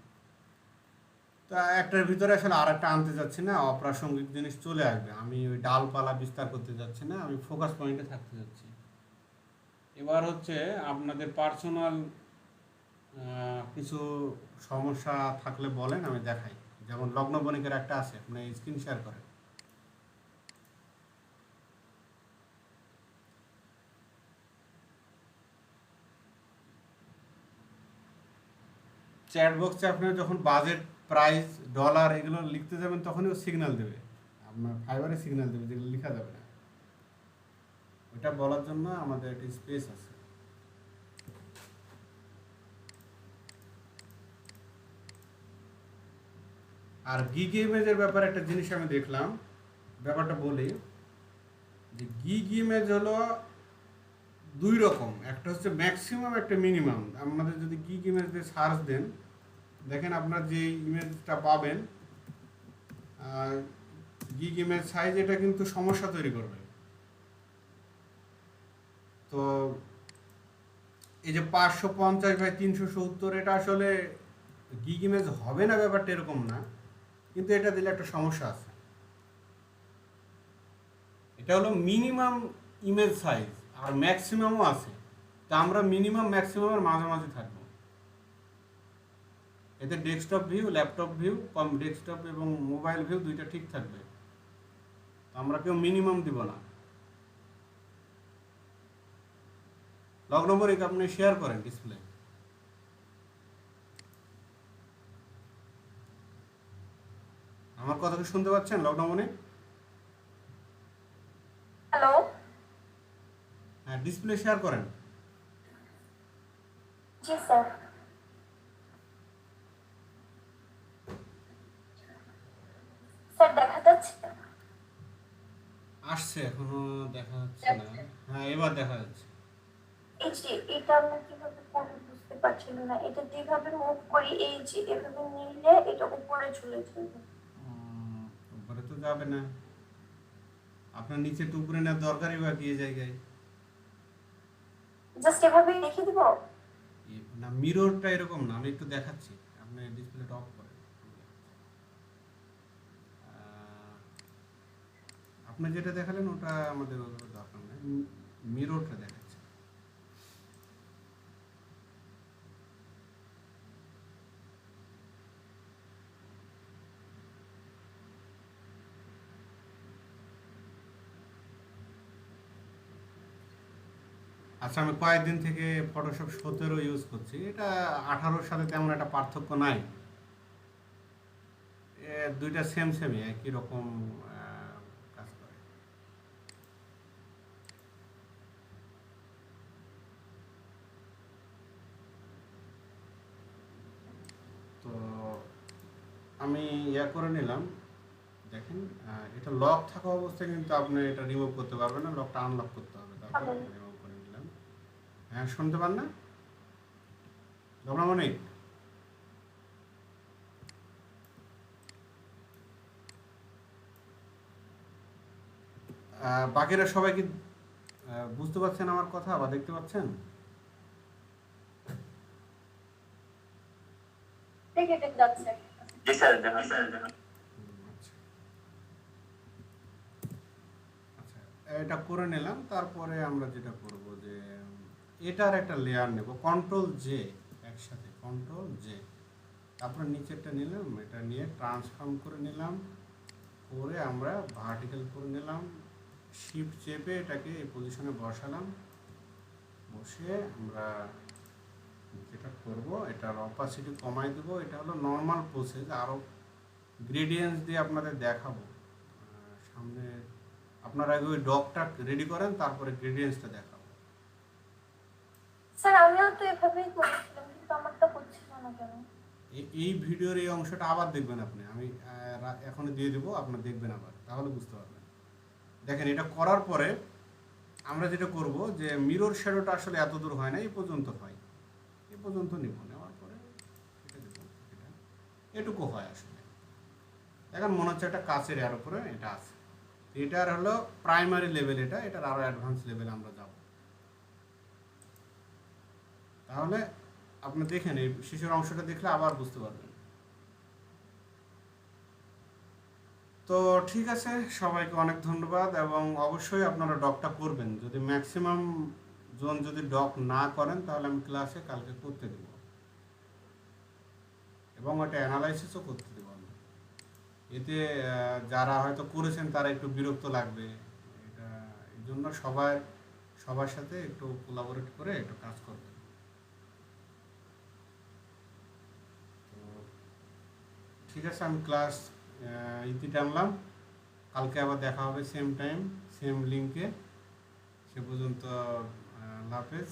A: তো একটার ভিতরে আসলে আর একটা আনতে যাচ্ছি না, অপ্রাসঙ্গিক জিনিস চলে আসবে। আমি ওই ডালপালা বিস্তার করতে যাচ্ছি না, আমি ফোকাস পয়েন্টে থাকতে যাচ্ছি। এবার হচ্ছে আপনাদের পার্সোনাল কিছু সমস্যা থাকলে বলেন, আমি দেখাই। যেমন লগ্ন বণিকের একটা আছে, আপনি স্ক্রিন শেয়ার করেন। চ্যাট বক্সে আপনি যখন বাজেট, প্রাইস, ডলার এগুলো লিখতে যাবেন, তখনই ও সিগন্যাল দেবে, আপনার ফাইবারে সিগন্যাল দেবে, যেগুলো লেখা যাবে না। ওইটা বলার জন্য আমাদের একটা স্পেস আছে। আর গিগ ইমেজের ব্যাপারে একটা জিনিস আমি দেখলাম, ব্যাপারটা বলি যে গিগ ইমেজ হলো দুই রকম, একটা হচ্ছে ম্যাক্সিমাম, একটা মিনিমাম। আপনাদের যদি গিগ ইমেজ দিয়ে সার্চ দেন, দেখেন আপনার যে ইমেজটা পাবেন, গিগ ইমেজ সাইজ, এটা কিন্তু সমস্যা তৈরি করবে। তো এই যে 550/370, এটা আসলে গিগ ইমেজ হবে না, ব্যাপারটা এরকম না, কিন্তু এটা দিলে একটা সমস্যা আছে। এটা হলো মিনিমাম ইমেজ সাইজ, আর ম্যাক্সিমামও আছে। তা আমরা মিনিমাম ম্যাক্সিমামের মাঝামাঝি থাকবো। এতে desktop view, laptop view, desktop এবং মোবাইল ভিউ দুইটা ঠিক থাকবে। আমরা কেউ মিনিমাম দিব না। লগ নম্বর আপনি শেয়ার করেন ডিসপ্লে। আমার কথা কি শুনতে পাচ্ছেন লগ নম্বরে?
C: হ্যালো,
A: হ্যাঁ, ডিসপ্লে শেয়ার করেন।
C: জি স্যার। স্যার দেখা যাচ্ছে?
A: আসছে, এখনো দেখা যাচ্ছে না। হ্যাঁ, এবার দেখা যাচ্ছে।
C: এই যে এটা আমি কিভাবে করবো বুঝতে পারছিলাম না। এটা যেভাবে মুভ করি, এই যে এভাবে নিলে এটা উপরে চলে যাবে।
A: উপরে তো যাবে না, আপনার নিচে টুকরে নেওয়ার দরকারই বা কি এই জায়গায়?
C: জাস্ট এভাবে রেখে দিব।
A: না, মিররটা এরকম না, আমি একটু দেখাচ্ছি। আপনি ডিসপ্লেটা অফ করেন। আপনি যেটা দেখালেন ওটা আমাদের ওগুলো দরকার নেই, মিররটা দেখাচ্ছে। আচ্ছা, আমি কয়েকদিন থেকে ফটোশপ 17 ইউজ করছি। এটা 18-র সাথে তেমন একটা পার্থক্য নাই। দুইটা সেম সেমই একই রকম কাজ করে। তো আমি করে নিলাম। দেখেন, এটা লক থাকা অবস্থায় কিন্তু আপনি এটা রিমুভ করতে পারবেন না, লকটা আনলক করতে হবে, তারপর
C: হ্যালো।
A: রিমুভ করে নিলাম। হ্যাঁ, শুনতে পান না রমণী? বাকিরা সবাই কি বুঝতে পারছেন আমার কথা বা দেখতে পাচ্ছেন?
E: দেখে যাচ্ছে।
D: জি স্যার, দেখা স্যার দেখা।
A: আচ্ছা আচ্ছা, এটা করে নিলাম। তারপরে আমরা যেটা করব যে এটার একটা লেয়ার নেব, কন্ট্রোল জে, একসাথে কন্ট্রোল জে। তারপরে নিচেরটা নিলাম, এটা নিয়ে ট্রান্সফর্ম করে নিলাম, করে আমরা ভার্টিক্যাল করে নিলাম, শিফট চেপে এটাকে এই পজিশনে বসালাম। বসে আমরা যেটা করব, এটার অপাসিটি কমাই দেব। এটা হলো নর্মাল প্রসেস, আরও গ্রেডিয়েন্টস দিয়ে আপনাদের দেখাবো সামনে। আপনারা আগে ওই ডকটা রেডি করেন, তারপরে গ্রেডিয়েন্টসটা দেখাবো।
C: স্যার আমিও তো এভাবেই করেছিলাম, কিন্তু আমারটা হচ্ছিল না কেন?
A: এই ভিডিওর এই অংশটা আবার দেখবেন আপনি, আমি এখনই দিয়ে দেবো, আপনার দেখবেন আবার, তাহলে বুঝতে পারবেন। দেখেন, এটা করার পরে আমরা যেটা করব যে মিরর শ্যাডোটা আসলে এত দূর হয় না, এই পর্যন্ত হয়, এই পর্যন্ত নিব। নেওয়ার পরে এটা দেবো, এটা এটুকু হয় আসলে। এখন মনে হচ্ছে একটা কাচের এর উপরে এটা আছে। এটার হলো প্রাইমারি লেভেল, এটার আরও অ্যাডভান্স লেভেলে আমরা যাব। তাহলে আপনি দেখেন, এই শিশুর অংশটা দেখলে আবার বুঝতে পারবেন। তো ঠিক আছে, সবাইকে অনেক ধন্যবাদ। এবং অবশ্যই আপনারা ডকটা করবেন। যদি ম্যাক্সিমাম জন যদি ডক না করেন, তাহলে আমি ক্লাসে কালকে করতে দেব, এবং ওটা অ্যানালাইসিসও করতে দেব আমি। এতে যারা হয়তো করেছেন তারা একটু বিরক্ত লাগবে। এটা এই জন্য সবার সাথে একটু কোলাবোরেট করে একটু কাজ করবেন। তো ঠিক আছে, আমি ক্লাস ইতি টানলাম। কালকে আবার দেখা হবে সেম টাইম সেম লিঙ্কে। সে পর্যন্ত আল্লাহ হাফেজ।